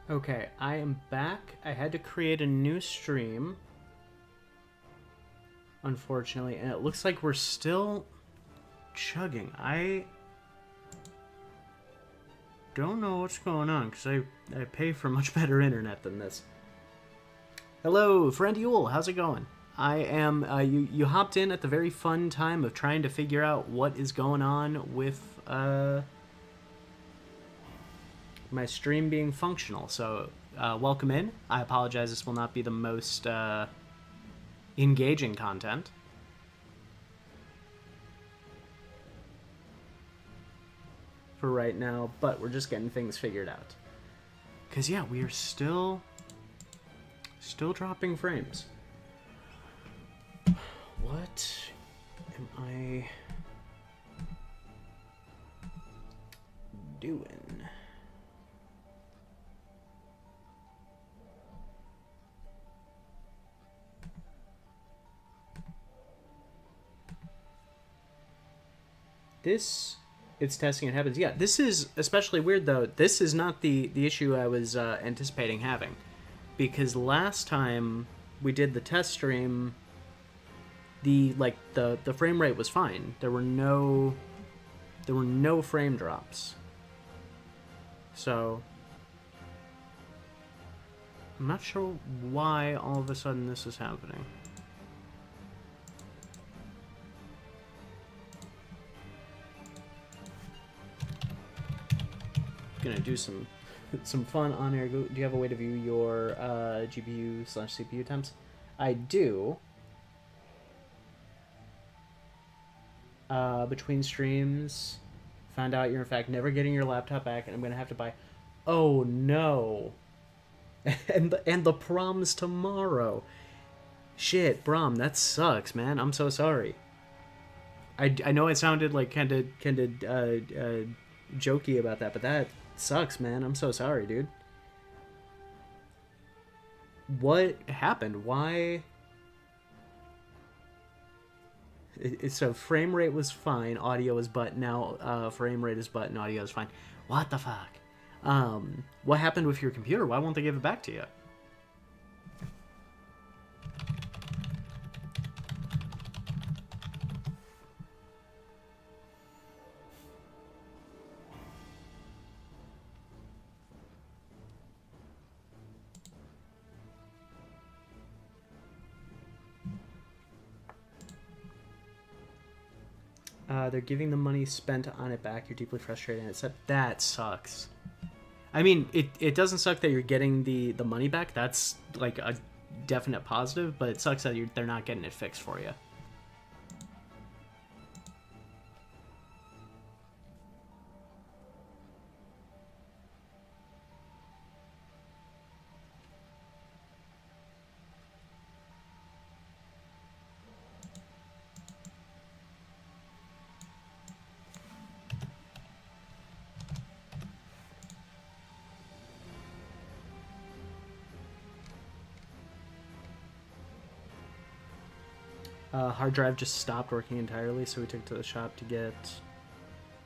Okay, I am back. I had to create a new stream, unfortunately, and it looks like we're still chugging. I don't know what's going on, because I pay for much better internet than this. Hello, friend Yule, how's it going? I am, you hopped in at the very fun time of trying to figure out what is going on with, my stream being functional, so welcome in. I apologize, this will not be the most engaging content. For right now, but we're just getting things figured out. Because, yeah, we are still dropping frames. What am I doing? It's testing, it happens. Yeah, this is especially weird, though. This is not the issue I was anticipating having. Because last time we did the test stream, the frame rate was fine. There were no frame drops. So I'm not sure why all of a sudden this is happening. Gonna do some fun on air. Do you have a way to view your GPU/CPU temps? I do. Between streams, found out you're in fact never getting your laptop back, and I'm gonna have to buy. Oh no! and the prom's tomorrow. Shit, Brom, that sucks, man. I'm so sorry. I know it sounded like kind of jokey about that, but that sucks, man. I'm so sorry, dude. What happened? Why? So frame rate was fine, audio is but. Now frame rate is but and audio is fine. What the fuck? What happened with your computer? Why won't they give it back to you? They're giving the money spent on it back. You're deeply frustrated. And that sucks. I mean, it doesn't suck that you're getting the money back. That's like a definite positive, but it sucks that they're not getting it fixed for you. Hard drive just stopped working entirely, so we took it to the shop to get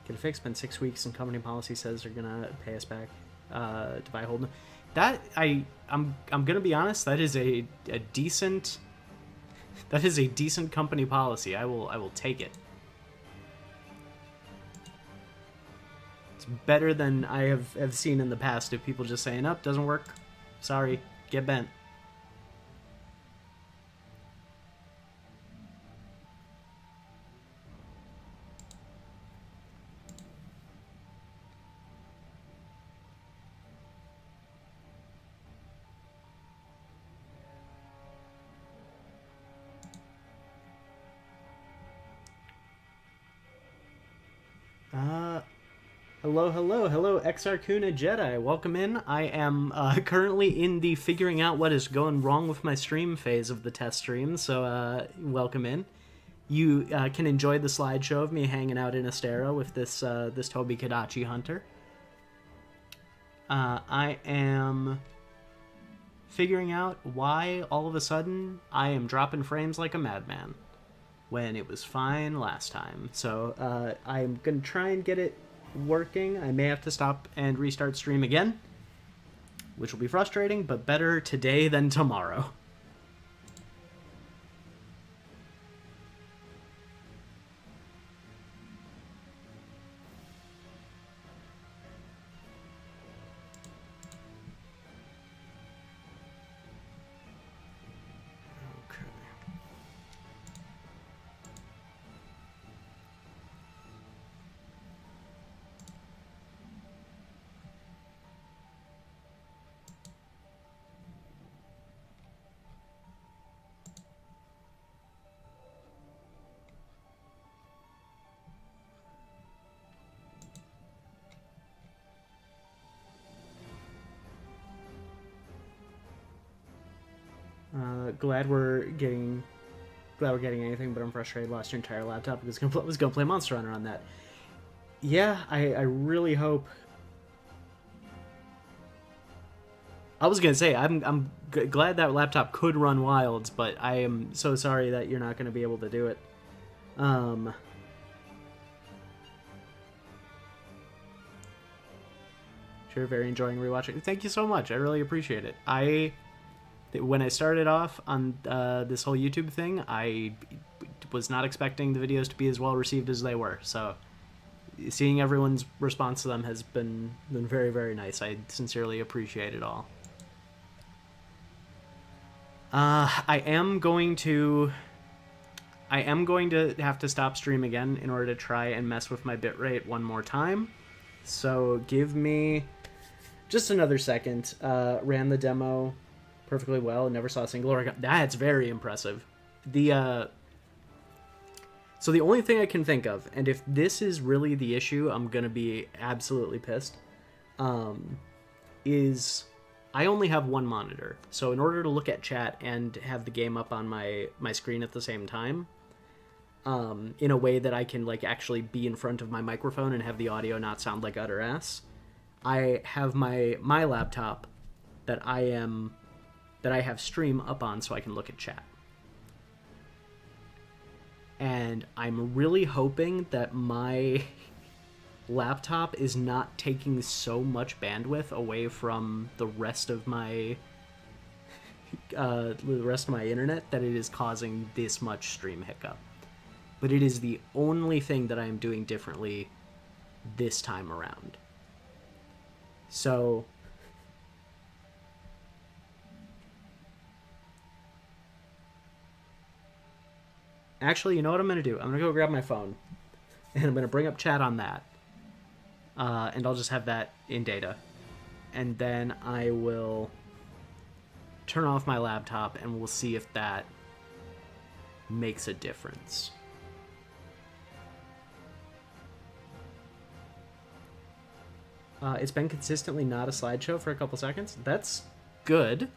it fixed. Been 6 weeks, and company policy says they're gonna pay us back to buy a whole new. That I'm gonna be honest. That is a decent company policy. I will take it. It's better than I have seen in the past of people just saying, "Up, doesn't work. Sorry, get bent." Hello, Exarcuna Jedi. Welcome in. I am currently in the figuring out what is going wrong with my stream phase of the test stream, so welcome in. You can enjoy the slideshow of me hanging out in Astera with this Toby Kadachi Hunter. I am figuring out why all of a sudden I am dropping frames like a madman when it was fine last time. So I'm going to try and get it working. I may have to stop and restart stream again. which will be frustrating, but better today than tomorrow. Glad we're getting anything, but I'm frustrated. Lost your entire laptop because I was gonna play Monster Hunter on that. Yeah, I really hope. I was gonna say I'm glad that laptop could run Wilds, but I am so sorry that you're not gonna be able to do it. Sure, very enjoying rewatching. Thank you so much. I really appreciate it. When I started off on this whole YouTube thing, I was not expecting the videos to be as well received as they were. So seeing everyone's response to them has been very, very nice. I sincerely appreciate it all. I am going to have to stop stream again in order to try and mess with my bitrate one more time. So give me just another second. Ran the demo perfectly well. Never saw a single organ. That's very impressive. So the only thing I can think of, and if this is really the issue, I'm gonna be absolutely pissed, is I only have one monitor. So in order to look at chat and have the game up on my screen at the same time, in a way that I can like actually be in front of my microphone and have the audio not sound like utter ass, I have my laptop that I have stream up on so I can look at chat. And I'm really hoping that my laptop is not taking so much bandwidth away from the rest of my internet that it is causing this much stream hiccup. But it is the only thing that I am doing differently this time around. So actually, you know what I'm going to do? I'm going to go grab my phone, and I'm going to bring up chat on that. And I'll just have that in data. And then I will turn off my laptop, and we'll see if that makes a difference. It's been consistently not a slideshow for a couple seconds. That's good.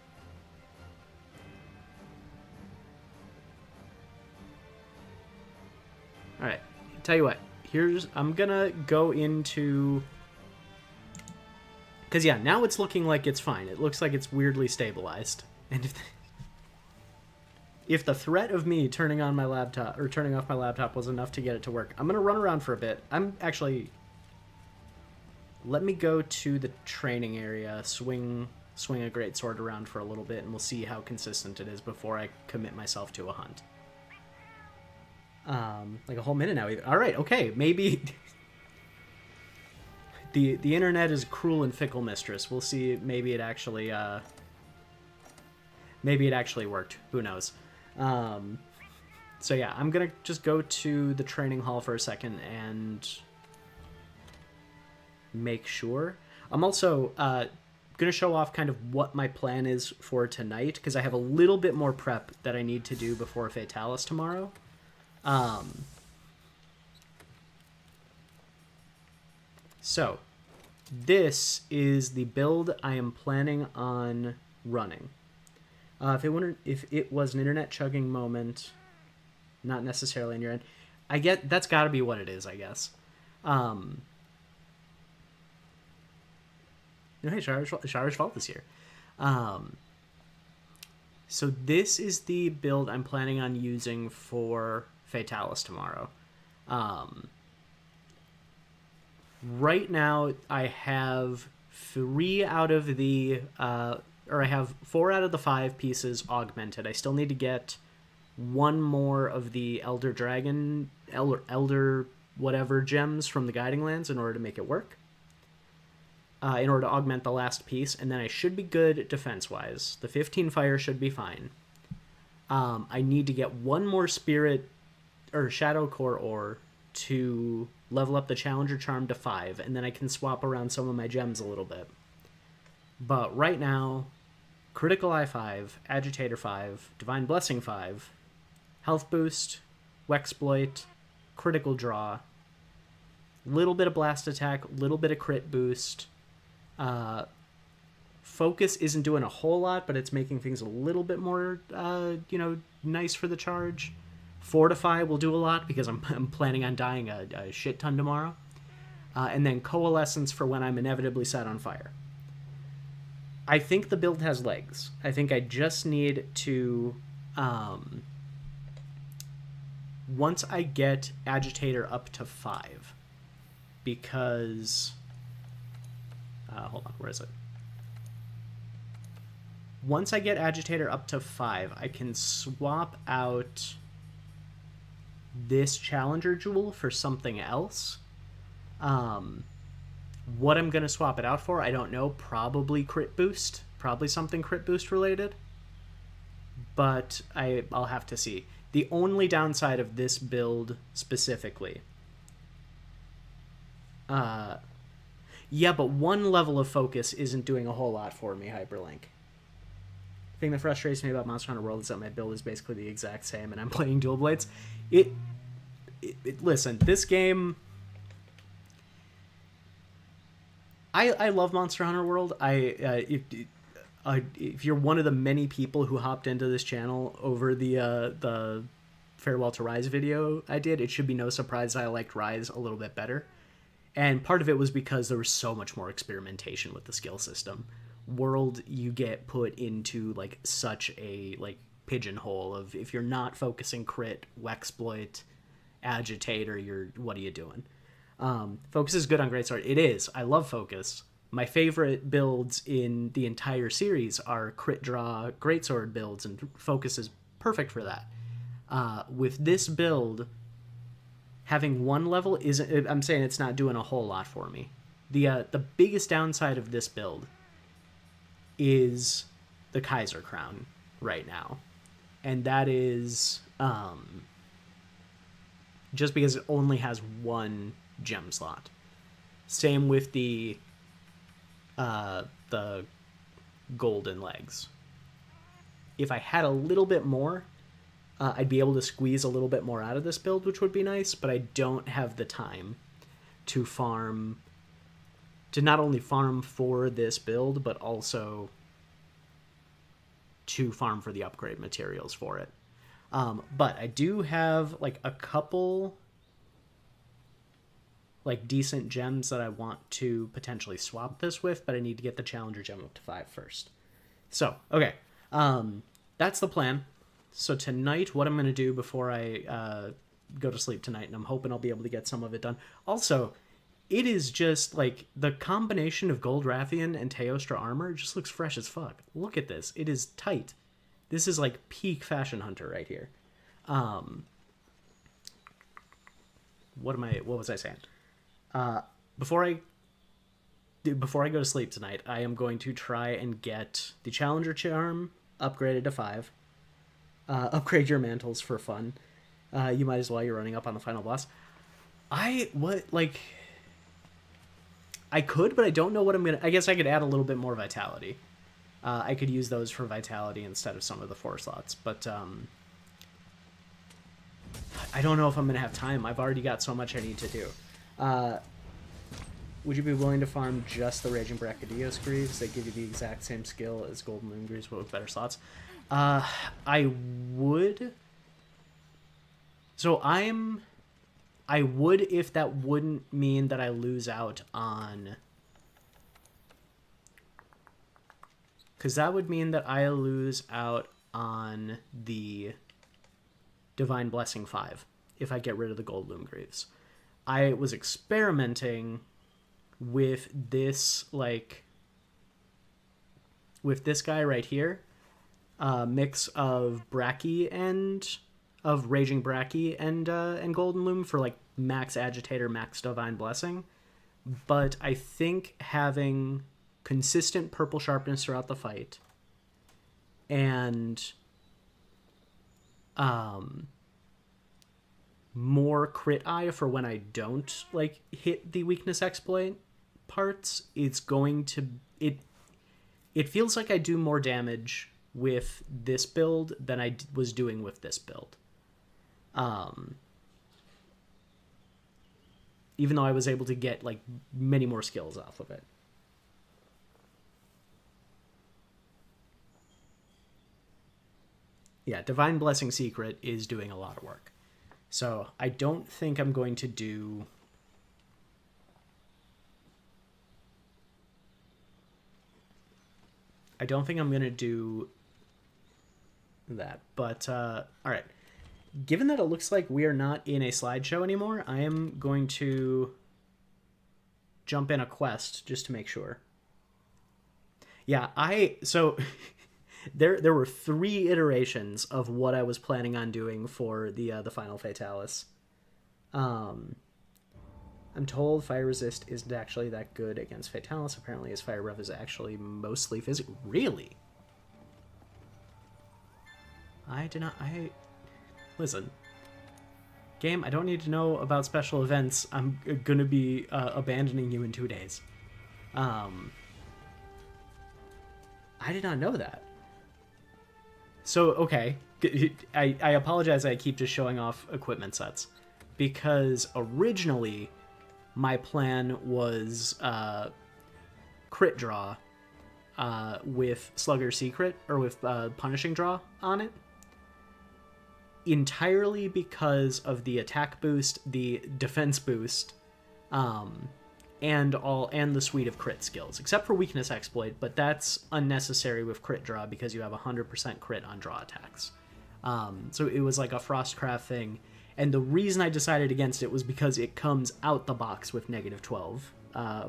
Alright, tell you what. I'm gonna go into... Because, yeah, now it's looking like it's fine. It looks like it's weirdly stabilized. And if the threat of me turning on my laptop, or turning off my laptop was enough to get it to work, I'm gonna run around for a bit. Let me go to the training area, swing a greatsword around for a little bit, and we'll see how consistent it is before I commit myself to a hunt. Like a whole minute now. All right, okay, maybe the internet is a cruel and fickle mistress. We'll see. Maybe it actually worked. Who knows? So yeah, I'm gonna just go to the training hall for a second and make sure. I'm also gonna show off kind of what my plan is for tonight, because I have a little bit more prep that I need to do before Fatalis tomorrow. So this is the build I am planning on running. If it was an internet chugging moment, not necessarily on your end, I get that's got to be what it is, I guess. Hey, Shara's fault is here. So this is the build I'm planning on using for Fatalis tomorrow. Right now, I have 3 out of the or I have 4 out of the 5 pieces augmented. I still need to get one more of the elder whatever gems from the Guiding Lands in order to make it work. In order to augment the last piece, and then I should be good defense-wise. The 15 fire should be fine. I need to get one more spirit or shadow core ore to level up the Challenger Charm to 5, and then I can swap around some of my gems a little bit. But right now, Critical Eye 5, Agitator 5, Divine Blessing 5, Health Boost, Wexploit, Critical Draw, little bit of Blast Attack, little bit of Crit Boost. Focus isn't doing a whole lot, but it's making things a little bit more, nice for the charge. Fortify will do a lot because I'm planning on dying a shit ton tomorrow. And then Coalescence for when I'm inevitably set on fire. I think the build has legs. I think I just need to... once I get Agitator up to 5, because... hold on, where is it? Once I get Agitator up to 5, I can swap out this Challenger Jewel for something else. What I'm going to swap it out for, I don't know. Probably Crit Boost. Probably something Crit Boost related. But I'll have to see. The only downside of this build specifically... yeah, but one level of focus isn't doing a whole lot for me, Hyperlink. The thing that frustrates me about Monster Hunter World is that my build is basically the exact same, and I'm playing dual blades. Listen, this game... I love Monster Hunter World. If you're one of the many people who hopped into this channel over the Farewell to Rise video I did, it should be no surprise that I liked Rise a little bit better. And part of it was because there was so much more experimentation with the skill system. World, you get put into like such a like pigeonhole of if you're not focusing crit, Wexploit, Agitator, what are you doing? Focus is good on Greatsword. It is. I love Focus. My favorite builds in the entire series are crit draw Greatsword builds, and Focus is perfect for that. With this build, having one level isn't... I'm saying it's not doing a whole lot for me. The biggest downside of this build is the Kaiser Crown right now. And that is just because it only has one gem slot. Same with the golden legs. If I had a little bit more, I'd be able to squeeze a little bit more out of this build, which would be nice, but I don't have the time to farm, to not only farm for this build, but also to farm for the upgrade materials for it. But I do have like a couple like decent gems that I want to potentially swap this with, but I need to get the Challenger gem up to 5 first. So, okay. That's the plan. So tonight, what I'm going to do before I go to sleep tonight, and I'm hoping I'll be able to get some of it done. Also, it is just, like, the combination of Gold Rathian and Teostra armor just looks fresh as fuck. Look at this. It is tight. This is, like, peak Fashion Hunter right here. What was I saying? Before I go to sleep tonight, I am going to try and get the Challenger Charm upgraded to 5. Upgrade your mantles for fun. You might as well, you're running up on the final boss. I could, but I don't know what I'm gonna... I guess I could add a little bit more vitality. I could use those for vitality instead of some of the 4 slots, but I don't know if I'm gonna have time. I've already got so much I need to do. Would you be willing to farm just the Raging Brachydios Greaves that give you the exact same skill as Golden Moon Greaves but with better slots? I would. So I would if that wouldn't mean that I lose out on... Because that would mean that I lose out on the Divine Blessing 5 if I get rid of the Gold Loom Greaves. I was experimenting with this, like, with this guy right here, mix of Bracky and of Raging Bracky and Golden Loom for like max Agitator, max Divine Blessing. But I think having consistent purple sharpness throughout the fight and more crit eye for when I don't like hit the weakness exploit parts, it's going to it feels like I do more damage with this build than I was doing with this build. Even though I was able to get like many more skills off of it. Yeah, Divine Blessing Secret is doing a lot of work. So I don't think I'm going to do... I don't think I'm going to do that. But, all right. Given that it looks like we are not in a slideshow anymore, I am going to jump in a quest just to make sure. Yeah, so there were 3 iterations of what I was planning on doing for the final Fatalis. I'm told Fire Resist isn't actually that good against Fatalis. Apparently his Fire Breath is actually mostly physical. Really? Listen, game, I don't need to know about special events. I'm gonna be abandoning you in 2 days. I did not know that. So, okay. I apologize I keep just showing off equipment sets. Because originally, my plan was crit draw with Slugger Secret, or with Punishing Draw on it. Entirely because of the attack boost, the defense boost, and the suite of crit skills, except for weakness exploit, but that's unnecessary with crit draw because you have 100% crit on draw attacks. So it was like a Frostcraft thing, and the reason I decided against it was because it comes out the box with -12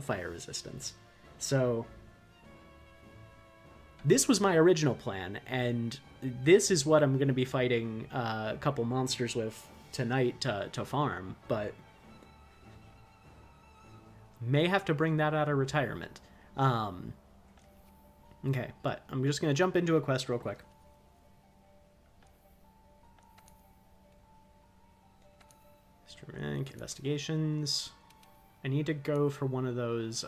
fire resistance. So this was my original plan, and this is what I'm going to be fighting a couple monsters with tonight to farm, but may have to bring that out of retirement. Okay, but I'm just going to jump into a quest real quick. Rank, investigations. I need to go for one of those,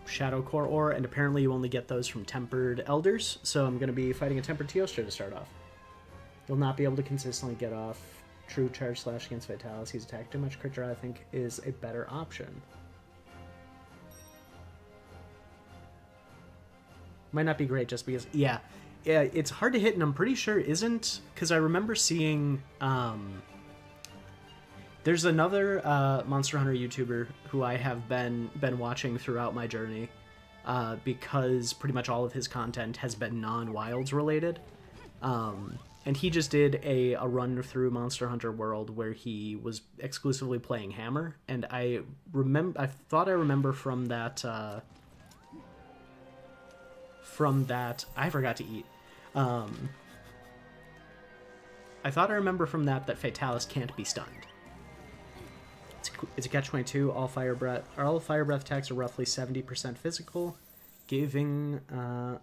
Shadow Core Ore, and apparently you only get those from Tempered Elders, so I'm going to be fighting a Tempered Teostra to start off. You'll not be able to consistently get off True Charge Slash against Fatalis. He's attacked too much. Crit Draw, I think, is a better option. Might not be great just because... Yeah, it's hard to hit, and I'm pretty sure isn't... Because I remember seeing... There's another Monster Hunter YouTuber who I have been watching throughout my journey because pretty much all of his content has been non-Wilds related. And he just did a run through Monster Hunter World where he was exclusively playing Hammer, and I thought I remember from that I forgot to eat. I thought I remember from that Fatalis can't be stunned. It's a catch-22. All fire breath attacks are roughly 70% physical, getting up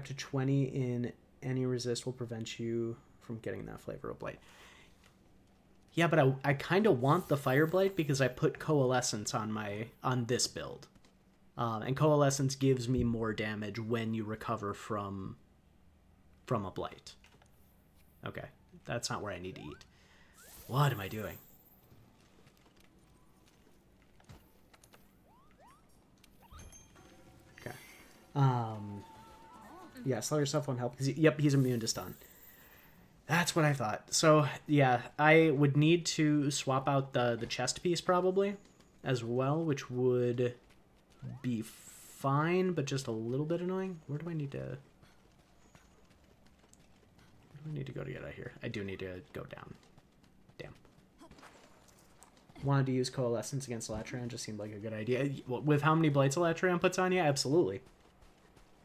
to 20 in any resist will prevent you from getting that flavor of blight. Yeah, but I kind of want the fire blight because I put coalescence on this build, and coalescence gives me more damage when you recover from a blight. Okay, that's not where I need to eat. What am I doing? Okay. Yeah, slow yourself won't help. Yep, he's immune to stun. That's what I thought. So, yeah, I would need to swap out the chest piece probably as well, which would be fine, but just a little bit annoying. Where do I need to go to get out of here? I do need to go down. Damn. wanted to use Coalescence against Latreon just seemed like a good idea. With how many Blights Latreon puts on you? Absolutely.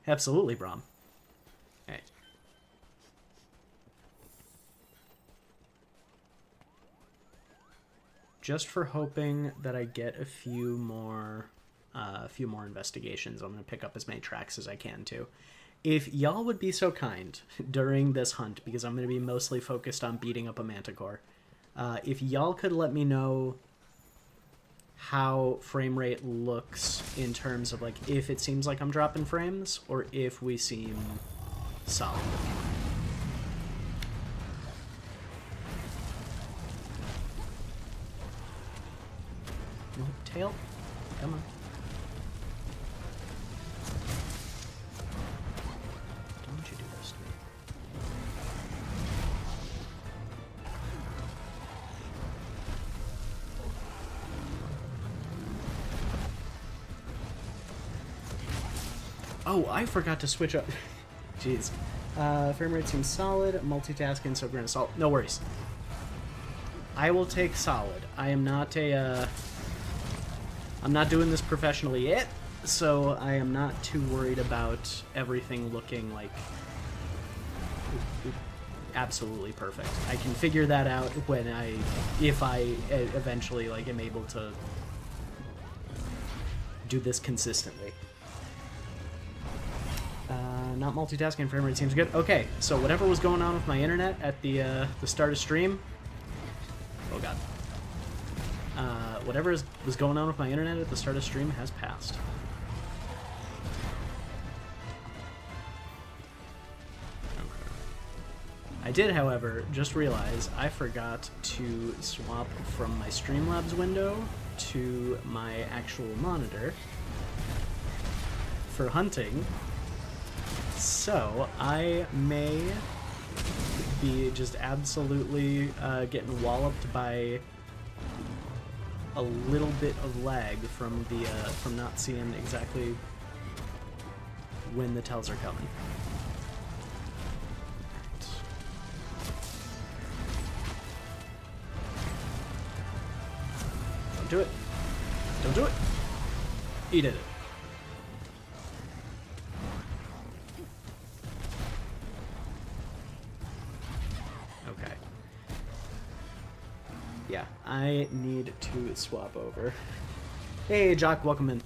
Absolutely, Braum. Hey. Just for hoping that I get a few more investigations, I'm going to pick up as many tracks as I can, too. If y'all would be so kind during this hunt, because I'm going to be mostly focused on beating up a Manticore, if y'all could let me know how frame rate looks in terms of, like, if it seems like I'm dropping frames, or if we seem solid. No, tail? Come on. Don't you do this to me. Oh, I forgot to switch up. Jeez. Frame rate seems solid. Multitasking, so Grin Assault. No worries. I will take solid. I am not a, I'm not doing this professionally yet, so I am not too worried about everything looking like absolutely perfect. I can figure that out when if I eventually, like, am able to do this consistently. Not multitasking, frame rate seems good. Okay, so whatever was going on with my internet at the start of stream... Oh god. Whatever was going on with my internet at the start of stream has passed. Okay. I did, however, just realize I forgot to swap from my Streamlabs window to my actual monitor for hunting. So, I may be just absolutely getting walloped by a little bit of lag from the from not seeing exactly when the tells are coming. Don't do it. Don't do it. He did it. Yeah, I need to swap over. Hey, Jock, welcome in.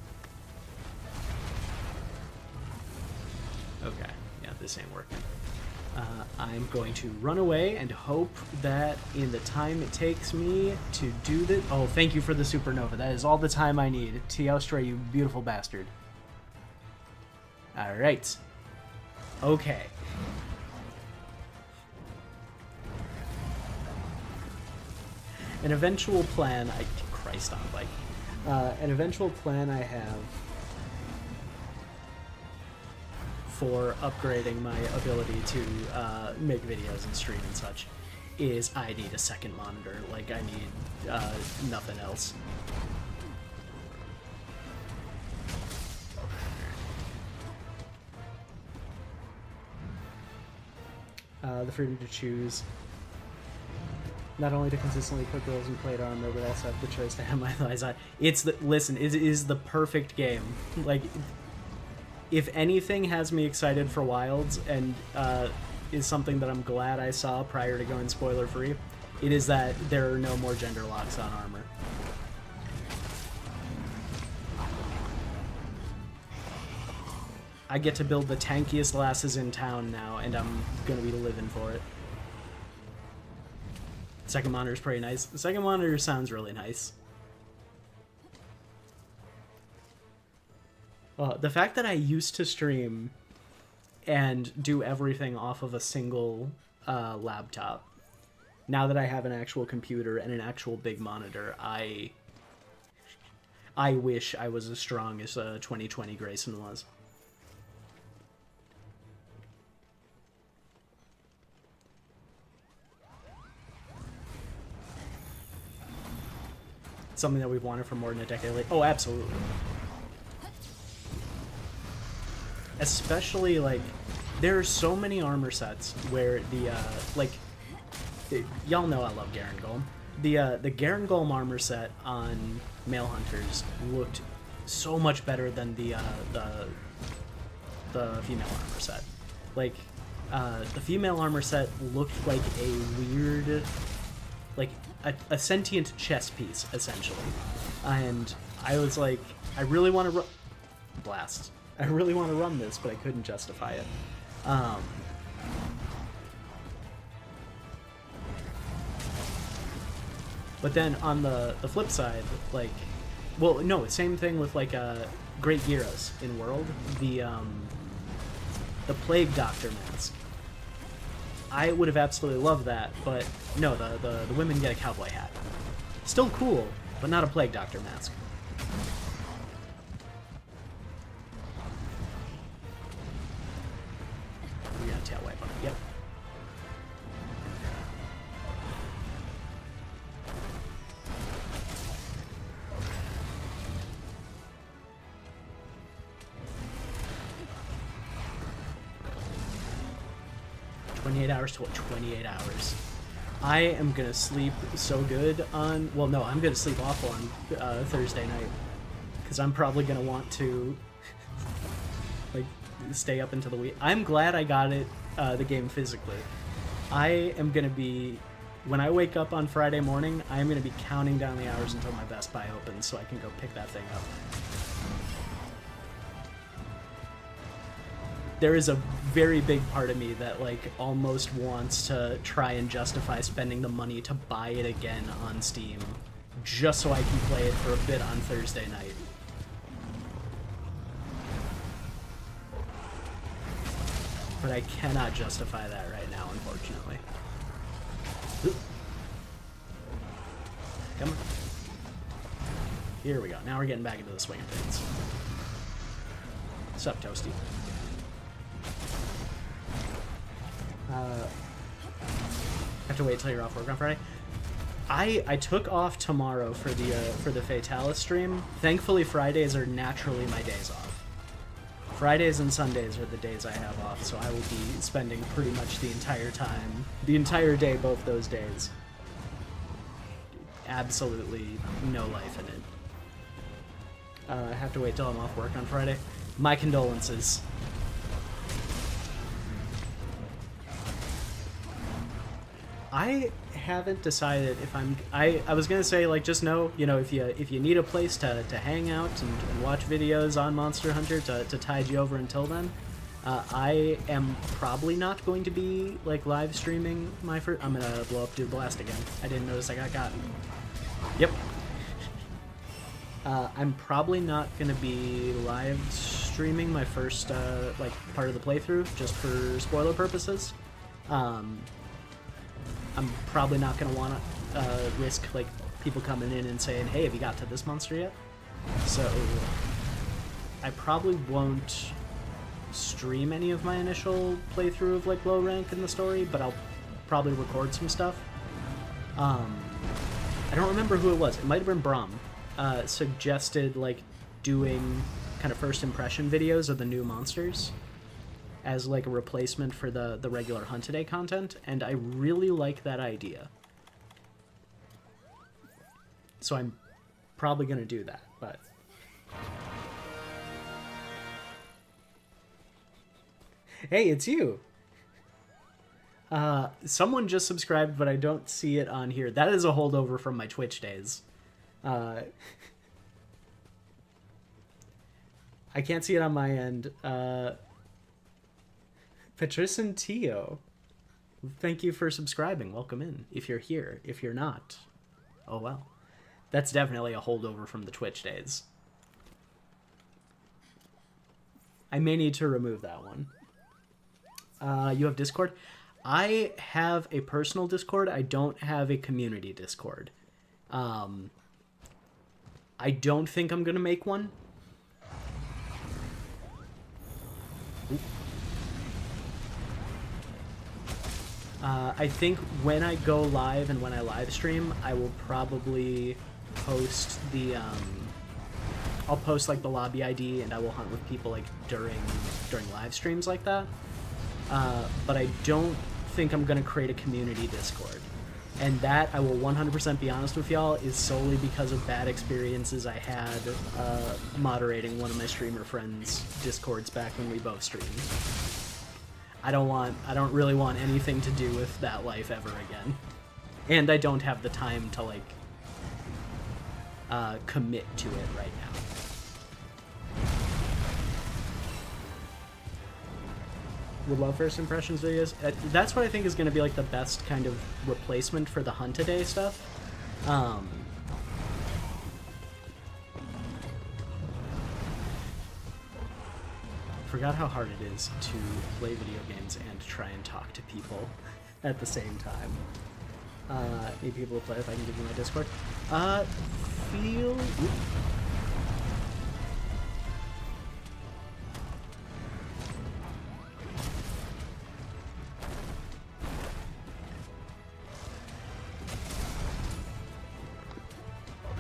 Okay, yeah, this ain't working. I'm going to run away and hope that in the time it takes me to do this... Oh, thank you for the supernova. That is all the time I need. Teostra, you beautiful bastard. Alright. Okay. An eventual plan... Christ on bike. An eventual plan I have for upgrading my ability to make videos and stream and such is I need a second monitor. Like, I need nothing else. The freedom to choose not only to consistently put girls in plate armor, but also have the choice to have my thighs on. It's the... Listen, it is the perfect game. Like... If anything has me excited for Wilds, and is something that I'm glad I saw prior to going spoiler-free, it is that there are no more gender locks on armor. I get to build the tankiest lasses in town now, and I'm gonna be living for it. Second monitor is pretty nice. The second monitor sounds really nice. The fact that I used to stream and do everything off of a single laptop, now that I have an actual computer and an actual big monitor, I wish I was as strong as 2020 Grayson was. Something that we've wanted for more than a decade later. Oh, absolutely. Especially, like, there are so many armor sets where the, like, y'all know I love Garen Golem. The Garangolm armor set on male hunters looked so much better than the female armor set. Like, the female armor set looked like a weird, like a sentient chess piece, essentially. And I was like, I really want to blast. I really want to run this, but I couldn't justify it. But then on the flip side, like, well, no, same thing with like Great Gyros in World, the Plague Doctor mask. I would have absolutely loved that, but no, the women get a cowboy hat. Still cool, but not a Plague Doctor mask. We're gonna tail wipe on it. Yep. Hours to what? 28 hours. I am gonna sleep so good on. Well, no, I'm gonna sleep awful on Thursday night because I'm probably gonna want to like stay up until the week. I'm glad I got it the game physically. I am gonna be when I wake up on Friday morning. I am gonna be counting down the hours until my Best Buy opens so I can go pick that thing up. There is a very big part of me that like almost wants to try and justify spending the money to buy it again on Steam just so I can play it for a bit on Thursday night. But I cannot justify that right now, unfortunately. Come on. Here we go. Now we're getting back into the swing of things. What's up, Toasty? Have to wait till you're off work on Friday. I took off tomorrow for the Fatalis stream. Thankfully, Fridays are naturally my days off. Fridays and Sundays are the days I have off, so I will be spending pretty much the entire day, both those days. Absolutely no life in it. I have to wait till I'm off work on Friday. My condolences. I haven't decided if I was gonna say, like, just know, you know, if you need a place to hang out and watch videos on Monster Hunter to tide you over until then, I am probably not going to be like live streaming my first. I'm gonna blow up Dude Blast again. I didn't notice I got gotten. Yep. I'm probably not gonna be live streaming my first like part of the playthrough just for spoiler purposes. I'm probably not going to want to risk like people coming in and saying, hey, have you got to this monster yet? So I probably won't stream any of my initial playthrough of like low rank in the story, but I'll probably record some stuff. I don't remember who it was. It might have been Brahm. Suggested like doing kind of first impression videos of the new monsters as like a replacement for the regular Hunt a Day content, and I really like that idea. So I'm probably gonna do that, but hey, it's you. Someone just subscribed, but I don't see it on here. That is a holdover from my Twitch days. I can't see it on my end. Patrice and Tio, thank you for subscribing. Welcome in. If you're here. If you're not, oh well. That's definitely a holdover from the Twitch days. I may need to remove that one. You have Discord? I have a personal Discord. I don't have a community Discord. I don't think I'm going to make one. I think when I go live and when I live stream, I will probably post the I'll post like the lobby ID, and I will hunt with people like during live streams like that. But I don't think I'm gonna create a community Discord. And that, I will 100% be honest with y'all, is solely because of bad experiences I had moderating one of my streamer friends' Discords back when we both streamed. I don't really want anything to do with that life ever again. And I don't have the time to, like, commit to it right now. Would love first impressions videos. That's what I think is going to be like the best kind of replacement for the Hunt-A-Day stuff. Forgot how hard it is to play video games and try and talk to people at the same time. Need people to play if I can give you my Discord.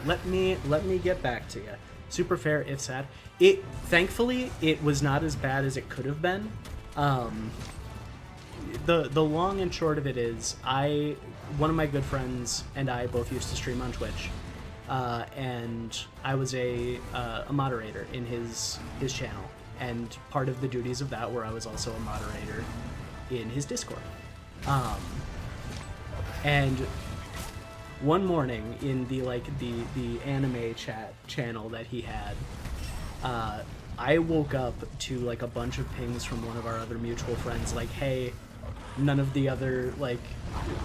Let me get back to you. Super fair, if sad. Thankfully, it was not as bad as it could have been. The long and short of it is, one of my good friends and I both used to stream on Twitch, and I was a moderator in his channel, and part of the duties of that were I was also a moderator in his Discord. And one morning in the anime chat channel that he had, I woke up to like a bunch of pings from one of our other mutual friends like, hey, none of the other like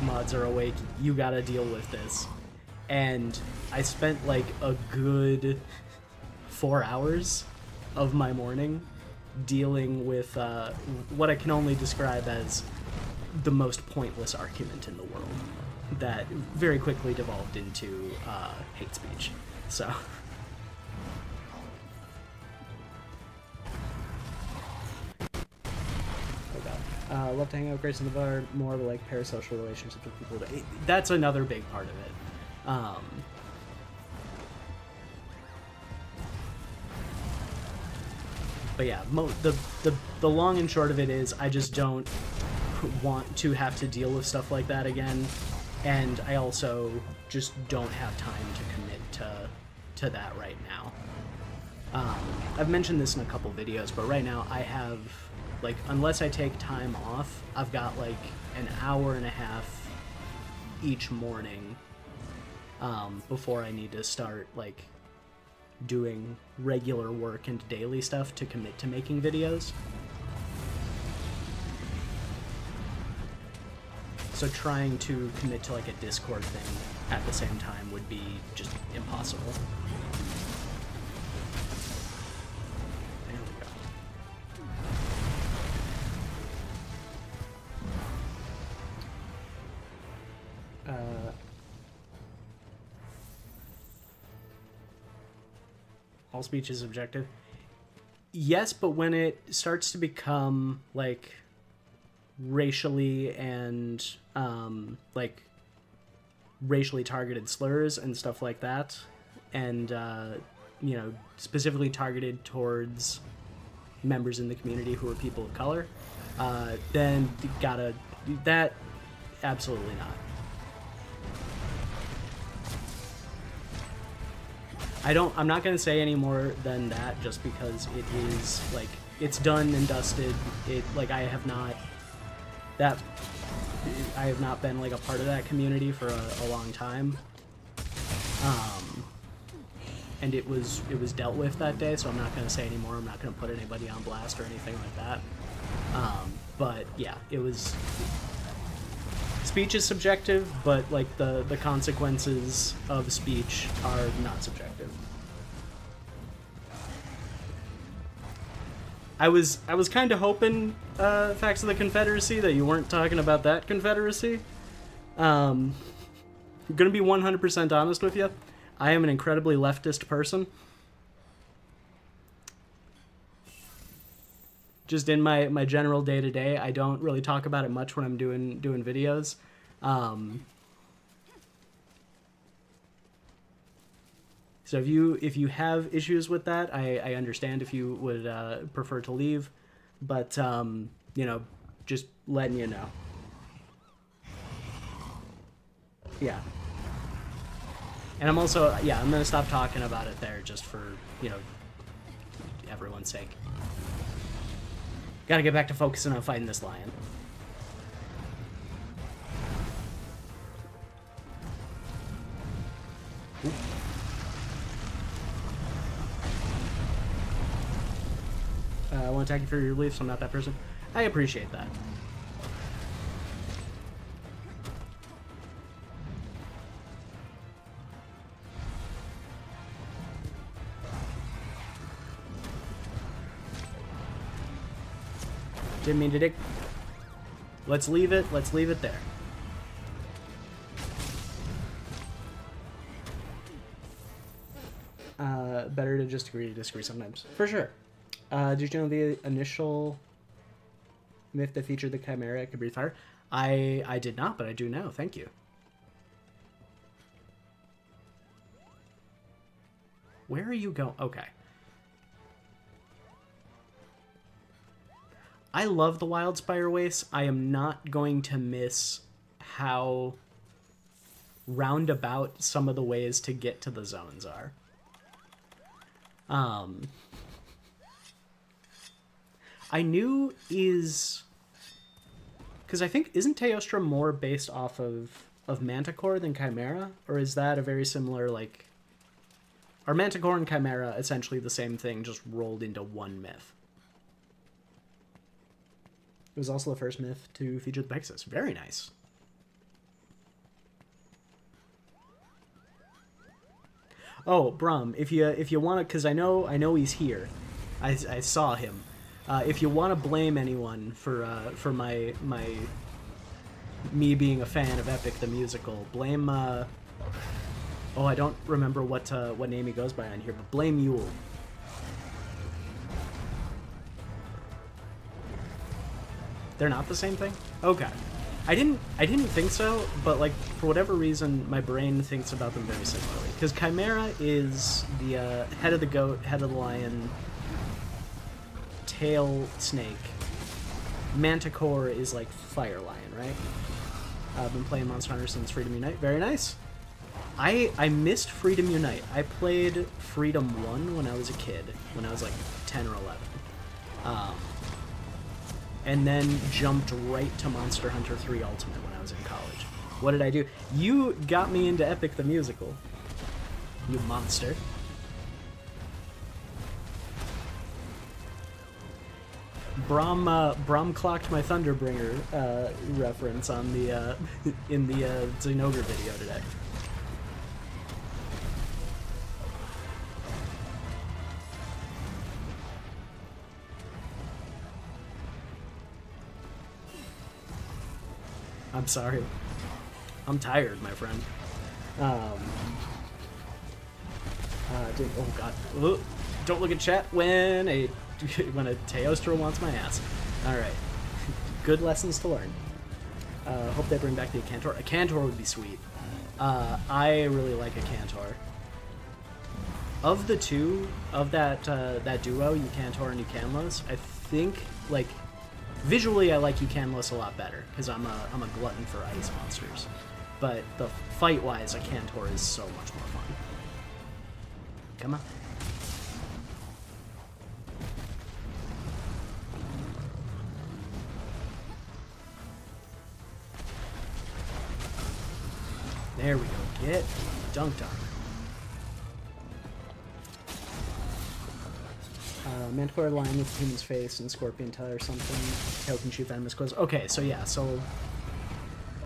mods are awake, you gotta deal with this. And I spent like a good 4 hours of my morning dealing with what I can only describe as the most pointless argument in the world that very quickly devolved into hate speech. So love to hang out with Grace in the bar, more of a like parasocial relationships with people. That's another big part of it. But yeah, the long and short of it is I just don't want to have to deal with stuff like that again, and I also just don't have time to commit to that right now. I've mentioned this in a couple videos, but right now I have, like, unless I take time off, I've got like an hour and a half each morning before I need to start like doing regular work and daily stuff to commit to making videos. So trying to commit to like a Discord thing at the same time would be just impossible. There we go. All speech is objective. Yes, but when it starts to become like racially and like racially targeted slurs and stuff like that, and you know, specifically targeted towards members in the community who are people of color, then you gotta that absolutely not. I'm not going to say any more than that, just because it is, like, it's done and dusted. I have not been, like, a part of that community for a long time. And it was dealt with that day, so I'm not going to say any more. I'm not going to put anybody on blast or anything like that. But, yeah, it was... Speech is subjective, but like the consequences of speech are not subjective. I was kind of hoping, Facts of the Confederacy, that you weren't talking about that Confederacy. I'm gonna be 100% honest with you. I am an incredibly leftist person. Just in my general day-to-day, I don't really talk about it much when I'm doing videos. So if you have issues with that, I understand if you would prefer to leave, but you know, just letting you know. Yeah. And I'm also, yeah, I'm gonna stop talking about it there just for, you know, everyone's sake. Gotta get back to focusing on fighting this lion. Oop. I want to attack you for your relief, so I'm not that person. I appreciate that. Didn't mean to dig. Let's leave it. Let's leave it there. Better to just agree to disagree sometimes. For sure. Did you know the initial myth that featured the Chimera could breathe fire? I did not, but I do now. Thank you. Where are you going? Okay. I love the Wildspire Wastes. I am not going to miss how roundabout some of the ways to get to the zones are. I knew is... Because I think, isn't Teostra more based off of Manticore than Chimera? Or is that a very similar, like... Are Manticore and Chimera essentially the same thing, just rolled into one myth? It was also the first myth to feature the Pegasus. Very nice. Oh, Brum, if you want to, because I know he's here. I saw him. If you want to blame anyone for me being a fan of Epic the Musical, blame oh, I don't remember what name he goes by on here, but blame Yule. They're not the same thing? Okay. I didn't think so, but like for whatever reason my brain thinks about them very similarly. Because Chimera is the head of the goat, head of the lion, tail snake. Manticore is like fire lion, right? I've been playing Monster Hunter since Freedom Unite. Very nice. I missed Freedom Unite. I played Freedom 1 when I was a kid, when I was like 10 or 11. And then jumped right to Monster Hunter 3 Ultimate when I was in college. What did I do? You got me into Epic the Musical. You monster. Brom clocked my Thunderbringer reference on the in the Xenogre video today. I'm sorry. I'm tired, my friend. Oh god. Ugh. Don't look at chat when a Teostra wants my ass. Alright. Good lessons to learn. Hope they bring back the Acantor. Acantor would be sweet. I really like Acantor. Of the two, of that duo, Eucantor and Eucanlos, I think, like, visually, I like Eucanlos a lot better, because I'm a glutton for ice monsters. But the fight-wise, Acantor is so much more fun. Come on. There we go. Get dunked on. Manticore line with human's face and scorpion tail or something. Tail can shoot venomous claws. Okay, so yeah, so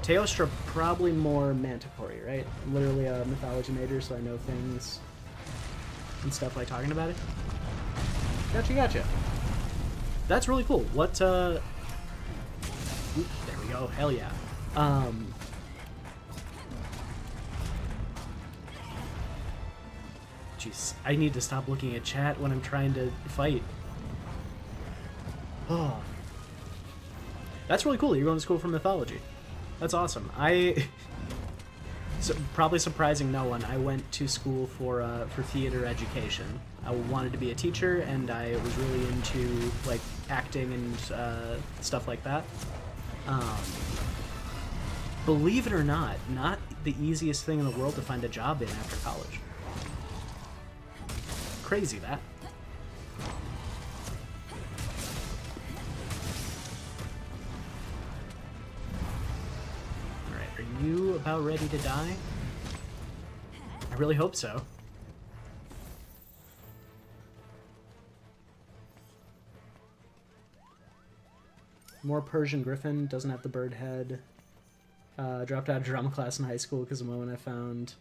Teostra probably more Manticore, right? Literally a mythology major, so I know things and stuff like talking about it. Gotcha. That's really cool. What oop, there we go. Hell yeah. Jeez, I need to stop looking at chat when I'm trying to fight. Oh. That's really cool. You're going to school for mythology. That's awesome. So, probably surprising no one, I went to school for theater education. I wanted to be a teacher, and I was really into like acting and stuff like that. Believe it or not, the easiest thing in the world to find a job in after college. Crazy, that. Alright, are you about ready to die? I really hope so. More Persian Griffin, doesn't have the bird head. Dropped out of drama class in high school because of the moment I found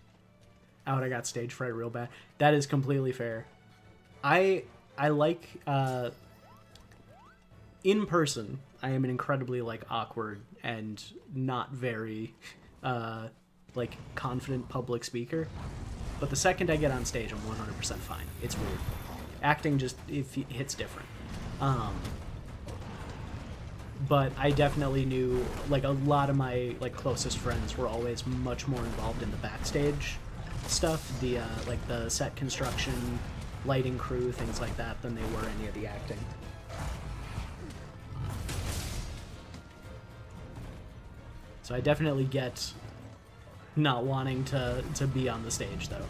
out I got stage fright real bad. That is completely fair. I like, in person, I am an incredibly, like, awkward and not very, like, confident public speaker. But the second I get on stage, I'm 100% fine. It's weird. Acting just, it hits different. But I definitely knew, like, a lot of my, like, closest friends were always much more involved in the backstage stuff, the, like, the set construction, lighting crew, things like that, than they were any of the acting. So I definitely get not wanting to be on the stage, though.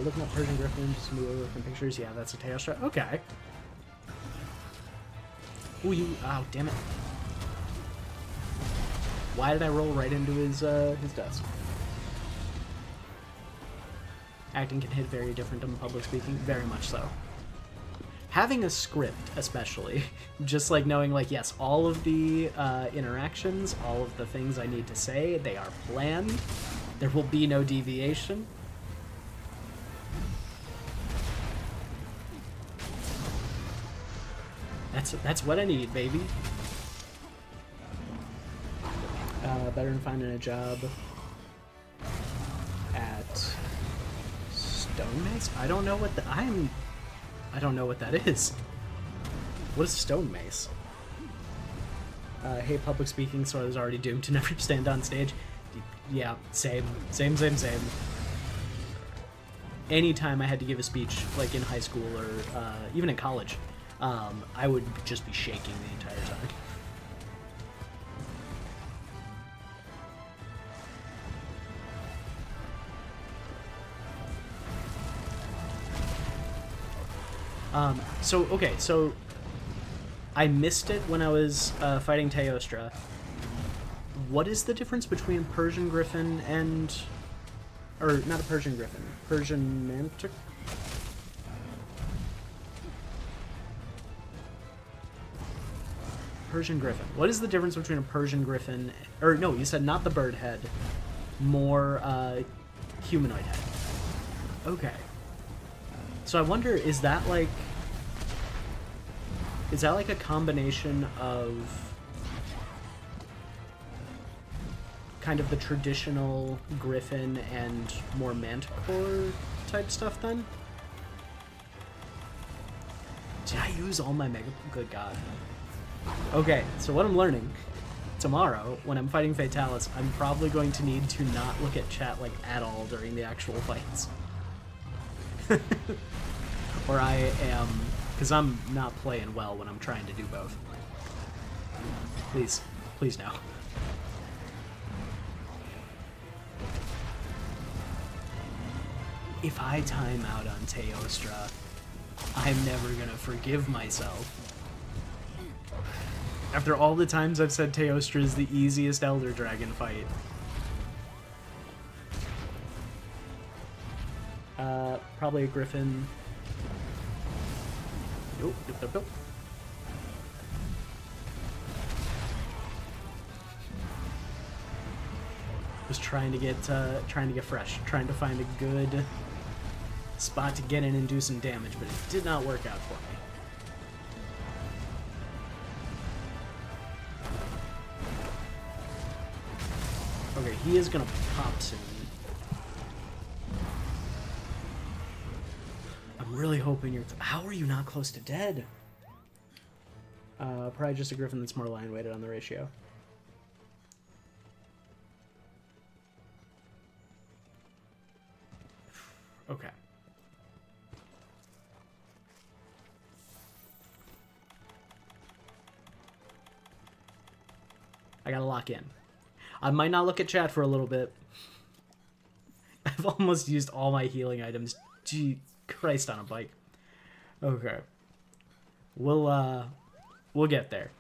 Looking up Persian Griffin, just move over from pictures. Yeah, that's a Teostra. Okay. Ooh, you... Oh, damn it. Why did I roll right into his desk? Acting can hit very different than public speaking. Very much so. Having a script, especially. Just, like, knowing, like, yes, all of the interactions, all of the things I need to say, they are planned. There will be no deviation. That's what I need, baby. Better than finding a job at Stonemace? I don't know what I don't know what that is. What is Stonemace? Hate public speaking, so I was already doomed to never stand on stage. Yeah, same. Anytime I had to give a speech, like in high school or even in college, I would just be shaking the entire time. So I missed it when I was fighting Teostra. What is the difference between Persian Griffin and... Or, not a Persian Griffin. Persian Mantic? Persian Griffin. What is the difference between a Persian Griffin... Or, no, you said not the bird head. More, humanoid head. Okay. So I wonder, is that like a combination of kind of the traditional Griffin and more Manticore type stuff then? Did I use all my Mega... Good God. Okay, so what I'm learning, tomorrow, when I'm fighting Fatalis, I'm probably going to need to not look at chat, like, at all during the actual fights. Or I am... Because I'm not playing well when I'm trying to do both. Please. Please no. If I time out on Teostra, I'm never gonna forgive myself. After all the times I've said Teostra is the easiest Elder Dragon fight. Probably a Griffin. Nope. Was trying to get fresh, trying to find a good spot to get in and do some damage, but it did not work out for me. Okay, he is gonna pop soon. I'm really hoping you're... How are you not close to dead? Probably just a Griffin that's more line-weighted on the ratio. Okay. I gotta lock in. I might not look at chat for a little bit. I've almost used all my healing items. Gee, Christ on a bike. Okay. We'll get there.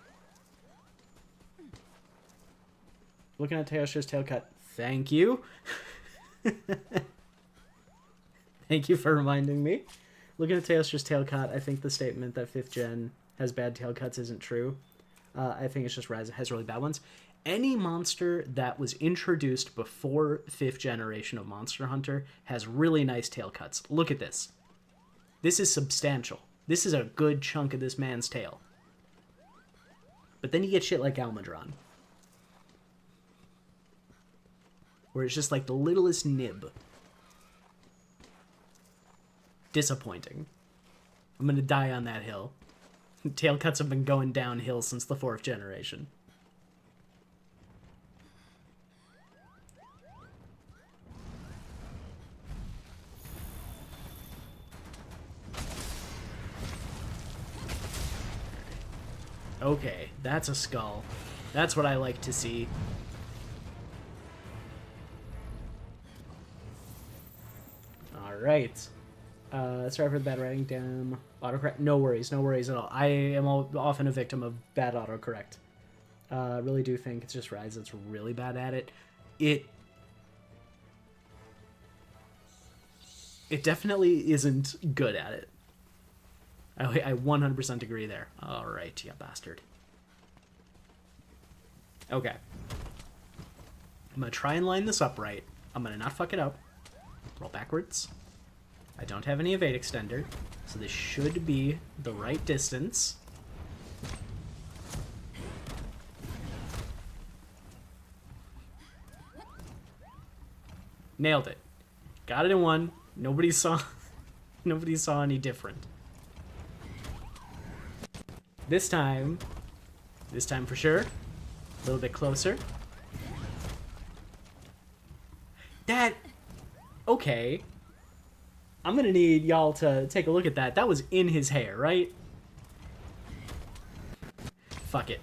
Looking at Teostra's tail cut. Thank you. Thank you for reminding me. Looking at Teostra's tail cut, I think the statement that 5th gen has bad tail cuts isn't true. I think it's just Rise has really bad ones. Any monster that was introduced before 5th generation of Monster Hunter has really nice tail cuts. Look at this. This is substantial. This is a good chunk of this man's tail. But then you get shit like Almudron, where it's just like the littlest nib. Disappointing. I'm gonna die on that hill. Tail cuts have been going downhill since the 4th generation. Okay, that's a skull. That's what I like to see. Alright. Sorry for the bad writing. Damn. Autocorrect. No worries. No worries at all. I am often a victim of bad autocorrect. Really do think it's just Rise that's really bad at it. It definitely isn't good at it. I 100% agree there. Alright, you bastard. Okay. I'm going to try and line this up right. I'm going to not fuck it up. Roll backwards. I don't have any evade extender, so this should be the right distance. Nailed it. Got it in one. Nobody saw any different. This time for sure. A little bit closer. Okay. I'm gonna need y'all to take a look at that. That was in his hair, right? Fuck it.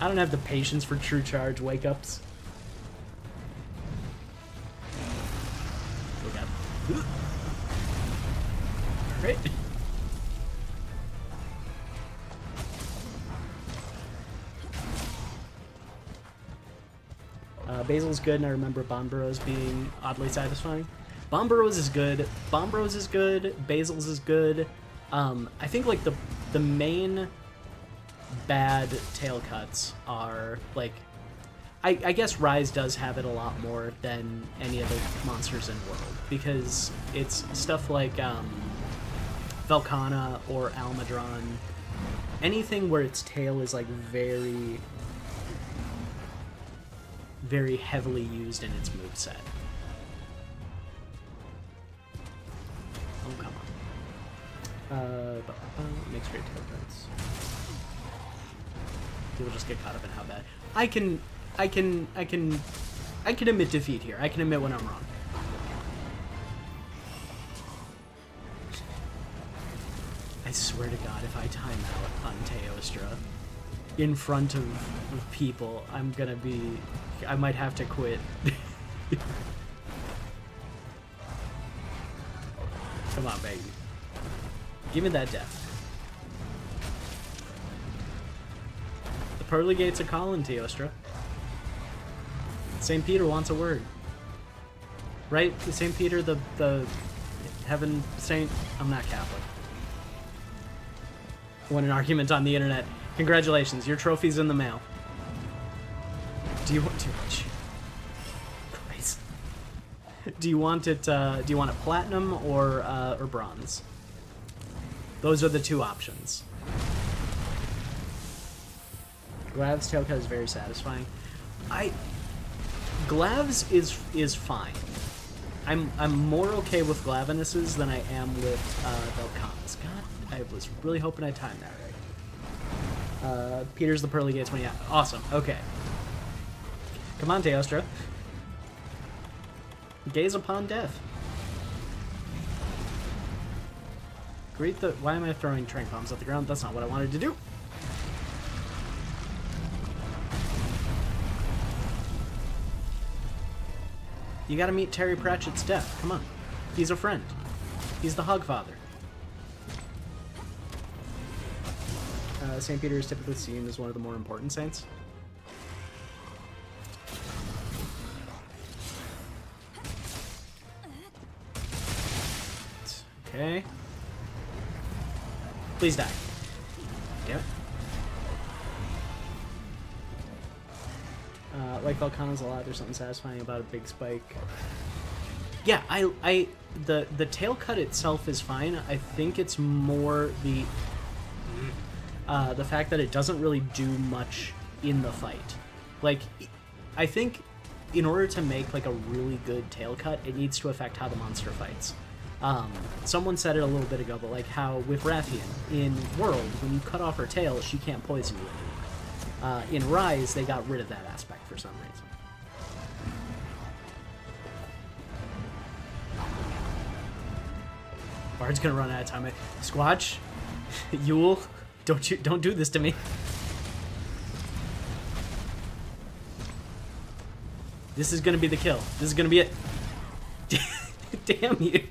I don't have the patience for true charge wake-ups. Oh god. Right. Basil's good, and I remember Bomb Burrows being oddly satisfying. Bomb Burrows is good. Bomb Burrows is good. Basil's is good. I think like the main bad tail cuts are like, I guess Rise does have it a lot more than any other monsters in World, because it's stuff like Velkhana or Almudron. Anything where its tail is like very, very heavily used in its moveset. Oh, come on. Mixed rate tail cuts. People just get caught up in how bad. I can admit defeat here. I can admit when I'm wrong. I swear to God, if I time out on Teostra in front of people, I might have to quit. Come on, baby. Give me that death. The pearly gates are calling, Teostra. St. Peter wants a word. Right? St. Peter, the heaven saint? I'm not Catholic. Won an argument on the internet. Congratulations, your trophy's in the mail. Do you want to? Christ. Do you want it? Do you want it platinum or bronze? Those are the two options. Glav's tail cut is very satisfying. Glav's is fine. I'm more okay with Glavinuses than I am with Velkhana's. God, I was really hoping I timed that right. Peter's the pearly gates when awesome. Okay. Come on, Teostra. Gaze upon death. Greet the... Why am I throwing trank bombs at the ground? That's not what I wanted to do. You gotta meet Terry Pratchett's death. Come on. He's a friend. He's the Hogfather. St. Peter is typically seen as one of the more important saints. Okay. Please die. Damn it. Like Volcano's a lot, there's something satisfying about a big spike. Yeah, the tail cut itself is fine. I think it's more the fact that it doesn't really do much in the fight. Like, I think in order to make like a really good tail cut, it needs to affect how the monster fights. Someone said it a little bit ago, but like how with Rathian in World, when you cut off her tail, she can't poison you anymore. In Rise, they got rid of that aspect for some reason. Bard's gonna run out of time. Squatch, Yule, don't do this to me. This is gonna be the kill. This is gonna be it. Damn you.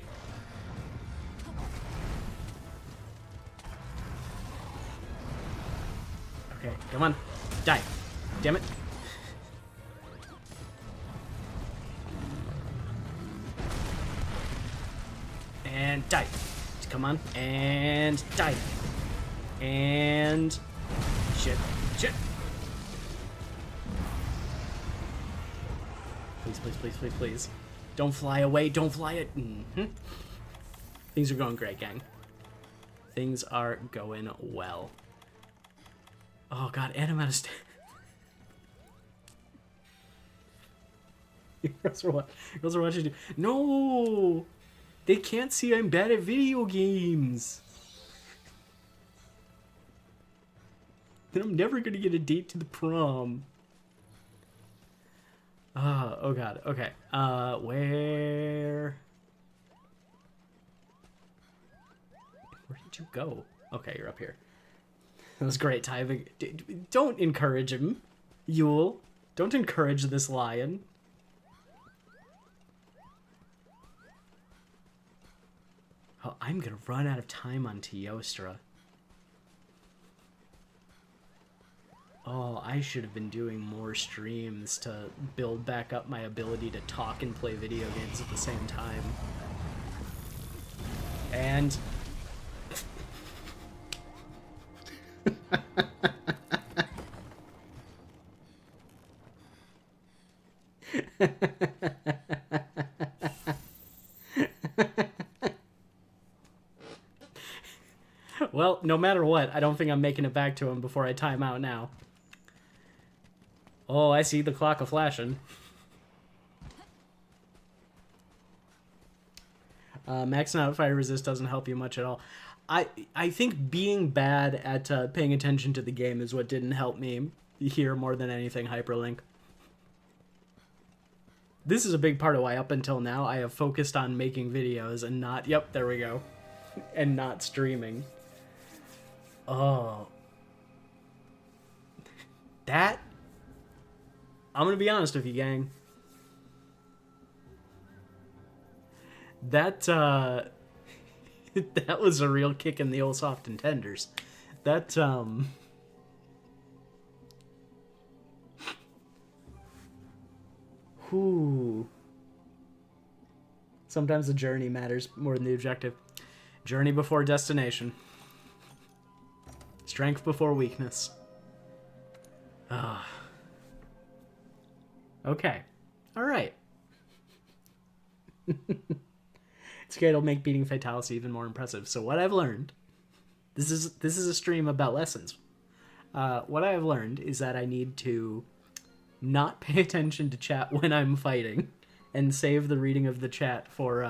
Okay, come on. Die. Damn it. And die. Come on. And die. And... Shit. Shit. Please, please, please, please, please. Don't fly away. Don't fly it. Mm-hmm. Things are going great, gang. Things are going well. Oh, God. And I'm out of stamina. Girls are watching. No! They can't see I'm bad at video games. Then I'm never gonna get a date to the prom. Oh God. Okay. Where did you go? Okay, you're up here. That was great timing. Don't encourage him, Yule. Don't encourage this lion. Oh, I'm gonna run out of time on Teostra. Oh, I should have been doing more streams to build back up my ability to talk and play video games at the same time. And... Well, no matter what, I don't think I'm making it back to him before I time out now. Oh, I see the clock a-flashing. Maxing out fire resist doesn't help you much at all. I think being bad at paying attention to the game is what didn't help me here more than anything, Hyperlink. This is a big part of why up until now I have focused on making videos and not... Yep, there we go. And not streaming. Oh. That... I'm gonna be honest with you, gang. That, that was a real kick in the old soft and tenders. That, whew. Sometimes the journey matters more than the objective. Journey before destination. Strength before weakness. Ah. Okay. Alright. It's okay, it'll make beating Fatality even more impressive. So what I've learned... This is a stream about lessons. What I've learned is that I need to not pay attention to chat when I'm fighting and save the reading of the chat for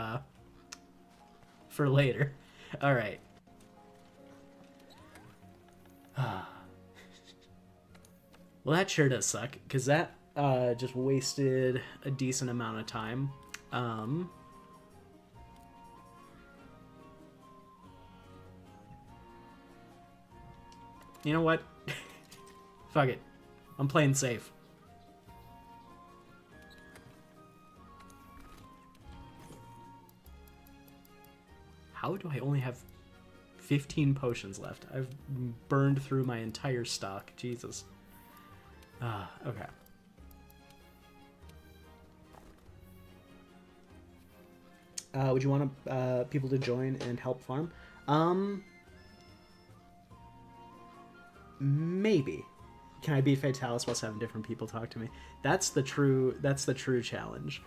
later. Alright. Well, that sure does suck, because that just wasted a decent amount of time. Um, you know what? Fuck it. I'm playing safe. How do I only have 15 potions left? I've burned through my entire stock. Jesus. Okay. Would you want people to join and help farm? Maybe. Can I beat Fatalis while 7 different people talk to me? That's the true challenge.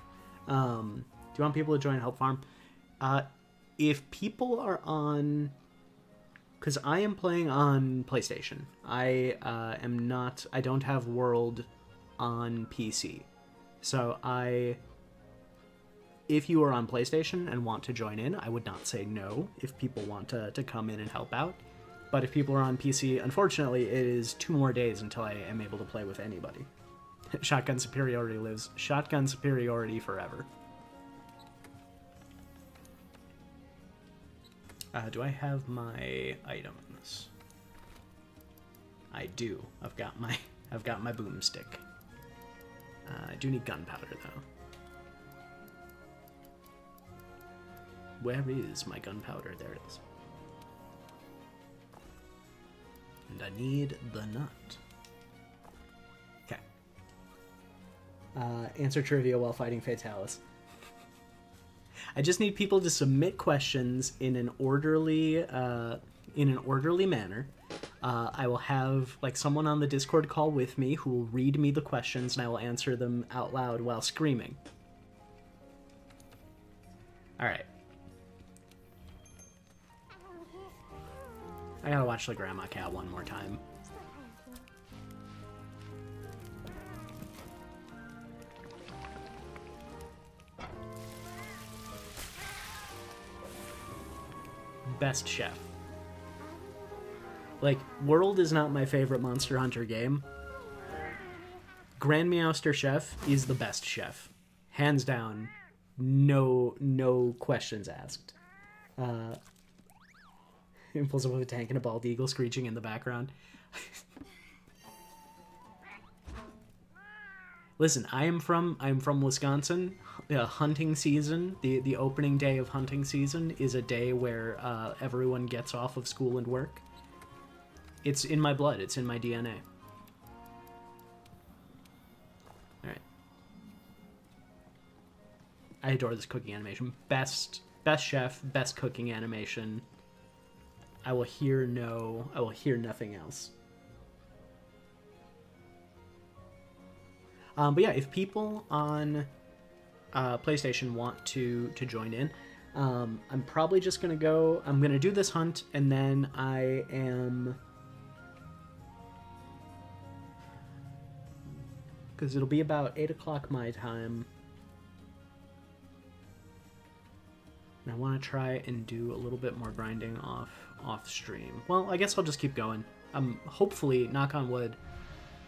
Do you want people to join and help farm? If people are on, because I am playing on PlayStation. I don't have World on PC. So if you are on PlayStation and want to join in, I would not say no if people want to come in and help out. But if people are on PC, unfortunately, it is 2 more days until I am able to play with anybody. Shotgun superiority lives. Shotgun superiority forever. Do I have my items? I do. I've got my boomstick. I do need gunpowder though. Where is my gunpowder? There it is. And I need the nut. Okay. Answer trivia while fighting Fatalis. I just need people to submit questions in an orderly manner. I will have like someone on the Discord call with me who will read me the questions, and I will answer them out loud while screaming. All right. I gotta watch the Grandma Cat one more time. Best chef. Like, World is not my favorite Monster Hunter game. Grand Meowster Chef is the best chef. Hands down, no questions asked. Impulse of a tank and a bald eagle screeching in the background. Listen, I'm from Wisconsin. Hunting season, the opening day of hunting season is a day where everyone gets off of school and work. It's in my blood. It's in my DNA. All right. I adore this cooking animation. Best chef, best cooking animation. I will hear nothing else. But yeah, if people on PlayStation want to join in, I'm probably just gonna go. I'm gonna do this hunt, and then I am, because it'll be about 8 o'clock my time. And I want to try and do a little bit more grinding off stream. Well, I guess I'll just keep going. Hopefully, knock on wood,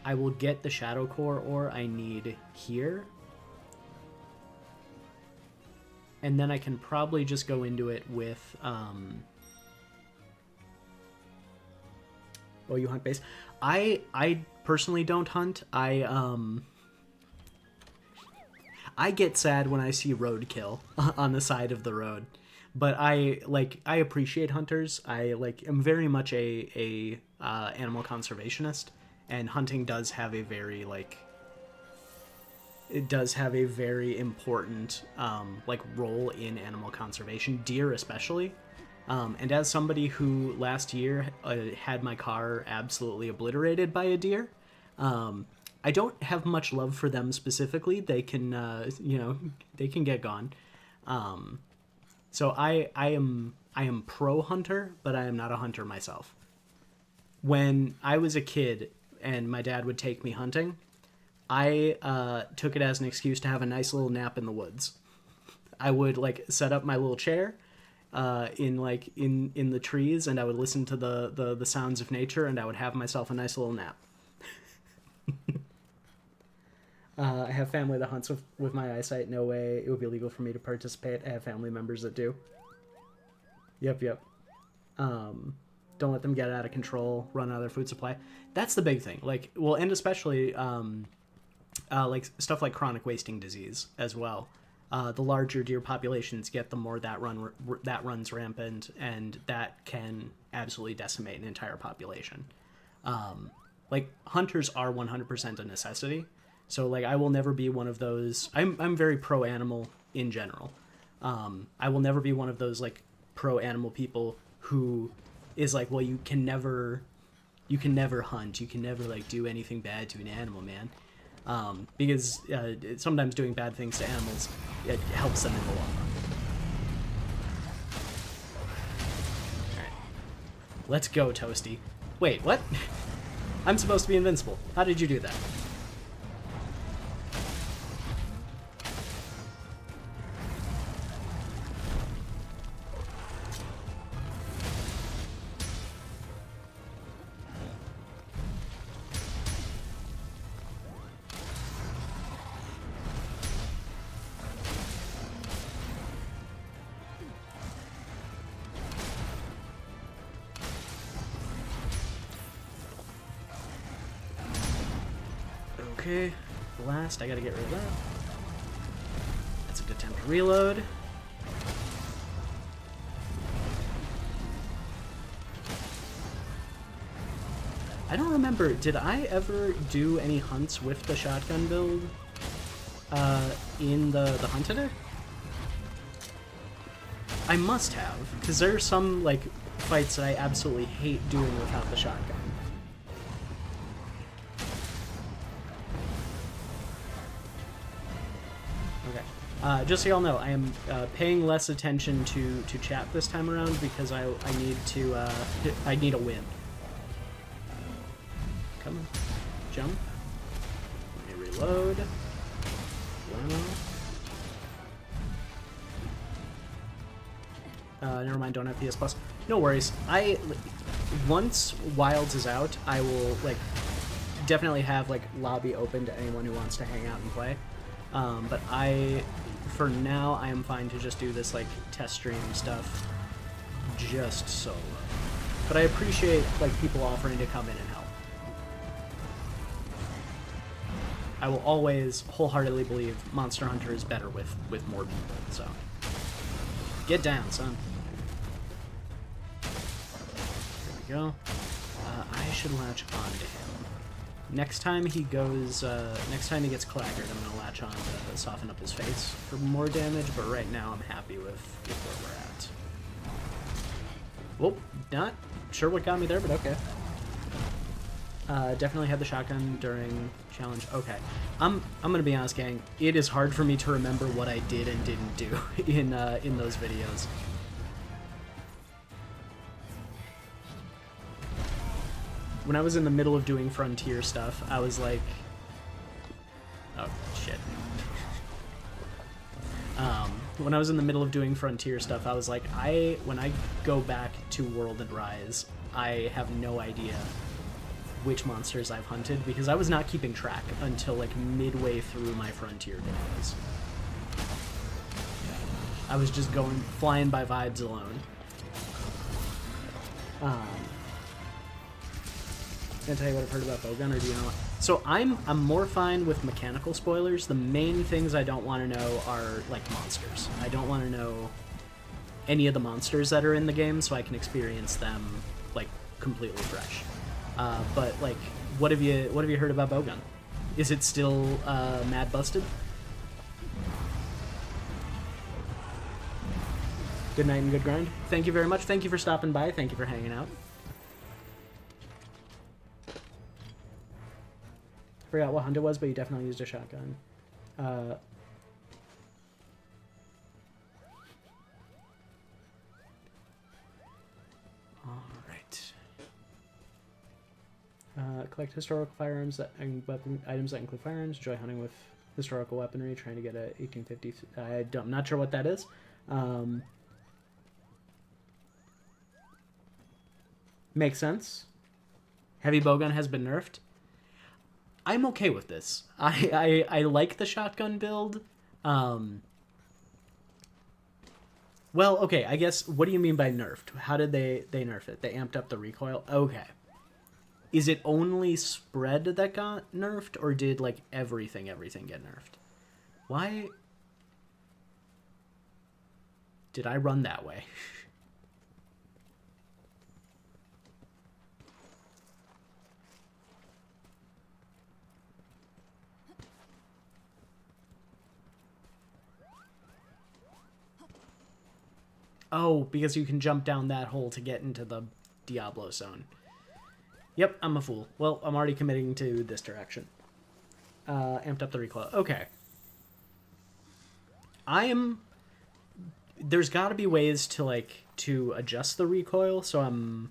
I will get the Shadow Core ore I need here. And then I can probably just go into it with, oh, you hunt base? I personally don't hunt. I get sad when I see roadkill on the side of the road. But I appreciate hunters. I am very much a animal conservationist, and hunting does have a very important role in animal conservation, deer especially. And as somebody who last year had my car absolutely obliterated by a deer, I don't have much love for them specifically. They can they can get gone. So I am pro hunter, but I am not a hunter myself. When I was a kid and my dad would take me hunting, I took it as an excuse to have a nice little nap in the woods. I would set up my little chair in the trees, and I would listen to the sounds of nature, and I would have myself a nice little nap. I have family that hunts with my eyesight. No way it would be legal for me to participate. I have family members that do. Yep. Don't let them get out of control, run out of their food supply. That's the big thing. Like, well, and especially like stuff like chronic wasting disease as well. The larger deer populations get, the more that runs rampant, and that can absolutely decimate an entire population. Like, hunters are 100% a necessity. So, like, I will never be one of those. I'm very pro animal in general. I will never be one of those like pro animal people who is like, well, you can never hunt, you can never like do anything bad to an animal, man. Because sometimes doing bad things to animals, it helps them in the long run. Alright. Let's go, Toasty. Wait, what? I'm supposed to be invincible. How did you do that? Okay, blast, I gotta get rid of that. That's a good time to reload. I don't remember, did I ever do any hunts with the shotgun build in the hunt today? I must have, because there are some like fights that I absolutely hate doing without the shotgun. Just so y'all know, I am paying less attention to chat this time around because I need a win. Come on, jump. Let me reload. Wow. Never mind, don't have PS Plus. No worries. Once Wilds is out, I will like definitely have like lobby open to anyone who wants to hang out and play. But for now, I am fine to just do this, like, test stream stuff just solo. But I appreciate, like, people offering to come in and help. I will always wholeheartedly believe Monster Hunter is better with more people, so. Get down, son. There we go. I should latch on to him. Next time he gets claggered, I'm gonna latch on to soften up his face for more damage, but right now I'm happy with where we're at. Well, not sure what got me there, but okay. Definitely had the shotgun during challenge. Okay. I'm gonna be honest, gang, it is hard for me to remember what I did and didn't do in those videos. When I was in the middle of doing Frontier stuff, I was like... Oh, shit. When I was in the middle of doing Frontier stuff, I was like, when I go back to World and Rise, I have no idea which monsters I've hunted, because I was not keeping track until, like, midway through my Frontier videos. I was just flying by vibes alone. Can I tell you what I've heard about Bowgun, or do you know what? So I'm more fine with mechanical spoilers. The main things I don't want to know are, like, monsters. I don't want to know any of the monsters that are in the game, so I can experience them, like, completely fresh. But, like, what have you heard about Bowgun? Is it still mad busted? Good night and good grind. Thank you very much. Thank you for stopping by. Thank you for hanging out. Forgot what hunt it was, but you definitely used a shotgun. Alright. Collect historical firearms and weapon items that include firearms. Enjoy hunting with historical weaponry. Trying to get a 1850. I'm not sure what that is. Makes sense. Heavy bowgun has been nerfed. I'm okay with this. I like the shotgun build. Well, okay, I guess, what do you mean by nerfed? How did they nerf it? They amped up the recoil? Okay. Is it only spread that got nerfed, or did, like, everything get nerfed? Why did I run that way? Oh, because you can jump down that hole to get into the Diablo zone. Yep, I'm a fool. Well, I'm already committing to this direction. Amped up the recoil. Okay. There's got to be ways to, like, to adjust the recoil, so I'm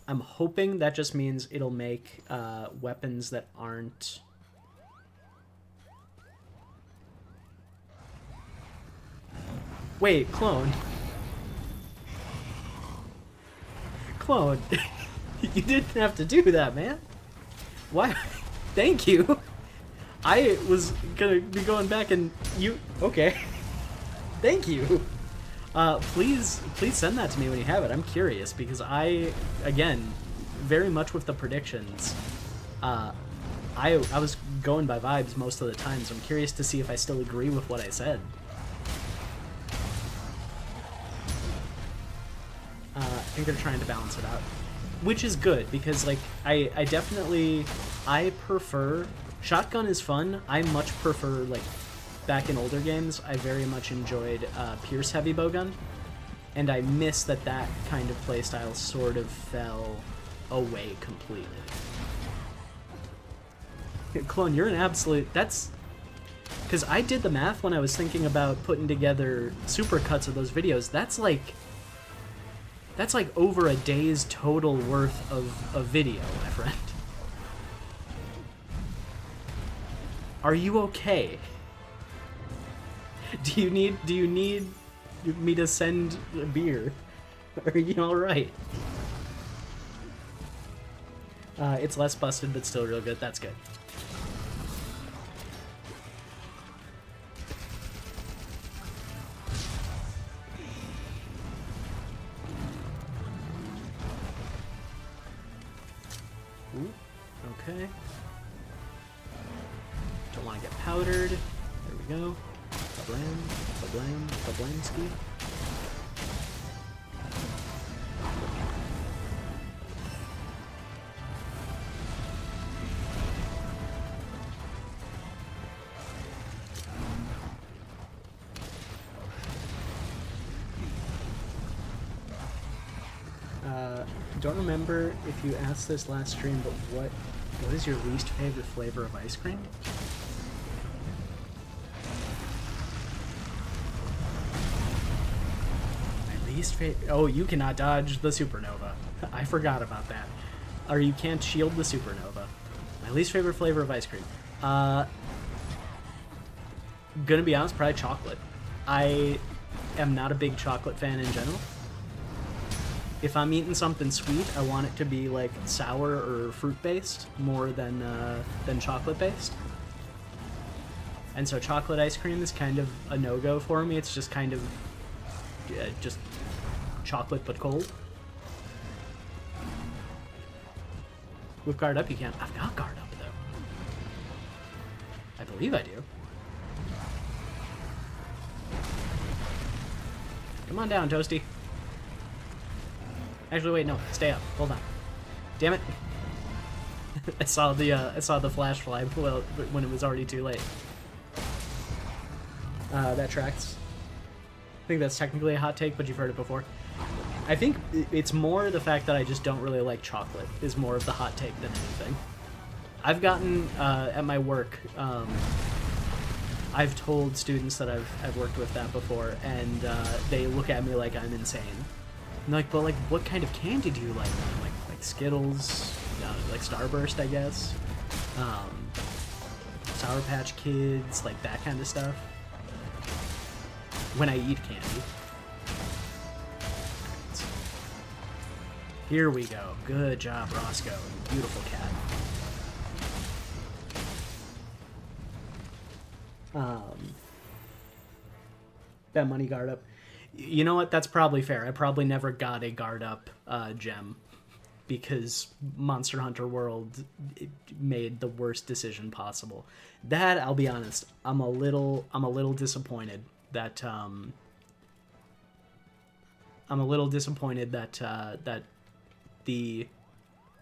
hoping that just means it'll make weapons that aren't... Wait, clone. Clone. You didn't have to do that, man. Why? Thank you. I was gonna be going back and you... Okay. Thank you. Please send that to me when you have it. I'm curious, because I, again, very much with the predictions, I was going by vibes most of the time, so I'm curious to see if I still agree with what I said. I think they're trying to balance it out, which is good, because, like, I definitely, I prefer, shotgun is fun. I much prefer, like, back in older games, I very much enjoyed Pierce heavy bowgun, and I miss that kind of playstyle sort of fell away completely. Clone, you're an absolute, that's, because I did the math when I was thinking about putting together supercuts of those videos. That's like over a day's total worth of video, my friend. Are you okay? Do you need me to send a beer? Are you alright? It's less busted, but still real good. That's good. Ooh, okay. Don't want to get powdered. There we go. Ba-blam, ba-blam, ba-blamski. Don't remember if you asked this last stream, but what is your least favorite flavor of ice cream? My least favorite... Oh, you cannot dodge the supernova. I forgot about that. Or you can't shield the supernova. My least favorite flavor of ice cream. Gonna be honest, probably chocolate. I am not a big chocolate fan in general. If I'm eating something sweet, I want it to be like sour or fruit-based more than chocolate-based. And so chocolate ice cream is kind of a no-go for me. It's just kind of just chocolate but cold. With guard up you can. I've got guard up though. I believe I do. Come on down, Toasty. Actually, wait, no. Stay up. Hold on. Damn it. I saw the flash fly when it was already too late. That tracks. I think that's technically a hot take, but you've heard it before. I think it's more the fact that I just don't really like chocolate is more of the hot take than anything. I've gotten, at my work, I've told students that I've worked with that before, and they look at me like I'm insane. And they're like, but like, what kind of candy do you like? Like Skittles, like Starburst, I guess. Sour Patch Kids, like that kind of stuff. When I eat candy. Here we go. Good job, Roscoe. Beautiful cat. That money guard up. You know what? That's probably fair. I probably never got a guard up gem because Monster Hunter World made the worst decision possible. That, I'll be honest, I'm a little disappointed that that the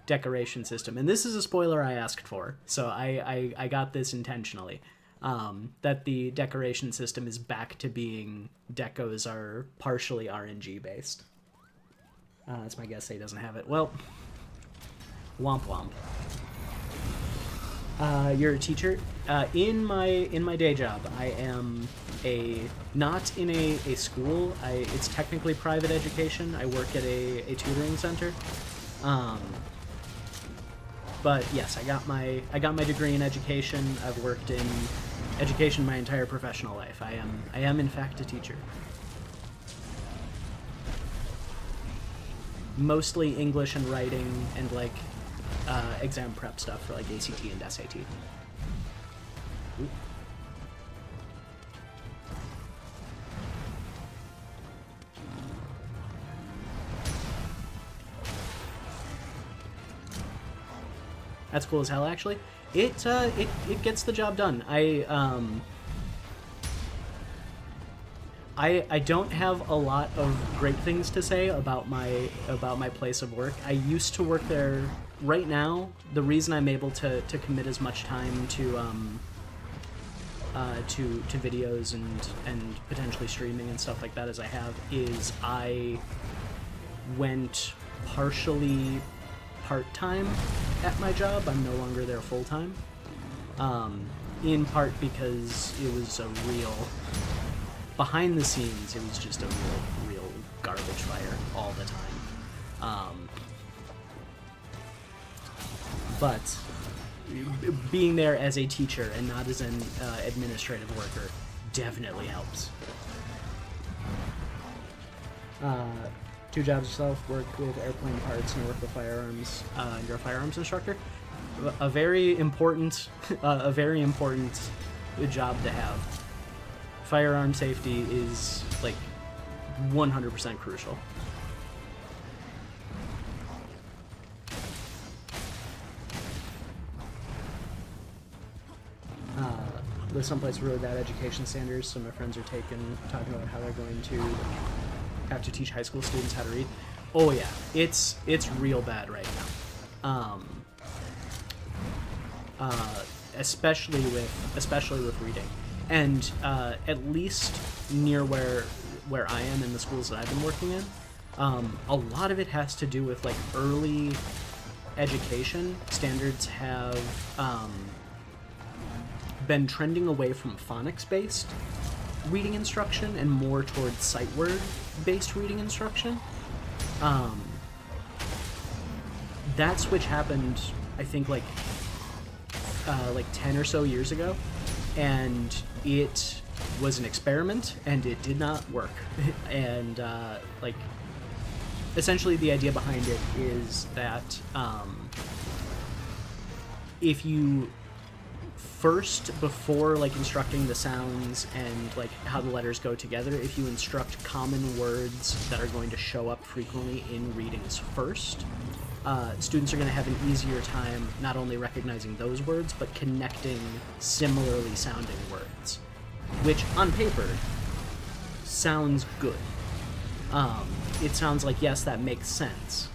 decoration system, and this is a spoiler I asked for, so I got this intentionally, that the decoration system is back to being decos are partially RNG based. That's my guess. He doesn't have it. Well, womp womp. You're a teacher. In my day job, I am not in a school. It's technically private education. I work at a tutoring center. But yes, I got my degree in education. I've worked in education my entire professional life. I am in fact a teacher. Mostly English and writing and like exam prep stuff for like ACT and SAT. Ooh. That's cool as hell, actually. It gets the job done. I don't have a lot of great things to say about my place of work. I used to work there. Right now, the reason I'm able to commit as much time to videos and potentially streaming and stuff like that as I have is I went partially part-time at my job. I'm no longer there full-time. In part because it was a real... Behind the scenes, it was just a real garbage fire all the time. But being there as a teacher and not as an administrative worker definitely helps. Two jobs yourself, work with airplane parts and work with firearms. You're a firearms instructor. A very important job to have. Firearm safety is like 100% crucial. There's someplace really bad education standards, so my friends are talking about how they're going to have to teach high school students how to read. Oh yeah, it's real bad right now. Especially with reading. And at least near where I am in the schools that I've been working in, a lot of it has to do with like early education. Standards have been trending away from phonics-based reading instruction and more towards sight word-based reading instruction. That switch happened, I think, like 10 or so years ago, and it was an experiment, and it did not work. And essentially the idea behind it is that if you first, before like instructing the sounds and like how the letters go together, if you instruct common words that are going to show up frequently in readings first, students are going to have an easier time not only recognizing those words, but connecting similarly sounding words, which on paper sounds good. It sounds like, yes, that makes sense.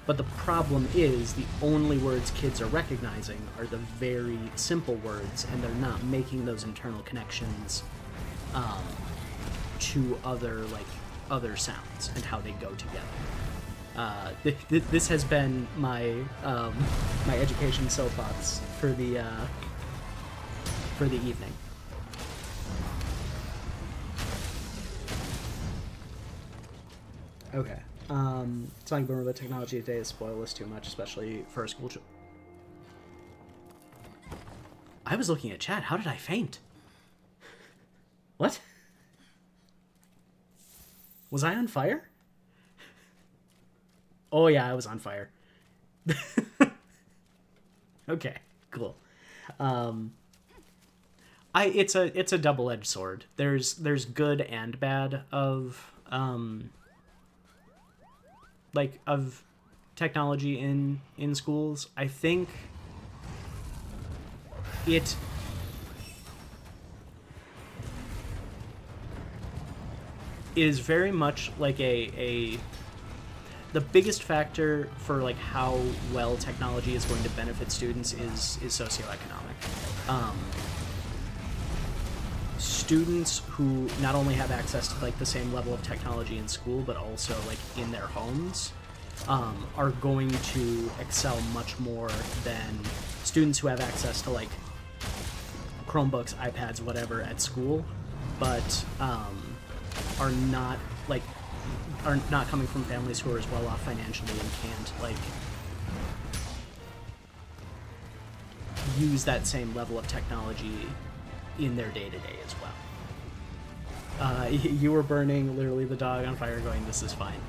But the problem is the only words kids are recognizing are the very simple words, and they're not making those internal connections to other sounds and how they go together. This has been my my education soapbox for the evening. Okay. Talking about technology today is spoil us too much, especially for a school. I was looking at chat. How did I faint? What? Was I on fire? Oh yeah, I was on fire. Okay, cool. It's a double-edged sword. There's good and bad of of technology in schools. I think it is very much like the biggest factor for like how well technology is going to benefit students is socioeconomic. Students who not only have access to like the same level of technology in school, but also like in their homes, are going to excel much more than students who have access to like Chromebooks, iPads, whatever at school, but are not coming from families who are as well off financially and can't like use that same level of technology in their day-to-day as well. You were burning literally the dog on fire going, this is fine.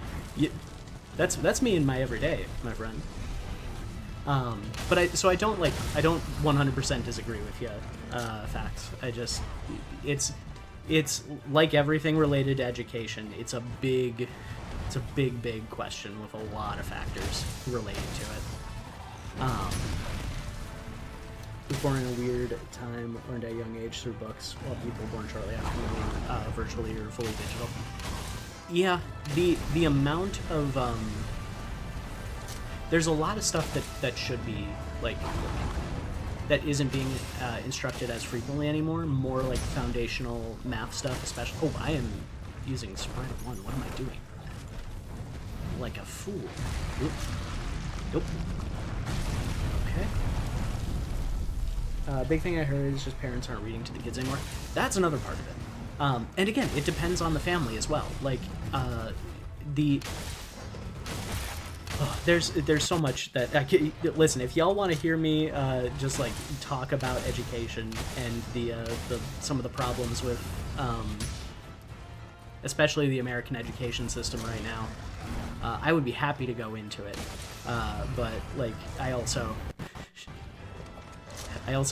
That's me in my everyday, my friend. But I don't 100% disagree with you. Facts. It's like everything related to education. It's a big question with a lot of factors related to it. Was born in a weird time, learned at a young age through books, while people born shortly after moving virtually or fully digital. Yeah, the amount of there's a lot of stuff that should be like that isn't being instructed as frequently anymore. More like foundational math stuff, especially. Oh, I am using Sprite 1. What am I doing? Like a fool. Oop. Nope. Okay. Big thing I heard is just parents aren't reading to the kids anymore. That's another part of it. And again, it depends on the family as well. Like, there's so much that listen. If y'all want to hear me just like talk about education and the some of the problems with especially the American education system right now, I would be happy to go into it. But like I also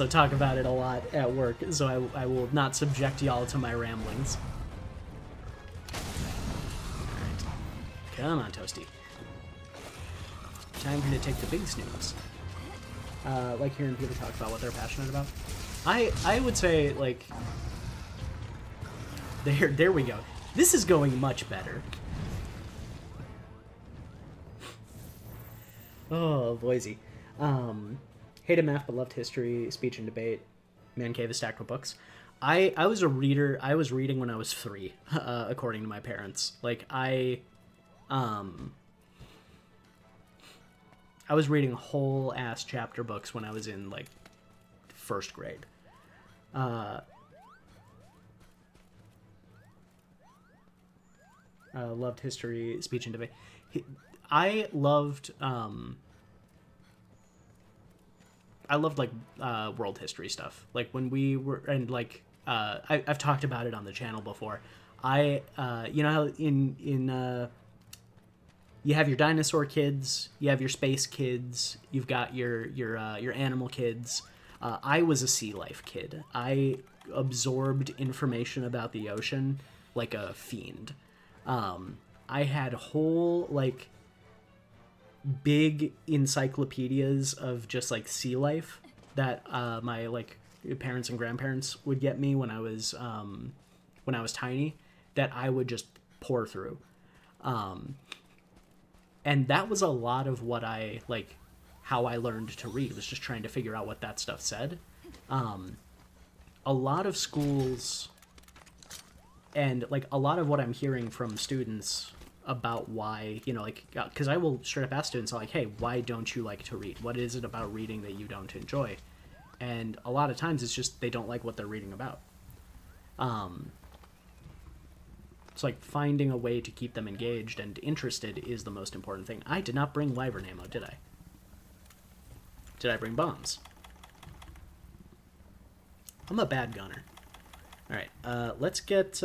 talk about it a lot at work, so I will not subject y'all to my ramblings. Alright. Come on, Toasty. Time for you to take the big snooze. Like hearing people talk about what they're passionate about. I would say, like... There we go. This is going much better. Oh, Boise. Hated math but loved history, speech and debate. Man cave is stacked with books. I was a reader. I was reading when I was 3, according to my parents. Like, I was reading whole ass chapter books when I was in like 1st grade. Loved history, speech and debate. I loved like world history stuff. Like when we were, and like I've talked about it on the channel before. You know how in you have your dinosaur kids, you have your space kids, you've got your animal kids. I was a sea life kid. I absorbed information about the ocean like a fiend. I had whole like big encyclopedias of just like sea life that my like parents and grandparents would get me when I was tiny, that I would just pour through. And that was a lot of what I like, how I learned to read, was just trying to figure out what that stuff said. A lot of schools and like a lot of what I'm hearing from students about why, you know, like, because I will straight up ask students like, hey, why don't you like to read? What is it about reading that you don't enjoy? And a lot of times it's just they don't like what they're reading about. It's like finding a way to keep them engaged and interested is the most important thing. I did not bring Wyvern ammo, did I? Did I bring bombs? I'm a bad gunner. All right, let's get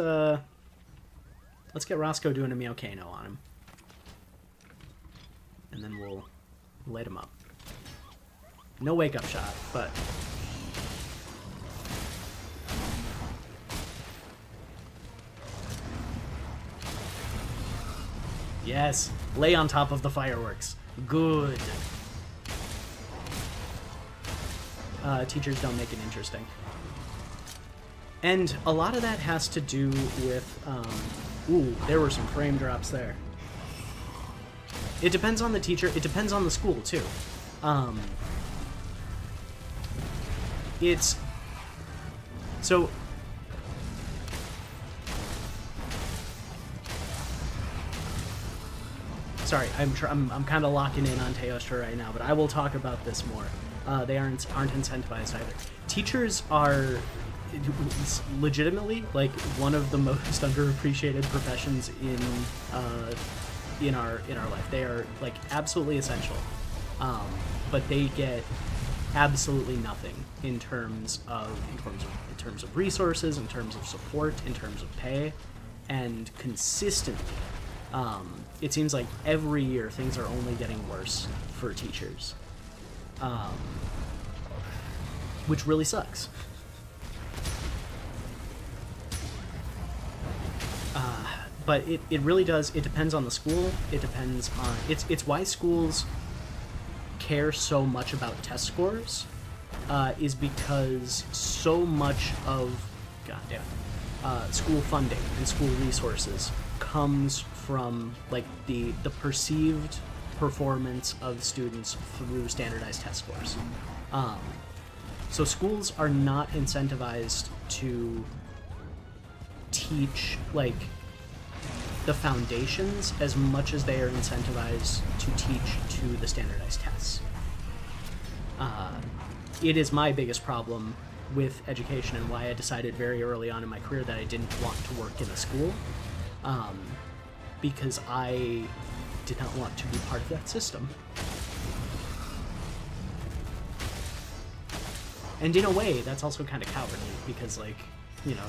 Roscoe doing a Meowcano on him, and then we'll light him up. No wake up shot, but Yes. Lay on top of the fireworks. Good. Teachers don't make it interesting. And a lot of that has to do with... ooh, there were some frame drops there. It depends on the teacher. It depends on the school, too. It's... So... Sorry, I'm kind of locking in on Teostra right now, but I will talk about this more. They aren't incentivized either. Teachers are legitimately like one of the most underappreciated professions in our life. They are like absolutely essential, but they get absolutely nothing in terms of resources, in terms of support, in terms of pay, and consistently. It seems like every year things are only getting worse for teachers, which really sucks. But it really does. It depends on the school. It depends on... It's why schools care so much about test scores, is because so much of school funding and school resources comes from like the perceived performance of students through standardized test scores. So schools are not incentivized to teach like the foundations as much as they are incentivized to teach to the standardized tests. It is my biggest problem with education and why I decided very early on in my career that I didn't want to work in a school, because I did not want to be part of that system. And in a way, that's also kind of cowardly, because, like, you know...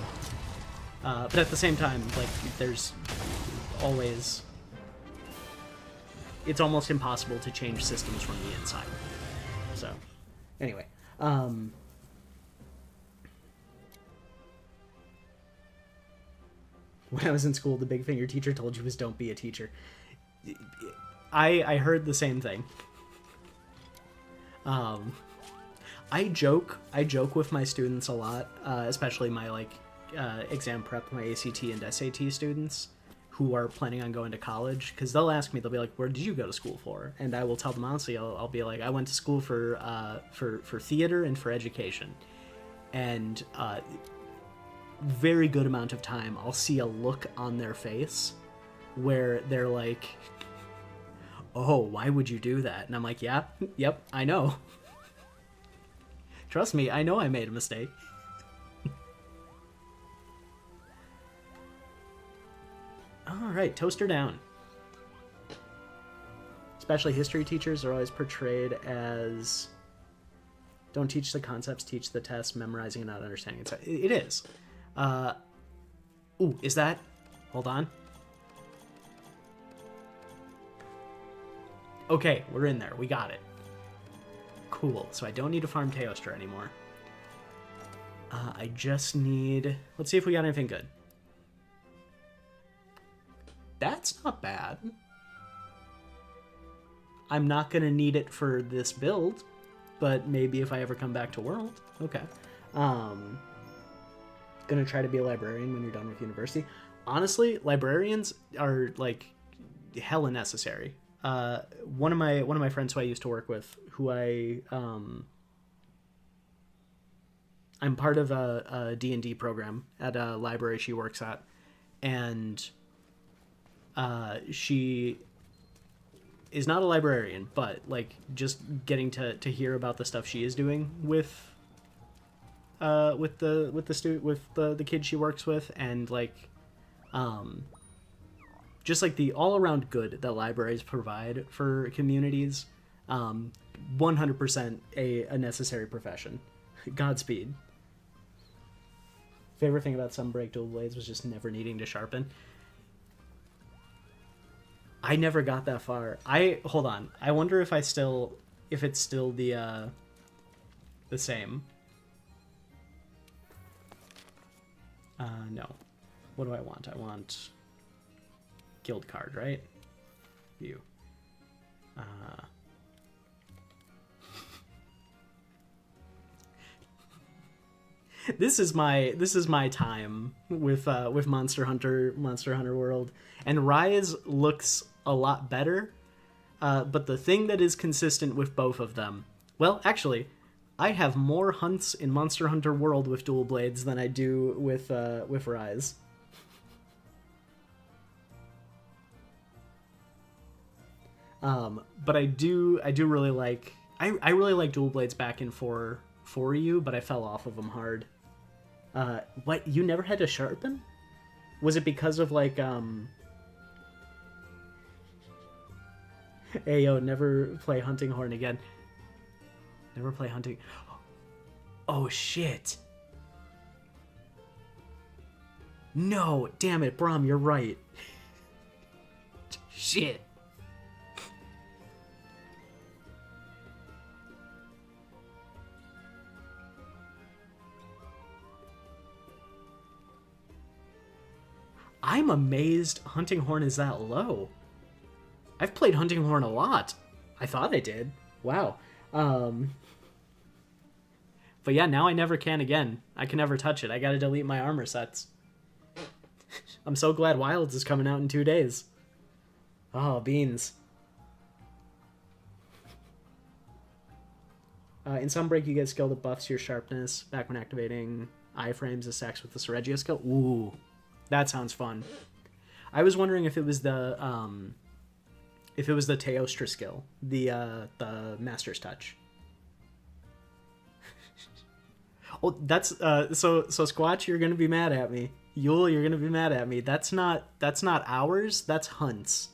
but at the same time, like, there's always... It's almost impossible to change systems from the inside. So, anyway. When I was in school, the big thing your teacher told you was don't be a teacher. I heard the same thing. I joke with my students a lot, especially my like exam prep, my ACT and SAT students who are planning on going to college, because they'll ask me, they'll be like, "Where did you go to school for?" And I will tell them honestly, I'll be like, "I went to school for theater and for education," and very good amount of time I'll see a look on their face where they're like, "Oh, why would you do that?" And I'm like, yep, I know. Trust me, I know I made a mistake. Alright, toaster down. Especially history teachers are always portrayed as don't teach the concepts, teach the tests, memorizing and not understanding it. It is. Ooh, is that... Hold on. Okay, we're in there. We got it. Cool. So I don't need to farm Teostra anymore. I just need... Let's see if we got anything good. That's not bad. I'm not going to need it for this build, but maybe if I ever come back to World. Okay. Gonna try to be a librarian when you're done with university. Honestly, librarians are like hella necessary. One of my friends who I used to work with, who I'm part of a D&D program at a library she works at, and she is not a librarian, but like just getting to hear about the stuff she is doing with the kids she works with, and like just like the all-around good that libraries provide for communities. 100% a necessary profession. Godspeed. Favorite thing about Sunbreak Dual Blades was just never needing to sharpen. I never got that far. Hold on. I wonder if it's still the same. No. What do I want? I want guild card, right? you. This is my time with Monster Hunter World, and Rise looks a lot better. But the thing that is consistent with both of them, well, actually, I have more hunts in Monster Hunter World with dual blades than I do with Rise. But I do really like I really like dual blades back in for you, but I fell off of them hard. What, you never had to sharpen? Was it because of like Hey yo, never play Hunting Horn again. Never play Hunting. Oh shit. No, damn it, Braum, you're right. Shit. I'm amazed Hunting Horn is that low. I've played Hunting Horn a lot. I thought I did. Wow. But yeah, now I never can again. I can never touch it. I gotta delete my armor sets. I'm so glad Wilds is coming out in 2 days. Oh, beans. In Sunbreak, you get a skill that buffs your sharpness back when activating iframes as stacks with the Seregio skill. Ooh, that sounds fun. I was wondering if it was the Teostra skill, the Master's Touch. Oh, that's so Squatch, you're gonna be mad at me. Yule, you're gonna be mad at me. That's not ours. That's Hunt's.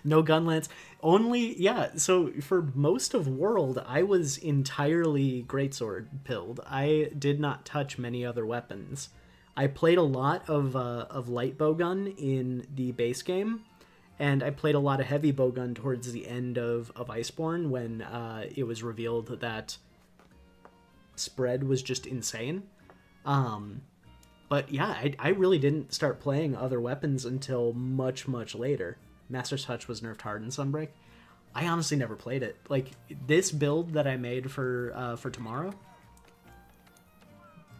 No Gunlance. Only, yeah, so for most of World, I was entirely Greatsword pilled. I did not touch many other weapons. I played a lot of light bowgun in the base game, and I played a lot of heavy bowgun towards the end of Iceborne when it was revealed that spread was just insane. But yeah, I really didn't start playing other weapons until much, much later. Master's Touch was nerfed hard in Sunbreak. I honestly never played it. Like, this build that I made for tomorrow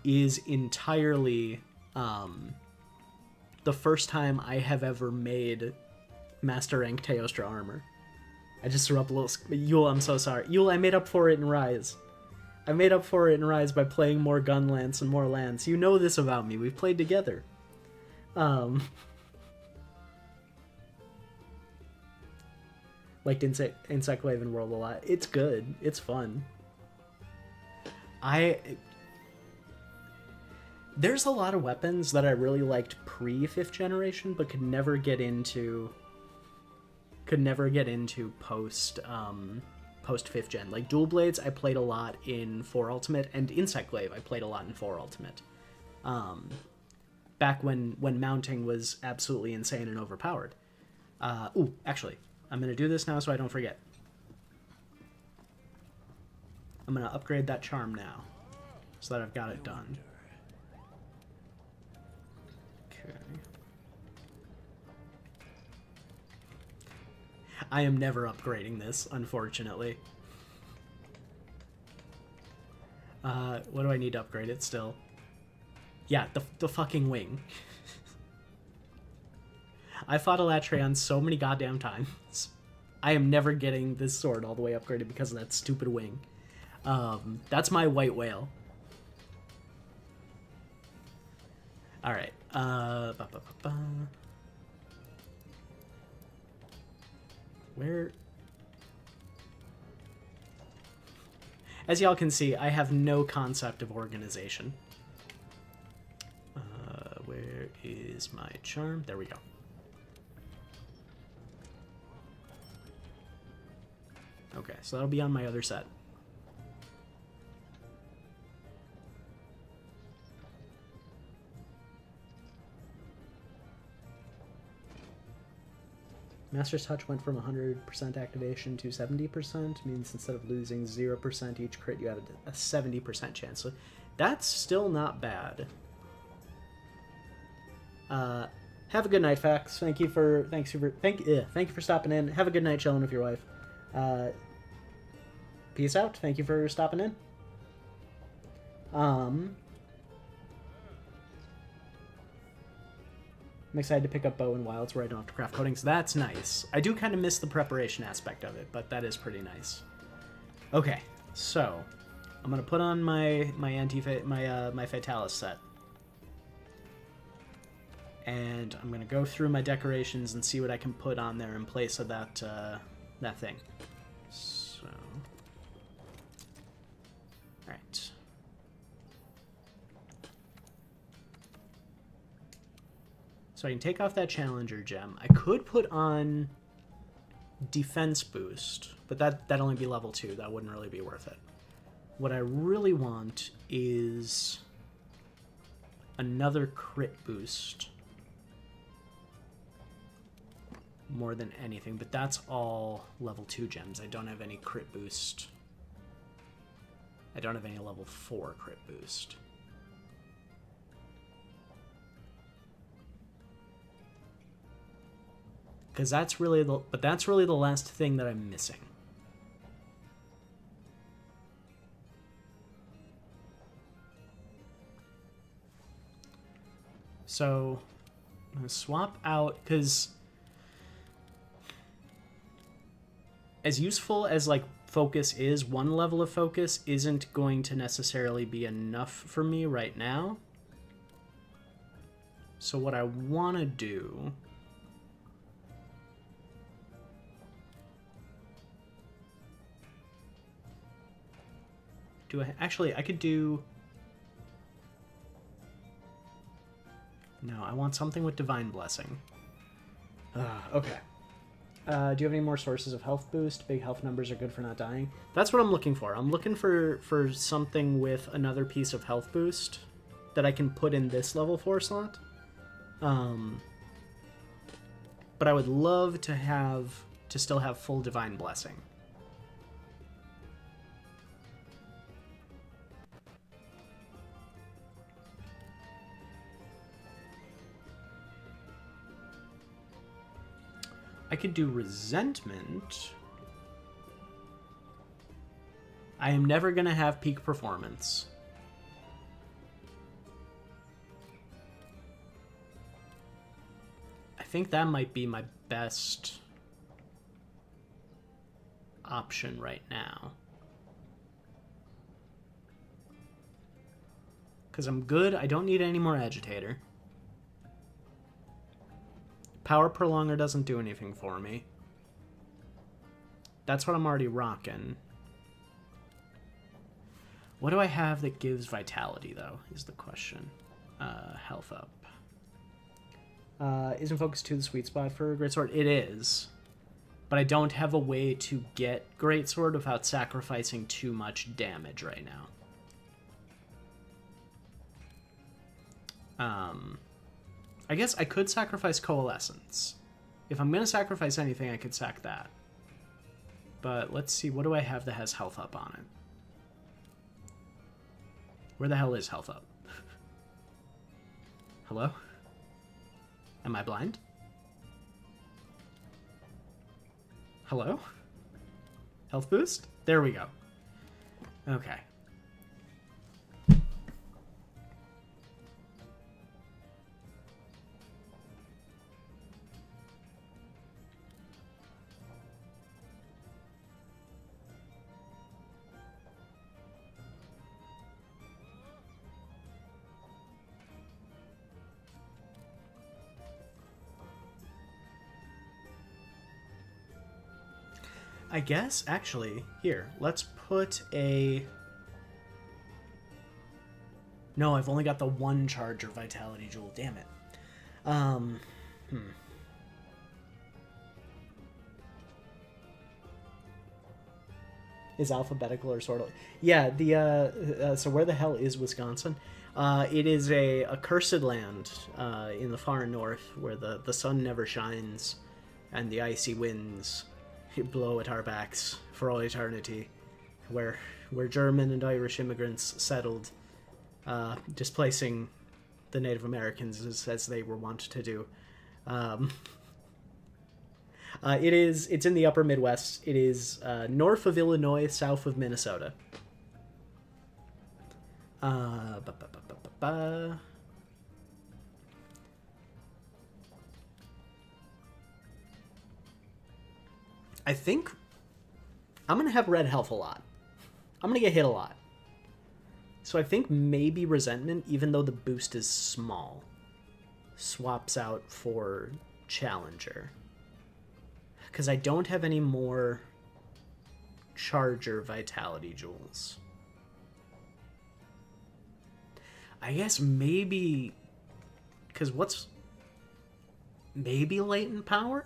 is entirely the first time I have ever made Master Rank Teostra armor. I just threw up a little... Yule, I'm so sorry. Yule, I made up for it in Rise. I made up for it in Rise by playing more Gunlance and more Lance. You know this about me. We've played together. Liked Insect Wave and World a lot. It's good. It's fun. There's a lot of weapons that I really liked pre-5th generation, but could never get into post 5th gen. Like Dual Blades, I played a lot in 4 Ultimate, and Insect Glaive I played a lot in 4 Ultimate. Back when mounting was absolutely insane and overpowered. Ooh, actually, I'm gonna do this now so I don't forget. I'm gonna upgrade that charm now, so that I've got it done. Okay. I am never upgrading this, unfortunately. What do I need to upgrade it still? Yeah, the fucking wing. I fought Elatreon so many goddamn times. I am never getting this sword all the way upgraded because of that stupid wing. That's my white whale. Alright. Where... As y'all can see, I have no concept of organization. Where is my charm? There we go. Okay, so that'll be on my other set. Master's Touch went from 100% activation to 70%, means instead of losing 0% each crit, you have a 70% chance. So that's still not bad. Have a good night, Fax. Thank you for stopping in. Have a good night chilling with your wife. Peace out. Thank you for stopping in. I'm excited to pick up Bow and Wilds where I don't have to craft coatings. That's nice. I do kind of miss the preparation aspect of it, but that is pretty nice. Okay, so I'm gonna put on my Fatalis set, and I'm gonna go through my decorations and see what I can put on there in place of that that thing. So, all right. So I can take off that Challenger gem. I could put on defense boost, but that'd only be level 2. That wouldn't really be worth it. What I really want is another crit boost more than anything, but that's all level 2 gems. I don't have any crit boost. I don't have any level 4 crit boost. Because that's really the last thing that I'm missing. So I'm gonna swap out, because as useful as like focus is, one level of focus isn't going to necessarily be enough for me right now. So what I want to do I could do... No, I want something with Divine Blessing. Okay. Do you have any more sources of health boost? Big health numbers are good for not dying. That's what I'm looking for. I'm looking for something with another piece of health boost that I can put in this level 4 slot. But I would love to still have full Divine Blessing. I could do Resentment. I am never going to have peak performance. I think that might be my best option right now. Because I'm good. I don't need any more Agitator. Power Prolonger doesn't do anything for me. That's what I'm already rocking. What do I have that gives Vitality, though, is the question. Health up. Isn't Focus 2 the sweet spot for Greatsword? It is. But I don't have a way to get Greatsword without sacrificing too much damage right now. I guess I could sacrifice Coalescence. If I'm going to sacrifice anything, I could sack that. But let's see, what do I have that has health up on it? Where the hell is health up? Hello? Am I blind? Hello? Health boost? There we go. Okay. I guess, actually, here, let's put a... No, I've only got the one Charger Vitality Jewel, damn it. Is alphabetical or sort of... Yeah, so where the hell is Wisconsin? It is a cursed land in the far north where the sun never shines and the icy winds blow at our backs for all eternity, where German and Irish immigrants settled, displacing the Native Americans as they were wont to do. It's in the upper Midwest. It is north of Illinois, south of Minnesota. Ba, ba, ba, ba, ba, ba. I think I'm going to have red health a lot. I'm going to get hit a lot. So I think maybe Resentment, even though the boost is small, swaps out for Challenger. Because I don't have any more Charger Vitality Jewels. I guess maybe... Because what's... Maybe Latent Power?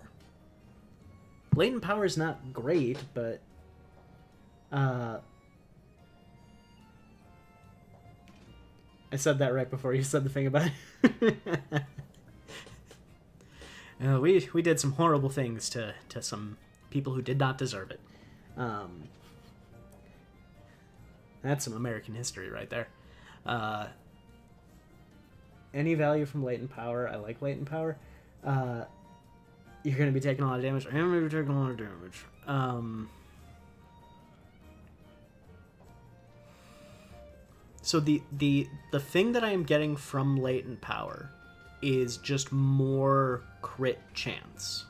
Latent Power is not great, but... I said that right before you said the thing about it. We did some horrible things to some people who did not deserve it. That's some American history right there. Any value from Latent Power? I like Latent Power. You're going to be taking a lot of damage. I am going to be taking a lot of damage. So the thing that I am getting from Latent Power is just more crit chance.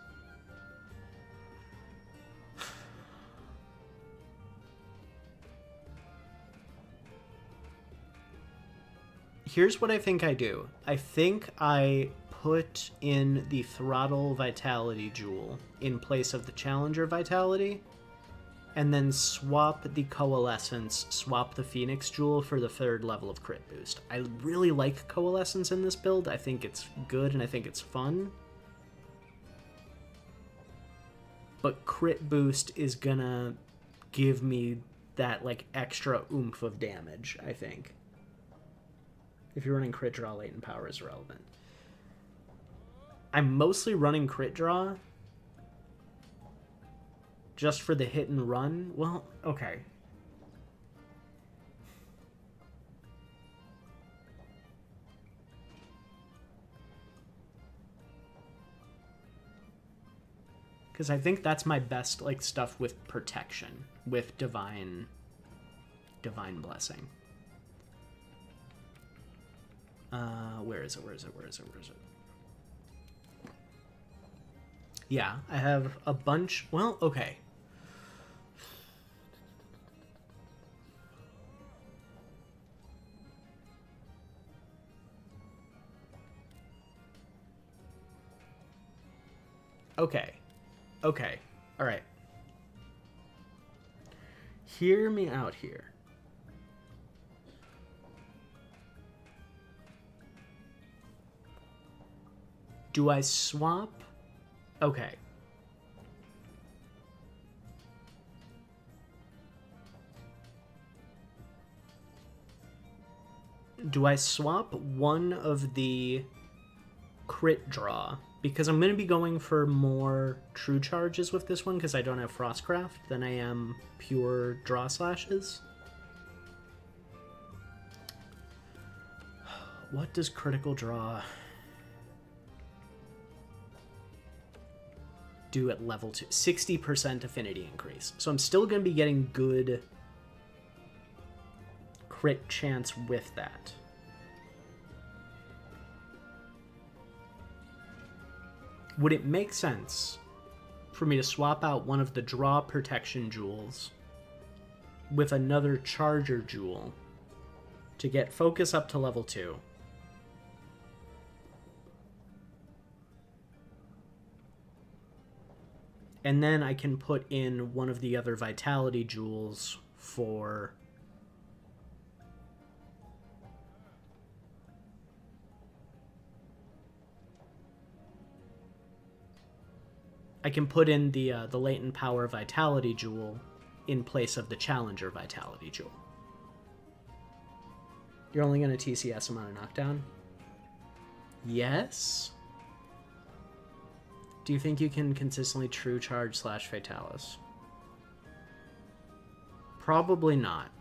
Here's what I think I do. I think I put in the Throttle Vitality Jewel in place of the Challenger Vitality, and then swap the Coalescence, swap the Phoenix Jewel for the 3rd level of crit boost. I really like Coalescence in this build. I think it's good and I think it's fun. But crit boost is gonna give me that like extra oomph of damage, I think. If you're running crit draw, Latent Power is relevant. I'm mostly running crit draw just for the hit and run. Well, okay. Because I think that's my best like stuff with protection, with divine blessing. Where is it? Yeah, I have a bunch. Well, okay. Okay. All right. Hear me out here. Do I swap? Okay. Do I swap one of the crit draw? Because I'm going to be going for more true charges with this one because I don't have Frostcraft than I am pure draw slashes. What does critical draw do at level 2? 60% affinity increase. So I'm still going to be getting good crit chance with that. Would it make sense for me to swap out one of the draw protection jewels with another charger jewel to get focus up to level 2? And then I can put in one of the other vitality jewels for... I can put in the Latent Power Vitality Jewel in place of the Challenger Vitality Jewel. You're only going to TCS him on a knockdown? Yes? Do you think you can consistently true charge / Fatalis? Probably not.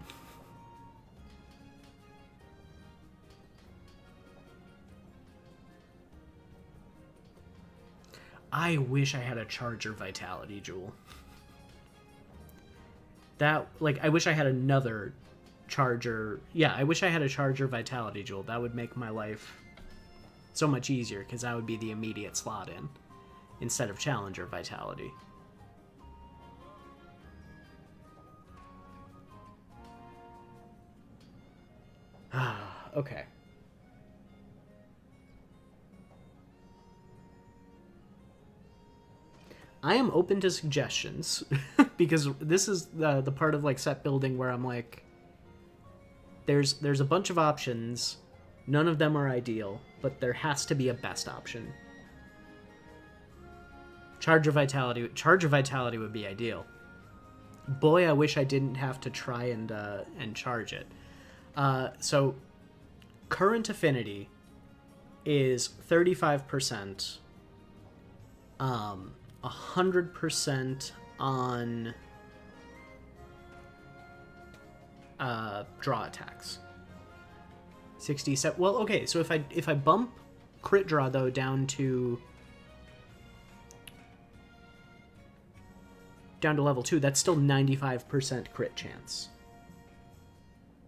I wish I had a Charger Vitality Jewel. That, like, I wish I had another Charger. Yeah, I wish I had a Charger Vitality Jewel. That would make my life so much easier, because that would be the immediate slot in, instead of Challenger Vitality. Okay. I am open to suggestions because this is the part of like set building where I'm like, there's a bunch of options, none of them are ideal, but there has to be a best option. Charger Vitality would be ideal. Boy, I wish I didn't have to try and charge it. So current affinity is 35%. 100% on draw attacks. 67. Well, okay. So if I bump crit draw though down to level 2, that's still 95% crit chance.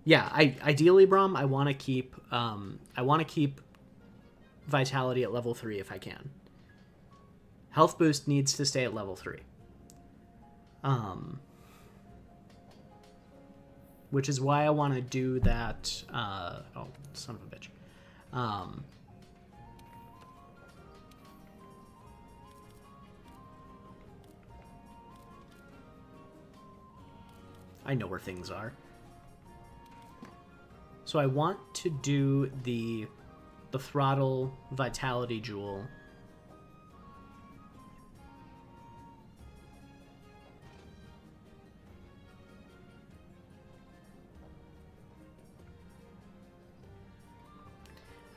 Yeah, ideally, Braum, I want to keep Vitality at level 3 if I can. Health boost needs to stay at level 3. Which is why I want to do that. Oh, son of a bitch. I know where things are. So I want to do the throttle Vitality Jewel.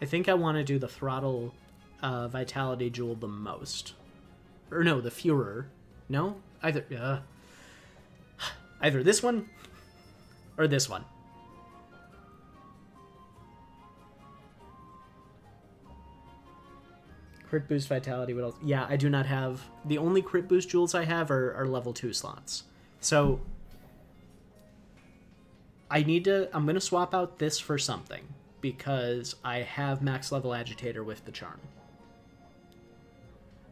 I think I want to do the throttle Vitality Jewel the most. Or no, the Führer. No? Either this one or this one. Crit boost Vitality, what else? Yeah, I do not have... The only crit boost jewels I have are level 2 slots. So I'm going to swap out this for something, because I have max level Agitator with the charm.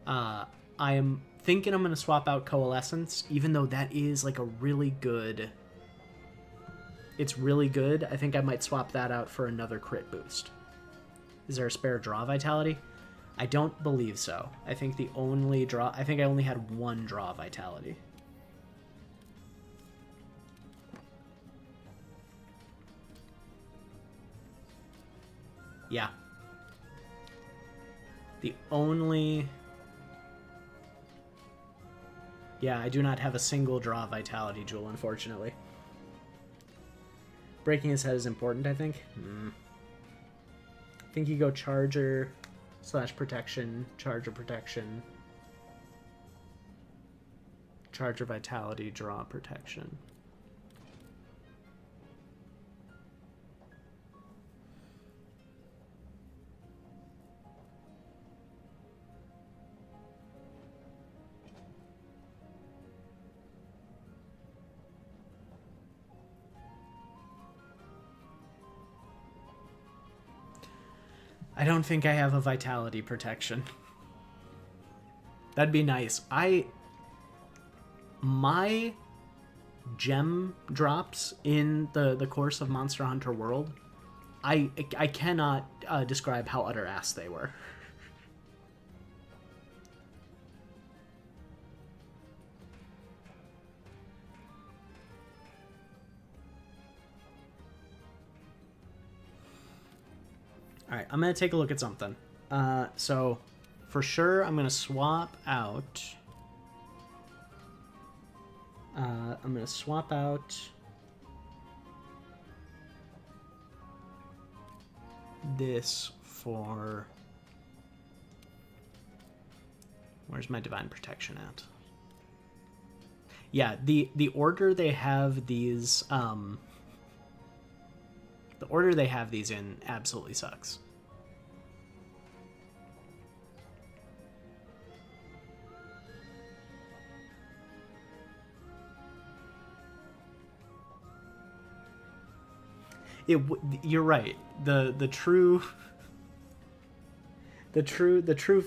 I am thinking I'm going to swap out Coalescence, even though that is like a really good... It's really good. I think I might swap that out for another crit boost. Is there a spare draw Vitality? I don't believe so. I think I only had one draw Vitality. Yeah. Yeah, I do not have a single draw Vitality Jewel, unfortunately. Breaking his head is important, I think. I think you go Charger / Protection, Charger Protection, Charger Vitality, Draw Protection. I don't think I have a Vitality Protection. That'd be nice. My gem drops in the course of Monster Hunter World, I cannot describe how utter ass they were. Alright, I'm going to take a look at something. So, for sure, I'm going to swap out... this for... Where's my Divine Protection at? Yeah, the order they have these... The order they have these in absolutely sucks. You're right. The truth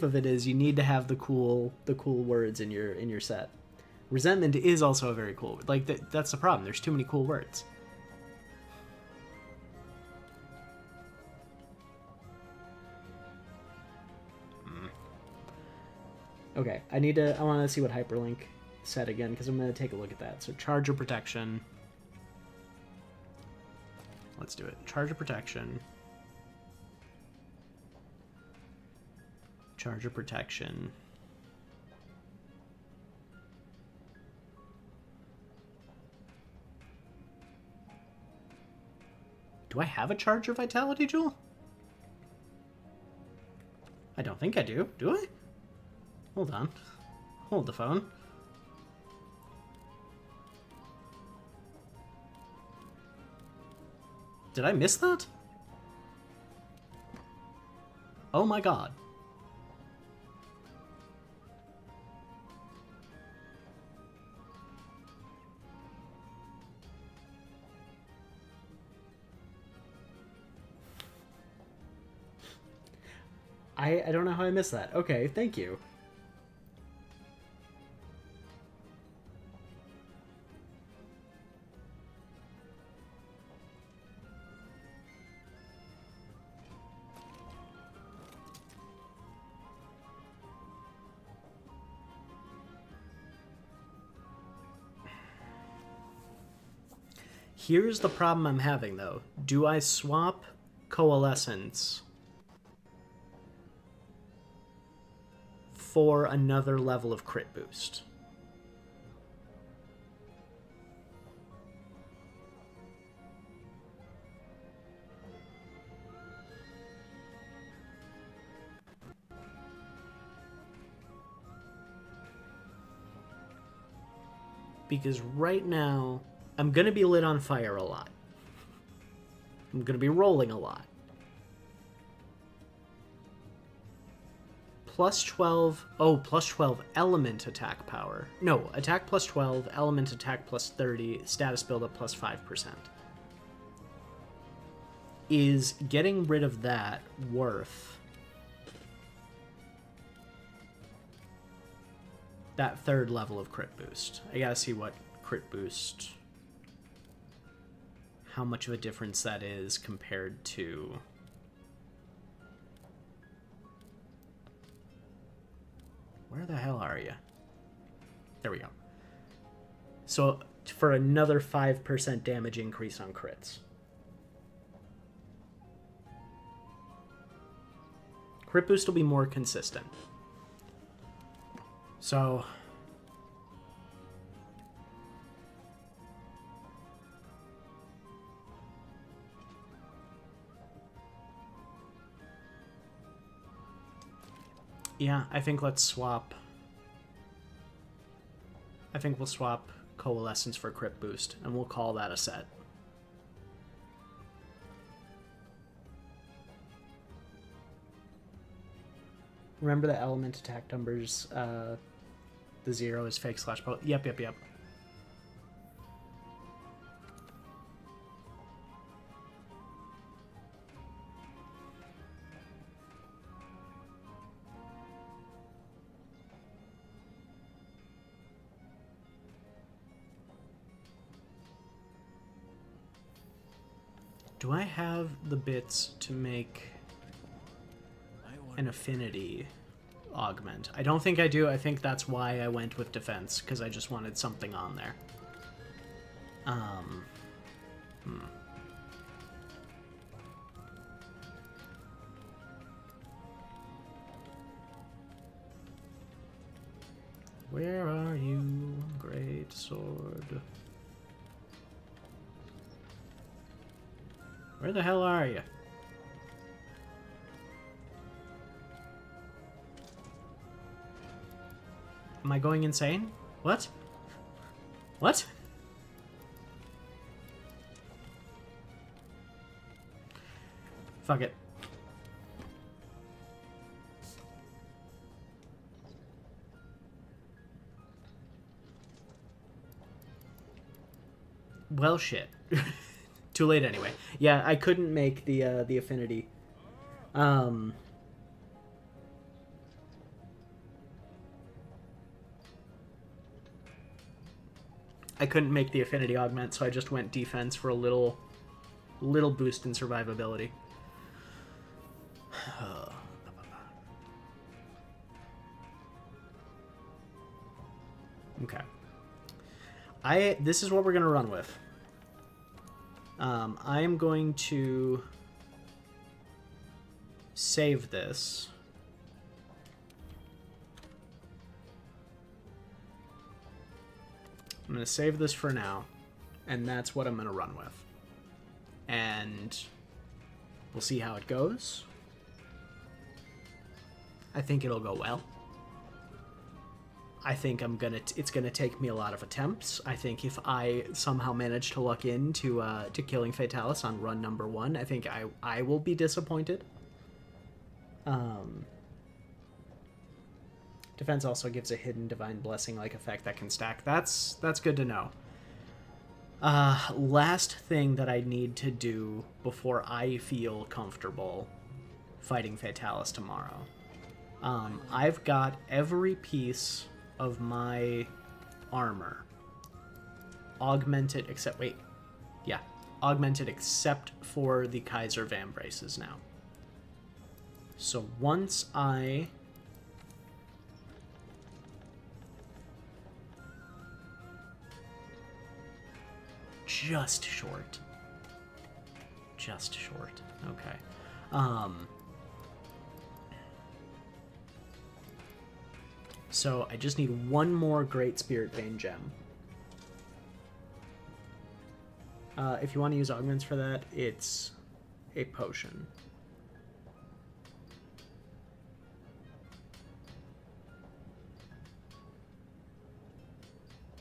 of it is you need to have the cool words in your set. Resentment is also a very cool, like that's the problem. There's too many cool words. Okay, I want to see what hyperlink said again because I'm going to take a look at that. So charger protection. Let's do it. Charger protection. Charger protection. Do I have a charger vitality jewel? I don't think I do. Do I? Hold on. Hold the phone. Did I miss that? Oh my god. I don't know how I missed that. Okay, thank you. Here's the problem I'm having, though. Do I swap Coalescence for another level of crit boost? Because right now, I'm going to be lit on fire a lot. I'm going to be rolling a lot. Plus 12... Oh, plus 12 element attack power. No, attack plus 12, element attack plus 30, status buildup plus 5%. Is getting rid of that worth that third level of crit boost? I gotta see what crit boost... how much of a difference that is compared to... Where the hell are you? There we go. So, for another 5% damage increase on crits. Crit boost will be more consistent. So... yeah, I think let's swap... I think we'll swap Coalescence for crit boost, and we'll call that a set. Remember the element attack numbers, the 0 is fake slash... Yep. Do I have the bits to make an affinity augment? I don't think I do. I think that's why I went with defense, because I just wanted something on there. Where are you, great sword? Where the hell are you? Am I going insane? What? What? Fuck it. Well, shit. Too late anyway. Yeah, I couldn't make the affinity. I couldn't make the affinity augment, so I just went defense for a little boost in survivability. Okay. This is what we're gonna run with. I am going to save this. I'm going to save this for now, and that's what I'm going to run with. And we'll see how it goes. I think it'll go well. I think it's gonna take me a lot of attempts. I think if I somehow manage to luck into to killing Fatalis on run number 1, I think I will be disappointed. Defense also gives a hidden divine blessing-like effect that can stack. That's good to know. Last thing that I need to do before I feel comfortable fighting Fatalis tomorrow. I've got every piece of my armor augmented except augmented except for the Kaiser Vambraces now. So once I just short, okay. So I just need one more Great Spirit Vein gem. If you want to use augments for that, it's a potion.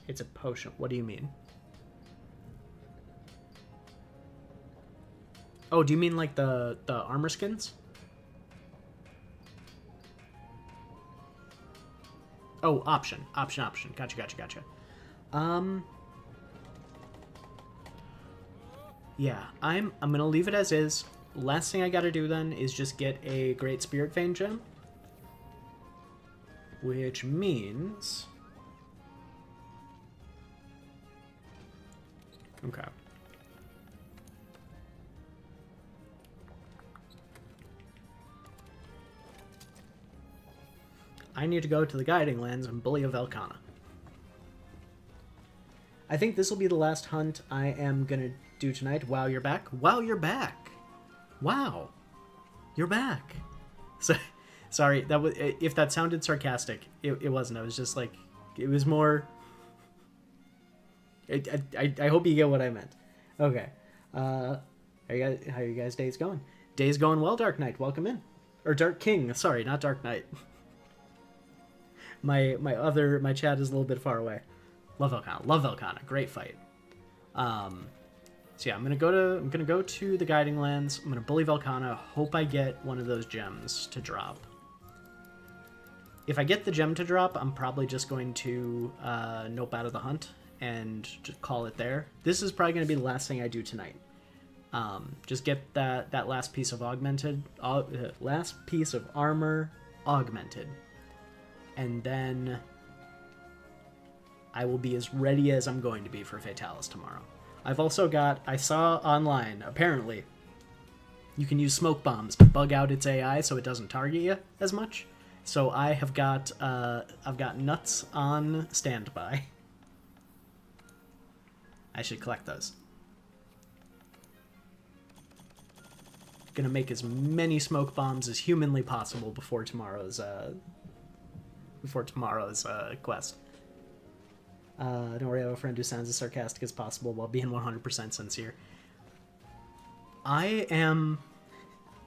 It's a potion. What do you mean? Oh, do you mean like the armor skins? Oh, option. Gotcha. Yeah, I'm gonna leave it as is. Last thing I gotta do then is just get a Great Spirit Vein gem. Which means... Okay. I need to go to the Guiding Lands and bully a Velkhana. I think this will be the last hunt I am going to do tonight. Wow, you're back? Wow, you're back! Wow. You're back. So, sorry, that was, if that sounded sarcastic, it wasn't. I was just like, it was more... I hope you get what I meant. Okay. How are you guys' days going? Day's going well, Dark Knight. Welcome in. Or Dark King. Sorry, not Dark Knight. My chat is a little bit far away. Love Velkhana. Great fight. So yeah, I'm gonna go to the Guiding Lands. I'm gonna bully Velkhana. Hope I get one of those gems to drop. If I get the gem to drop, I'm probably just going to nope out of the hunt and just call it there. This is probably gonna be the last thing I do tonight. Just get that last piece of last piece of armor augmented. And then I will be as ready as I'm going to be for Fatalis tomorrow. I've also got... I saw online, apparently, you can use smoke bombs to bug out its AI so it doesn't target you as much. So I have got... I've got nuts on standby. I should collect those. Gonna make as many smoke bombs as humanly possible before tomorrow's quest. Don't worry, I have a friend who sounds as sarcastic as possible while being 100% sincere. I am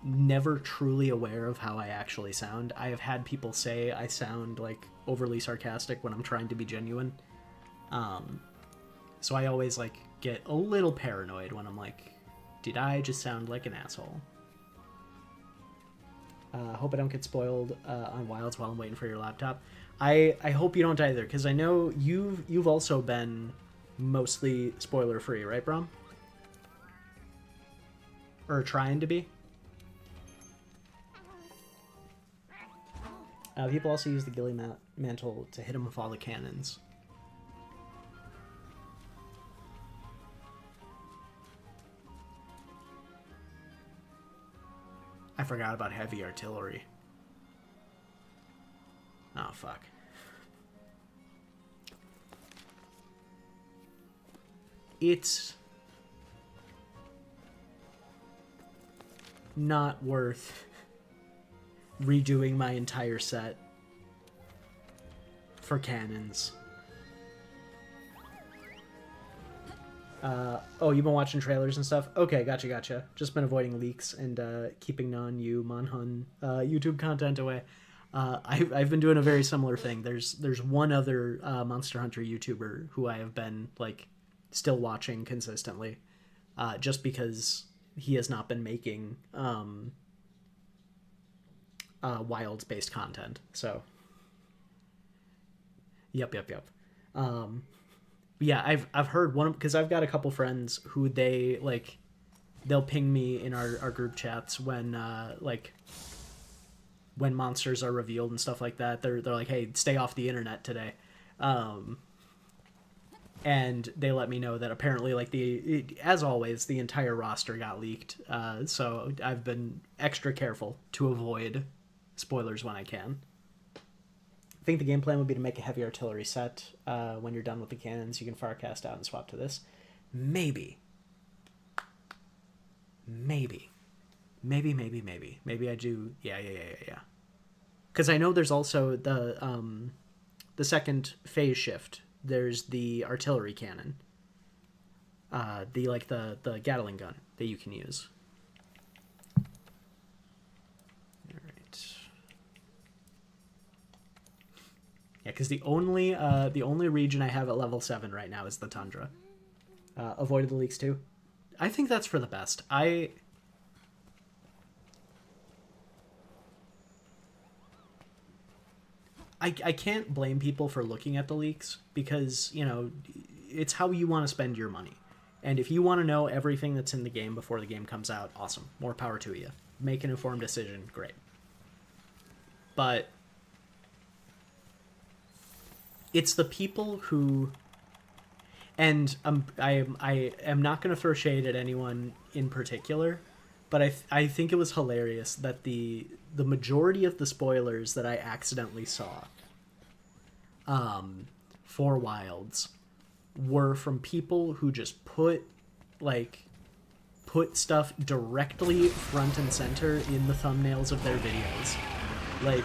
never truly aware of how I actually sound. I have had people say I sound like overly sarcastic when I'm trying to be genuine. So I always like get a little paranoid when I'm like, did I just sound like an asshole? Hope I don't get spoiled on Wilds while I'm waiting for your laptop. I hope you don't either, because I know you've also been mostly spoiler free, right, Brom? or trying to be. People also use the ghillie mantle to hit him with all the cannons. I forgot about heavy artillery. Oh, fuck. It's not worth redoing my entire set for cannons. Oh, you've been watching trailers and stuff? Okay, gotcha. Just been avoiding leaks and keeping non-you Monhun YouTube content away. I've been doing a very similar thing. There's one other Monster Hunter YouTuber who I have been like still watching consistently, just because he has not been making wilds based content. So yep. Yeah, I've heard one, because I've got a couple friends who they'll ping me in our group chats when when monsters are revealed and stuff like that. They're like, hey, stay off the internet today. And they let me know that apparently, like, as always, the entire roster got leaked. So I've been extra careful to avoid spoilers when I can. I think the game plan would be to make a heavy artillery set. When you're done with the cannons, you can farcast out and swap to this. Maybe I do. Yeah. Because I know there's also the second phase shift. There's the artillery cannon. The Gatling gun that you can use. All right. Yeah, because the only region I have at level 7 right now is the tundra. Avoided the leaks too. I think that's for the best. I can't blame people for looking at the leaks, because, you know, it's how you want to spend your money. And if you want to know everything that's in the game before the game comes out, awesome. More power to you. Make an informed decision, great. But it's the people who... And I am not going to throw shade at anyone in particular, but I think it was hilarious that the majority of the spoilers that I accidentally saw for Wilds were from people who just put stuff directly front and center in the thumbnails of their videos. Like,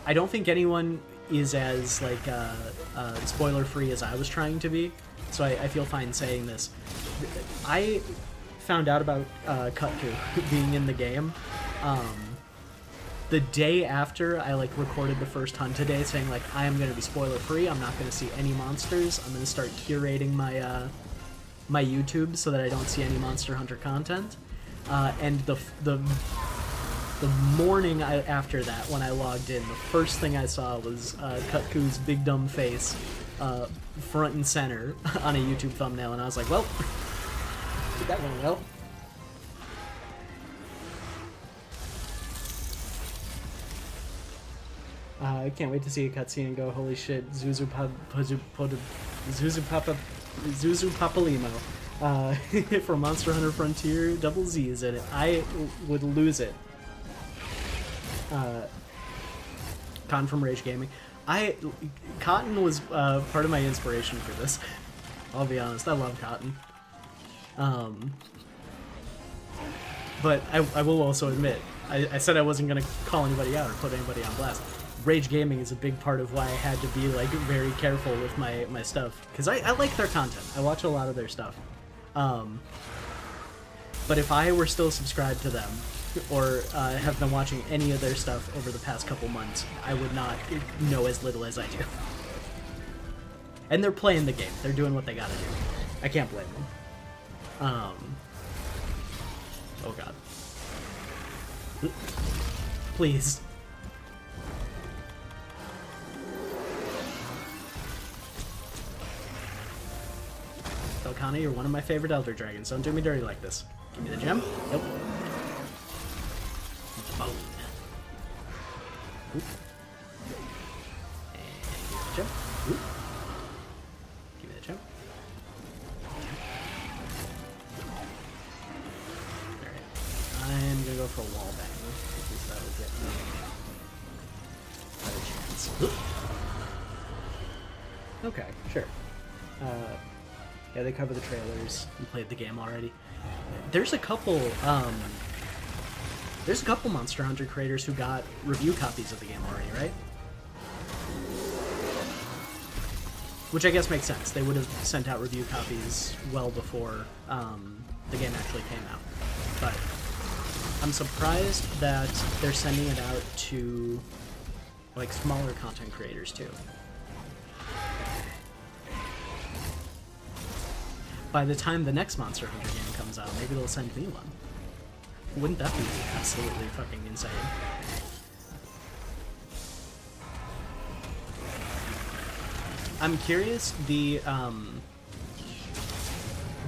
I don't think anyone is as, spoiler free as I was trying to be, so I feel fine saying this. I found out about Kutku being in the game the day after I recorded the first hunt today, saying I am going to be spoiler free. I'm not going to see any monsters. I'm going to start curating my my YouTube so that I don't see any Monster Hunter content. And the morning after that, when I logged in, the first thing I saw was Kutku's big dumb face front and center on a YouTube thumbnail, and I was like, well, that went well. I can't wait to see a cutscene and go, holy shit, Zuzu Papalimo. For Monster Hunter Frontier, double Z is in it. I would lose it. Cotton from Rage Gaming. Cotton was part of my inspiration for this. I'll be honest, I love Cotton. But I will also admit, I said I wasn't going to call anybody out or put anybody on blast. Rage Gaming is a big part of why I had to be very careful with my stuff, because I like their content. I watch a lot of their stuff. But if I were still subscribed to them, or have been watching any of their stuff over the past couple months, I would not know as little as I do. And they're playing the game. They're doing what they gotta do. I can't blame them. Oh god. Please. Velkhana, you're one of my favorite Elder Dragons. Don't do me dirty like this. Give me the gem. Nope. Bone. Oop. And give me the gem. Oop. Give me the gem. Alright. I'm gonna go for a wall bang, because that'll get me a better chance. Oop. Okay, sure. Yeah, they cover the trailers. You played the game already. There's a couple Monster Hunter creators who got review copies of the game already, right? Which I guess makes sense. They would have sent out review copies well before the game actually came out. But I'm surprised that they're sending it out to like smaller content creators too. By the time the next Monster Hunter game comes out, maybe they'll send me one. Wouldn't that be absolutely fucking insane? I'm curious,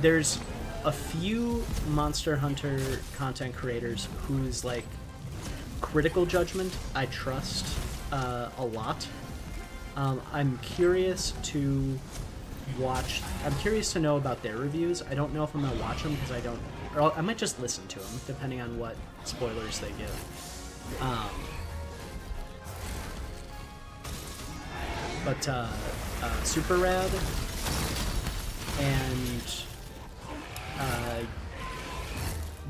there's a few Monster Hunter content creators whose, like, critical judgment I trust a lot. I'm curious to know about their reviews. I don't know if I'm gonna watch them because or I might just listen to them depending on what spoilers they give. But Super Rad and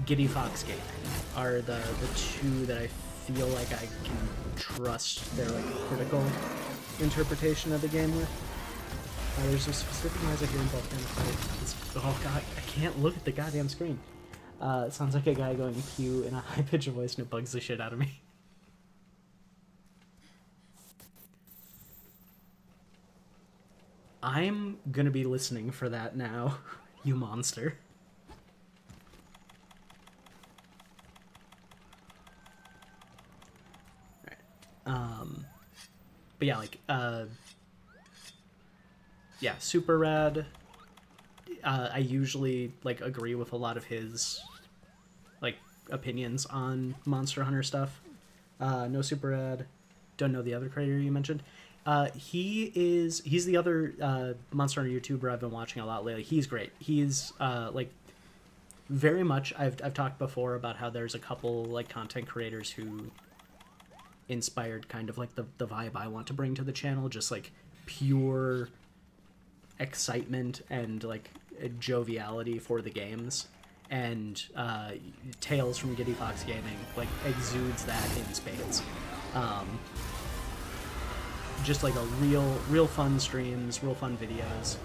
Giddy Fox Gaming are the two that I feel like I can trust their like critical interpretation of the game with. There's a specific noise I hear in both kind of fight. Oh god, I can't look at the goddamn screen. It sounds like a guy going pew in a high-pitched voice and it bugs the shit out of me. I'm gonna be listening for that now, you monster. Alright. But yeah, like, yeah, Super Rad. I usually like agree with a lot of his like opinions on Monster Hunter stuff. No Super Rad. Don't know the other creator you mentioned. He's the other Monster Hunter YouTuber I've been watching a lot lately. He's great. He's like very much. I've talked before about how there's a couple like content creators who inspired kind of like the vibe I want to bring to the channel. Just like pure excitement and like joviality for the games, and Tales from Giddy Fox Gaming like exudes that in spades. Just like a real fun streams, real fun videos.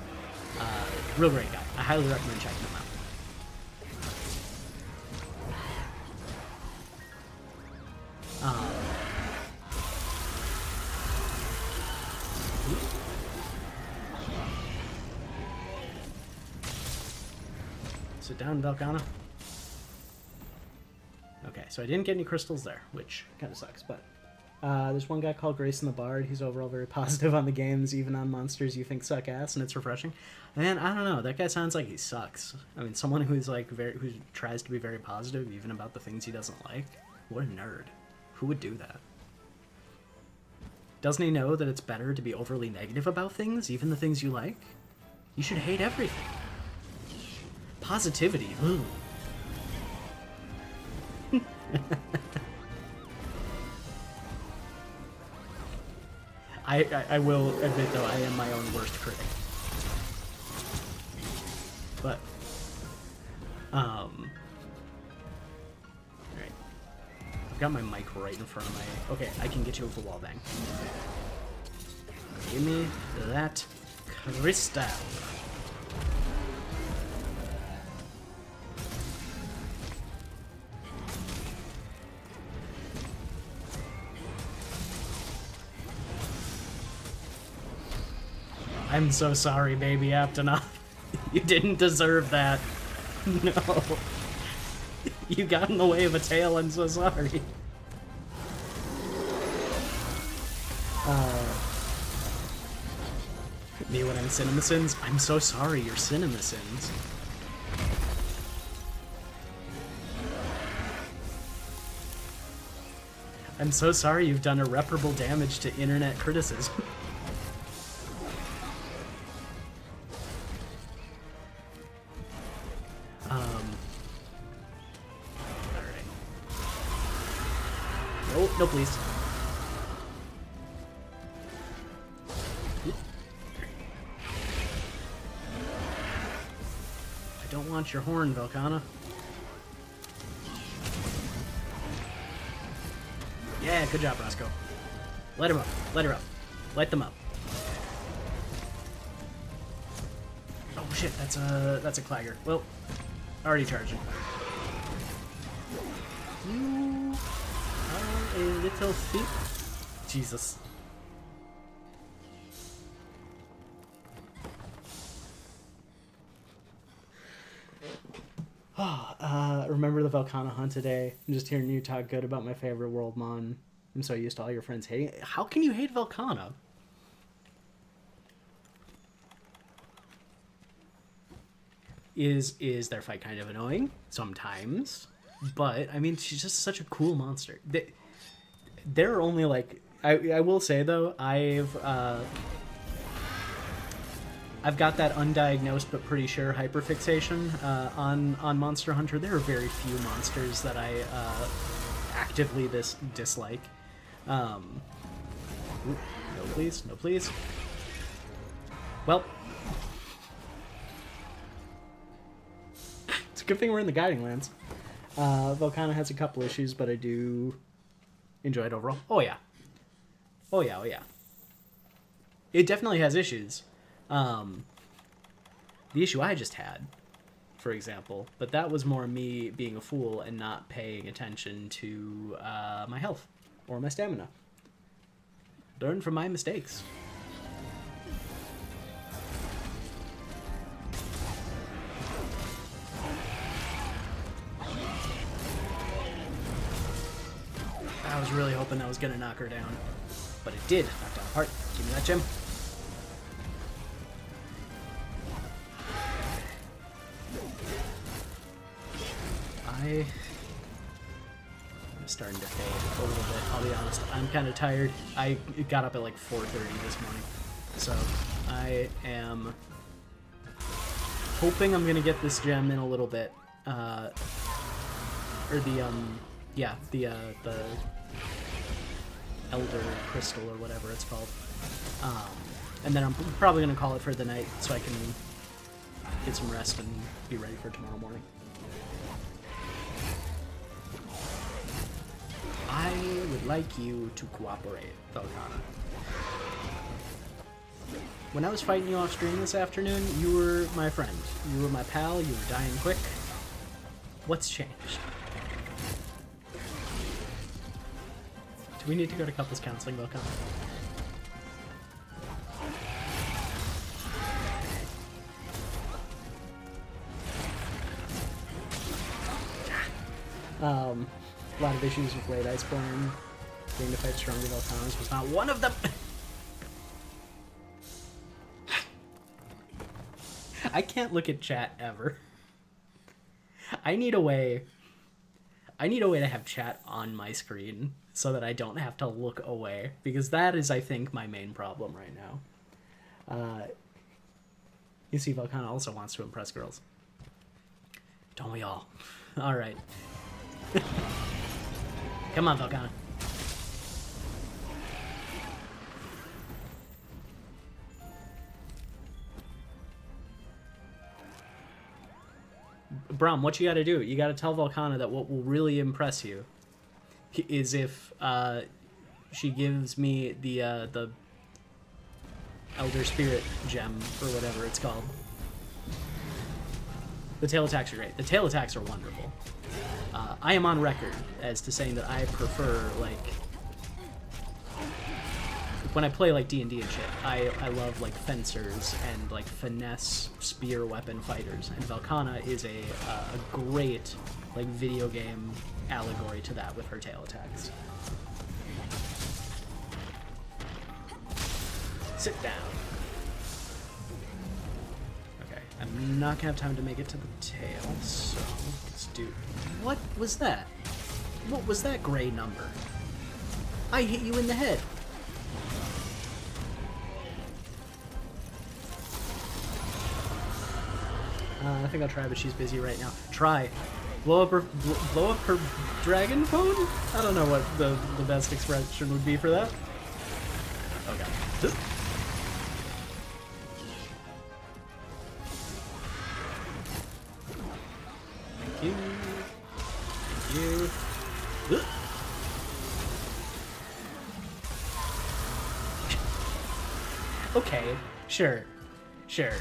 Real great guy. I highly recommend checking him out. Sit down, Velkhana. Okay, so I didn't get any crystals there, which kind of sucks, but there's one guy called Grayson the Bard. He's overall very positive on the games, even on monsters you think suck ass, and it's refreshing. And I don't know, that guy sounds like he sucks. I mean, someone who's like who tries to be very positive even about the things he doesn't like. What a nerd. Who would do that? Doesn't he know that it's better to be overly negative about things, even the things you like? You should hate everything. Positivity. Ooh. I will admit, though, I am my own worst critic. But, alright. I've got my mic right in front of my... Okay, I can get you with a wall bang. Give me that crystal. I'm so sorry, baby Aptonoth. You didn't deserve that. No. You got in the way of a tail, I'm so sorry. Me when I'm CinemaSins? I'm so sorry, you're CinemaSins. I'm so sorry you've done irreparable damage to internet criticism. Alright. No, no please. I don't want your horn, Velkhana. Yeah, good job, Roscoe. Light him up. Light her up. Light them up. Oh shit, that's a clagger. Well, already charging. You are a little thief. Jesus. Remember the Velkhana hunt today? I'm just hearing you talk good about my favorite world mon. I'm so used to all your friends hating it. How can you hate Velkhana? Is their fight kind of annoying? Sometimes. But, I mean, she's just such a cool monster. There are only, like... I will say, though, I've got that undiagnosed but pretty sure hyperfixation on Monster Hunter. There are very few monsters that I actively dislike. Ooh, no please, no please. Well, it's a good thing we're in the Guiding Lands. Velkhana has a couple issues, but I do enjoy it overall. Oh yeah. Oh yeah, oh yeah. It definitely has issues. The issue I just had, for example, but that was more me being a fool and not paying attention to my health or my stamina. Learn from my mistakes. I was really hoping that was gonna knock her down, but it did. Knocked down a part. Give me that gem. I'm starting to fade a little bit, I'll be honest. I'm kind of tired. I got up at like 4:30 this morning. So I am hoping I'm going to get this gem in a little bit. Or the Elder Crystal or whatever it's called. And then I'm probably going to call it for the night so I can get some rest and be ready for tomorrow morning. I would like you to cooperate, Velkhana. When I was fighting you off stream this afternoon, you were my friend. You were my pal, you were dying quick. What's changed? Do we need to go to couples counseling, Velkhana? A lot of issues with late Iceborne. Getting to fight stronger Velkhanas was not one of them. I can't look at chat ever. I need a way to have chat on my screen so that I don't have to look away, because that is, I think, my main problem right now. You see, Velkhana also wants to impress girls. Don't we all? All right. Come on, Velkhana. Braum, what you gotta do? You gotta tell Velkhana that what will really impress you is if she gives me the Elder Spirit gem, or whatever it's called. The tail attacks are great. The tail attacks are wonderful. I am on record as to saying that I prefer, like, when I play, like, D&D and shit, I love, like, fencers and, like, finesse spear weapon fighters, and Velkhana is a great, like, video game allegory to that with her tail attacks. Sit down. I'm not gonna have time to make it to the tail, so let's do... What was that? What was that gray number? I hit you in the head. I think I'll try, but she's busy right now. Try. Blow up her dragon phone? I don't know what the best expression would be for that. Oh god. Thank you. Thank you. Okay, sure. Sure.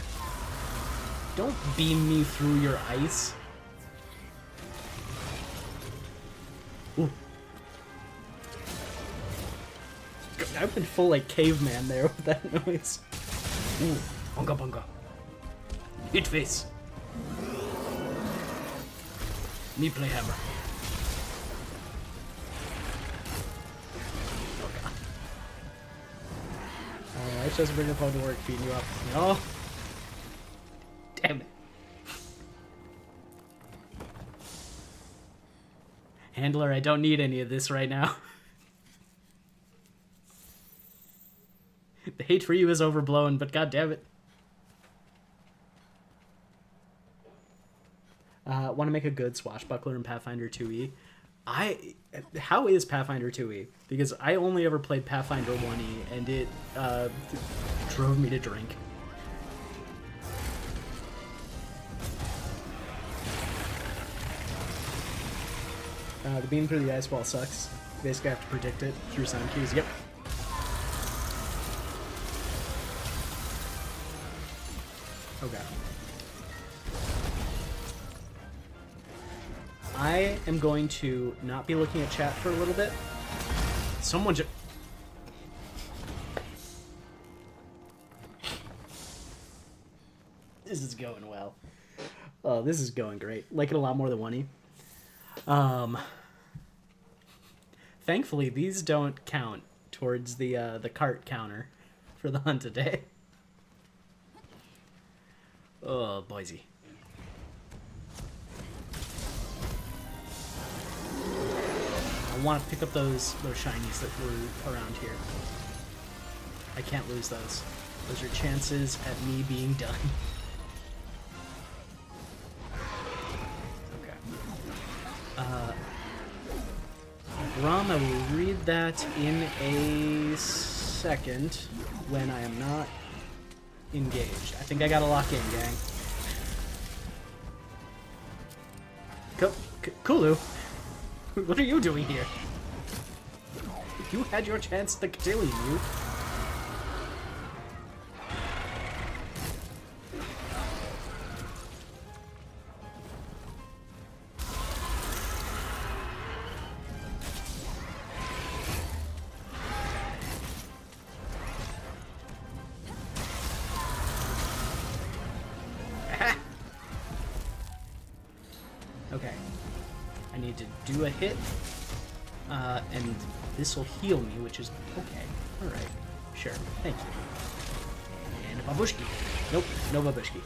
Don't beam me through your ice. Ooh. I've been full like caveman there with that noise. Ooh, bunga bunga. Hit face. Me play hammer. Oh god. I just bring up home to work, feeding you up. No. Damn it. Handler, I don't need any of this right now. The hate for you is overblown, but god damn it. Want to make a good swashbuckler in Pathfinder 2e? How is Pathfinder 2e? Because I only ever played Pathfinder 1e, and it drove me to drink. The beam through the ice wall sucks. You basically have to predict it through sound cues. Yep. Okay. I am going to not be looking at chat for a little bit. Someone just... This is going well. Oh, this is going great. Like it a lot more than 1e. Thankfully, these don't count towards the cart counter for the hunt today. Oh, Boise. I want to pick up those shinies that were around here. I can't lose those. Those are chances at me being done. Rom, I will read that in a second when I am not engaged. I think I gotta lock in, gang. Kulu, what are you doing here? You had your chance to kill you. Okay, I need to do a hit, and this will heal me, which is okay. All right, sure, thank you. And a babushki. Nope, no babushki.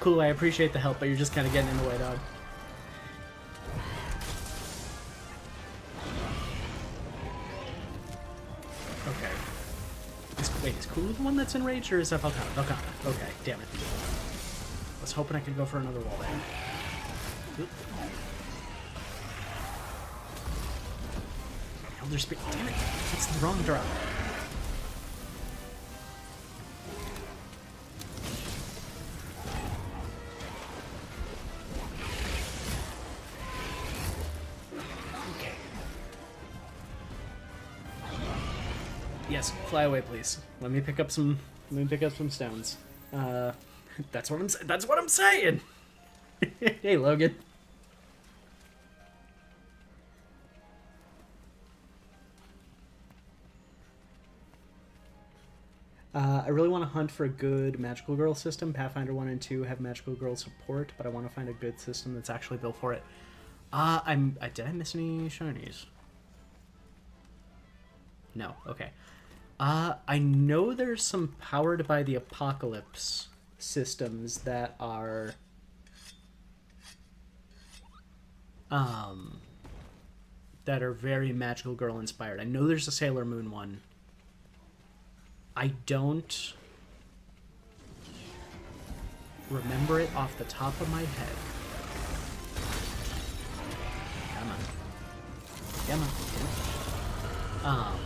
Cool, I appreciate the help, but you're just kind of getting in the way, dog. Okay. Wait, is Kulu the one that's enraged, or is that Valkana? Valkana. Okay, damn it. I was hoping I could go for another wall there. Oop. Elder Spirit. Damn it! That's the wrong drop. Yes, fly away, please. Let me pick up some. Let me pick up some stones. That's what I'm. That's what I'm saying. Hey, Logan. I really want to hunt for a good magical girl system. Pathfinder 1 and 2 have magical girl support, but I want to find a good system that's actually built for it. Did I miss any shinies? No, okay. I know there's some powered by the apocalypse systems that are very magical girl inspired. I know there's a Sailor Moon one. I don't remember it off the top of my head. Come on. Come on.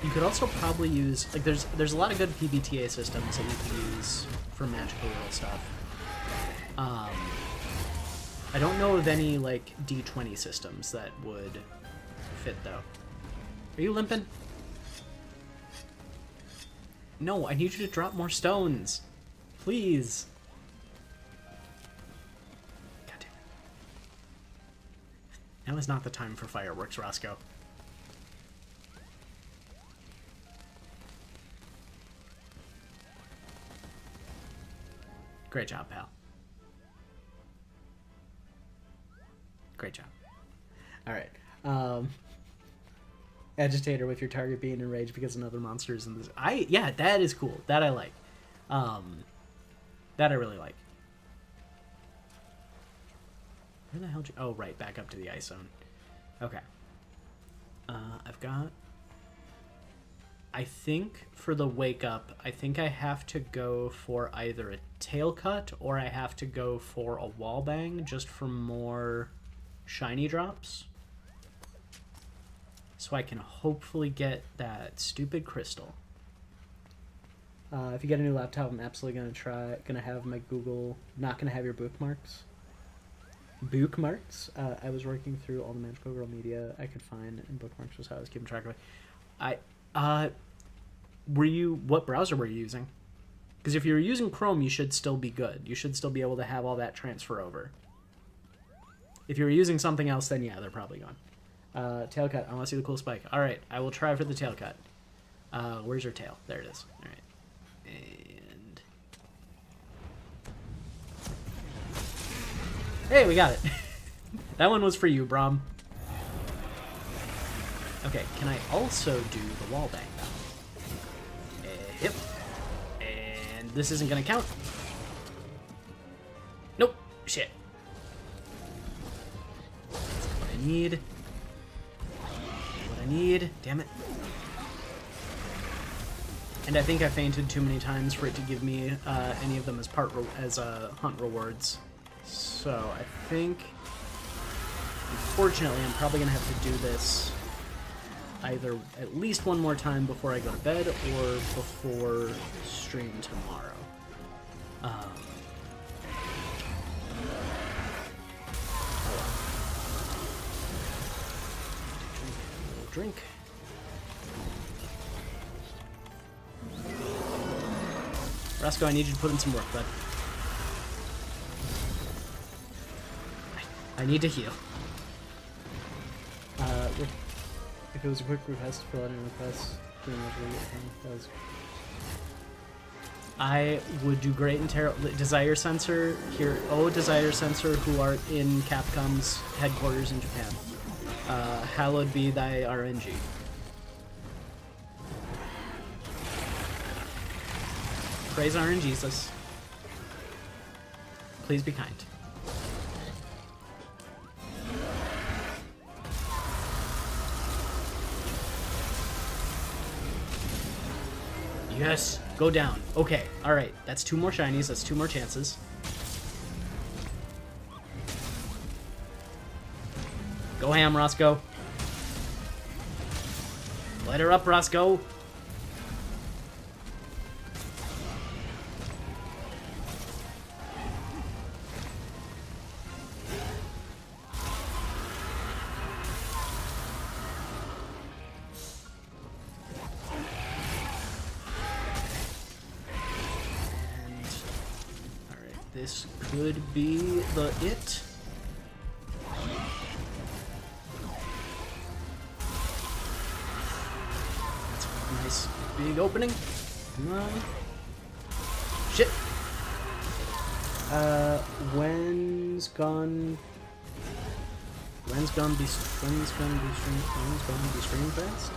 You could also probably use, like, there's a lot of good PBTA systems that you can use for magical girl stuff. I don't know of any, like, D20 systems that would fit, though. Are you limping? No, I need you to drop more stones. Please. God damn it. Now is not the time for fireworks, Roscoe. Great job, pal. Great job. All right. Agitator with your target being enraged because another monster is in this. Yeah, that is cool. That I like. That I really like. Where the hell? Oh, right, back up to the ice zone. Okay. I've got. I think for the wake up, I think I have to go for either a tail cut or I have to go for a wall bang just for more shiny drops. So I can hopefully get that stupid crystal. If you get a new laptop, I'm absolutely gonna have my Google, not gonna have your bookmarks. Bookmarks? I was working through all the Magical Girl media I could find, and bookmarks was how I was keeping track of it. What browser were you using? Because if you were using Chrome, you should still be good. You should still be able to have all that transfer over. If you were using something else, then yeah, they're probably gone. Tail cut. I want to see the cool spike. All right, I will try for the tail cut. Where's your tail? There it is. All right. And... Hey, we got it. That one was for you, Brom. Okay, can I also do the wall bang now? Yep. And this isn't gonna count. Nope. Shit. That's what I need. What I need. Damn it. And I think I fainted too many times for it to give me any of them as hunt rewards. So I think, unfortunately, I'm probably gonna have to do this either at least one more time before I go to bed or before stream tomorrow. Drink. Roscoe, I need you to put in some work, bud. I need to heal. If it was a quick request, fill out any requests. I would do great in Desire Sensor here. Oh, Desire Sensor, who are in Capcom's headquarters in Japan. Hallowed be thy RNG. Praise RNGesus. Please be kind. Yes, go down. Okay, alright. That's 2 more shinies. That's 2 more chances. Go ham, Roscoe. Light her up, Roscoe. This could be the it. the opening. Come on. Shit. When's gonna be stream fast?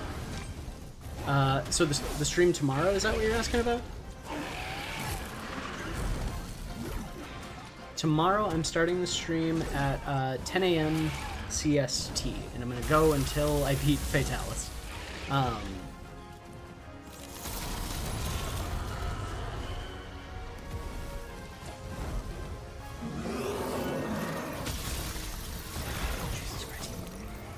So the stream tomorrow, is that what you're asking about? Tomorrow I'm starting the stream at 10 a.m. CST, and I'm gonna go until I beat Fatalis. Jesus Christ.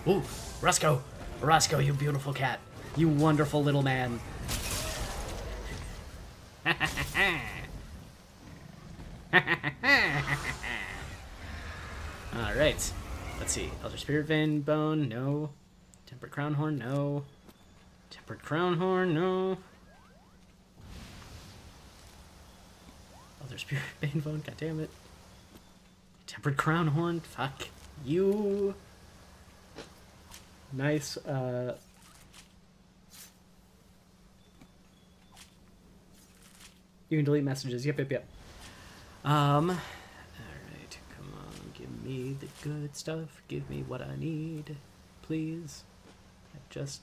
Ooh, Roscoe, you beautiful cat. You wonderful little man. Alright. Let's see. Elder Spirit Vein Bone, no. Tempered Crown Horn, no. Tempered Crown Horn, no. Elder Spirit Vein Bone, goddammit. Tempered Crown Horn, fuck you. Nice, you can delete messages. Yep. Alright, come on, give me the good stuff. Give me what I need, please.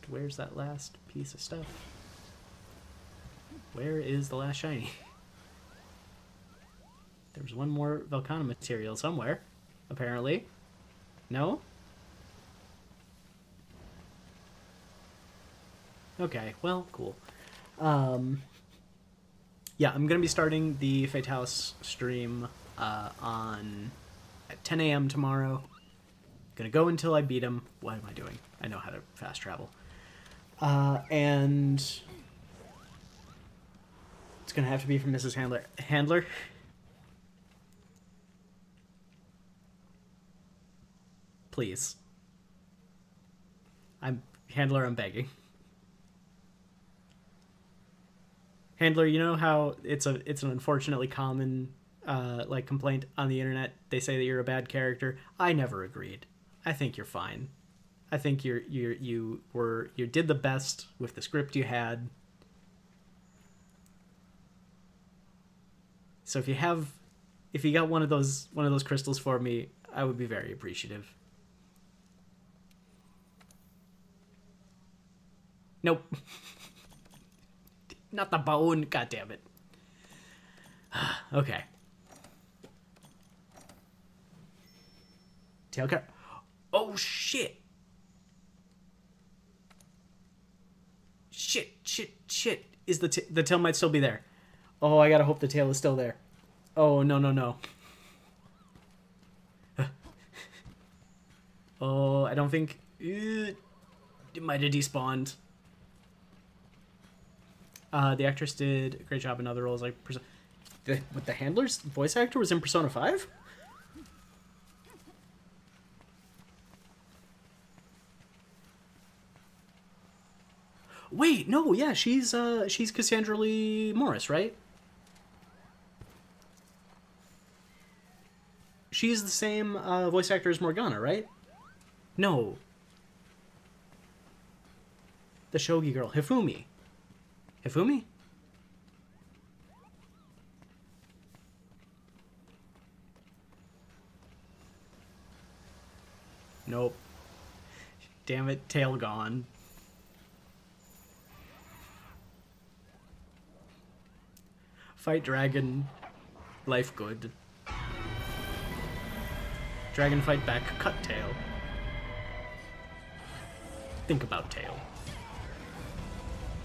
Where's that last piece of stuff? Where is the last shiny? There's one more Velcana material somewhere, apparently. No? Okay, well, cool. Yeah, I'm going to be starting the Fatalis stream at 10 a.m. tomorrow. Gonna go until I beat him. What am I doing? I know how to fast travel. And it's gonna have to be from Mrs. Handler. Please. I'm begging. Handler, you know how it's an unfortunately common like complaint on the internet. They say that you're a bad character. I never agreed. I think you're fine. I think you did the best with the script you had. So if you got one of those crystals for me, I would be very appreciative. Nope. Not the bone. God damn it. Okay. Tail cut. Oh shit. Shit. Is the tail might still be there. Oh, I gotta hope the tail is still there. Oh, no. Oh, I don't think it might have despawned. The actress did a great job in other roles like with the Handler's voice actor was in Persona 5? Wait, no, yeah, she's Cassandra Lee Morris, right? She's the same voice actor as Morgana, right? No. The shogi girl, Hifumi. Hifumi? Nope. Damn it, tail gone. Fight dragon. Life good. Dragon fight back, cut tail. Think about tail.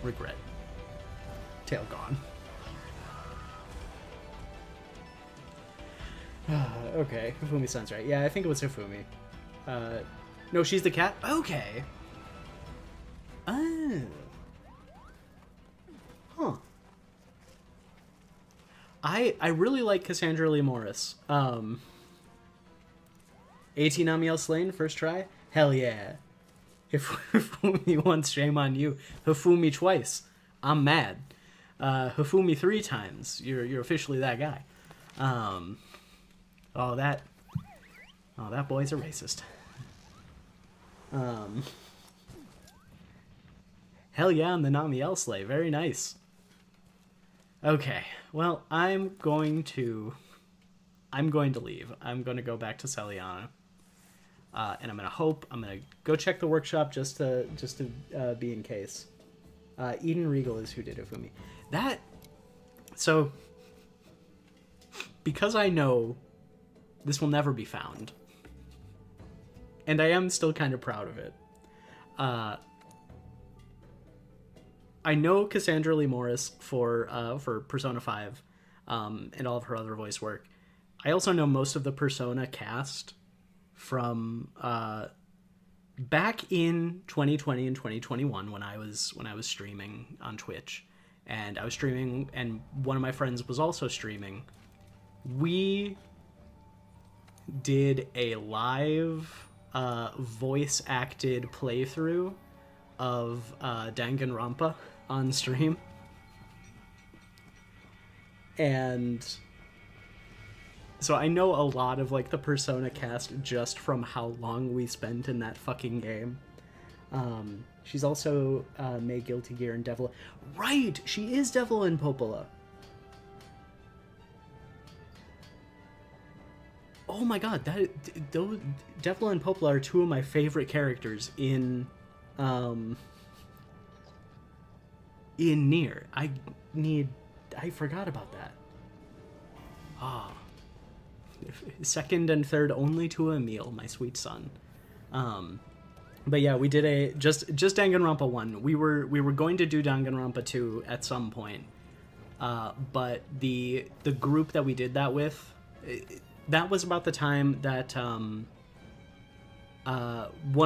Regret. Tail gone. Okay, Hifumi sounds right. Yeah, I think it was Hifumi. No, she's the cat? Okay. Oh. Huh. I really like Cassandra Lee Morris. 18 Amiel slain, first try? Hell yeah. Hifumi once, shame on you. Hifumi twice. I'm mad. Hifumi 3 times. You're officially that guy. Oh, that boy's a racist. Hell yeah, on the Namiel sleigh. Very nice. Okay, well, I'm going to leave. I'm going to go back to Celiana. And I'm going to go check the workshop just to be in case. Eden Regal is who did it for me. So, because I know this will never be found, and I am still kind of proud of it, I know Cassandra Lee Morris for Persona 5 and all of her other voice work. I also know most of the Persona cast from back in 2020 and 2021 when I was streaming on Twitch, and I was streaming, and one of my friends was also streaming. We did a live voice acted playthrough of Danganronpa on stream, and so I know a lot of like the Persona cast just from how long we spent in that fucking game. She's also May Guilty Gear and Devil. Right, she is Devil in Popola. Oh my god, those Devil and Popola are two of my favorite characters in Nier. I forgot about that. Ah. Second and third only to Emil, my sweet son. But yeah, we did just Danganronpa 1. We were going to do Danganronpa 2 at some point. But the group that we did that with, that was about the time that one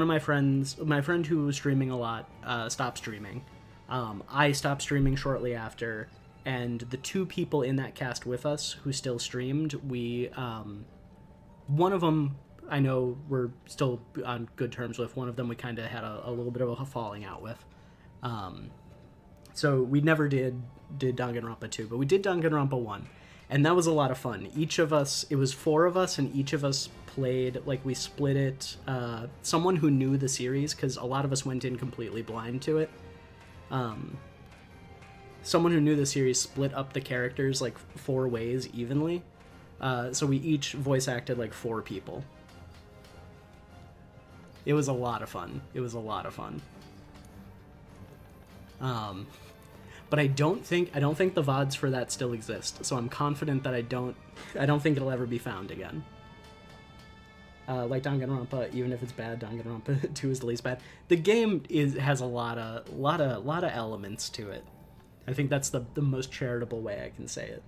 of my friend who was streaming a lot, stopped streaming. I stopped streaming shortly after, and the two people in that cast with us who still streamed, we one of them I know we're still on good terms with. One of them we kind of had a little bit of a falling out with. So we never did Danganronpa 2, but we did Danganronpa 1, and that was a lot of fun. Each of us, it was 4 of us, and each of us played, like, we split it, someone who knew the series, because a lot of us went in completely blind to it. Someone who knew the series split up the characters like 4 ways evenly, so we each voice acted like 4 people. It was a lot of fun. But I don't think the VODs for that still exist, so I'm confident that I don't think it'll ever be found again. Like Danganronpa, even if it's bad, Danganronpa 2 is the least bad. The game has a lot of elements to it. I think that's the most charitable way I can say it.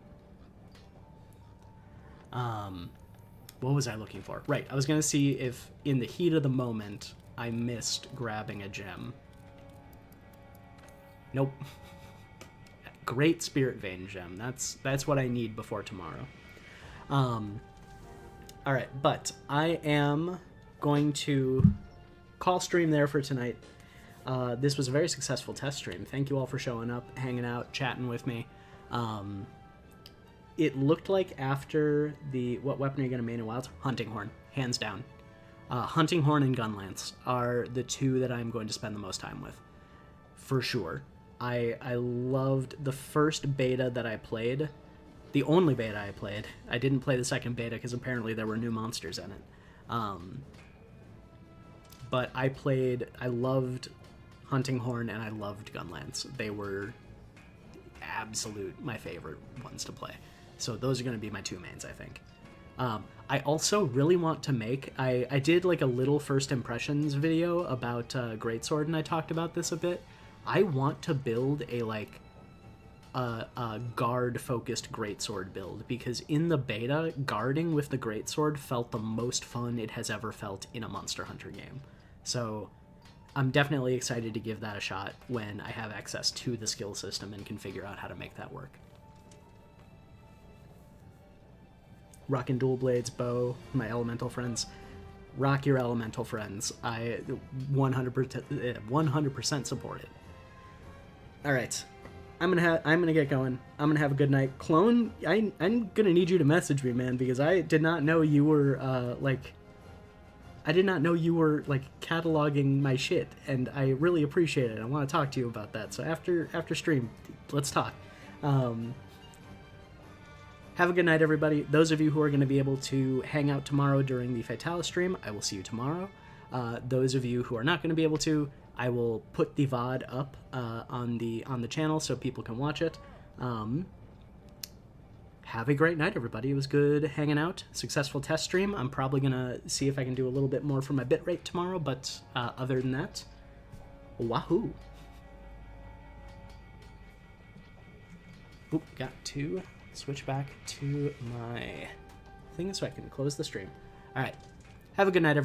What was I looking for? Right, I was gonna see if in the heat of the moment I missed grabbing a gem. Nope. Great Spirit Vein gem. That's what I need before tomorrow. Alright, but I am going to call stream there for tonight. This was a very successful test stream. Thank you all for showing up, hanging out, chatting with me. It looked like after what weapon are you going to main in Wilds? Hunting Horn, hands down. Hunting Horn and Gunlance are the 2 that I'm going to spend the most time with, for sure. I loved the first beta that I played, the only beta I played. I didn't play the second beta because apparently there were new monsters in it. But I loved Hunting Horn and I loved Gunlance. They were my favorite ones to play. So those are going to be my 2 mains, I think. I also really want to make... I did like a little first impressions video about Greatsword, and I talked about this a bit. I want to build a guard-focused Greatsword build, because in the beta, guarding with the Greatsword felt the most fun it has ever felt in a Monster Hunter game. So I'm definitely excited to give that a shot when I have access to the skill system and can figure out how to make that work. Rockin' dual blades, bow, my elemental friends. Rock your elemental friends. I 100% support it. All right, I'm gonna get going. I'm gonna have a good night. Clone, I'm gonna need you to message me, man, because I did not know you were I did not know you were like cataloging my shit, and I really appreciate it. I want to talk to you about that. So after stream, let's talk. Have a good night, everybody. Those of you who are going to be able to hang out tomorrow during the Fatalis stream, I will see you tomorrow. Those of you who are not going to be able to, I will put the VOD up on the channel so people can watch it. Have a great night, everybody. It was good hanging out. Successful test stream. I'm probably going to see if I can do a little bit more for my bitrate tomorrow, but other than that, wahoo. Oop, got to switch back to my thing so I can close the stream. All right. Have a good night, everybody.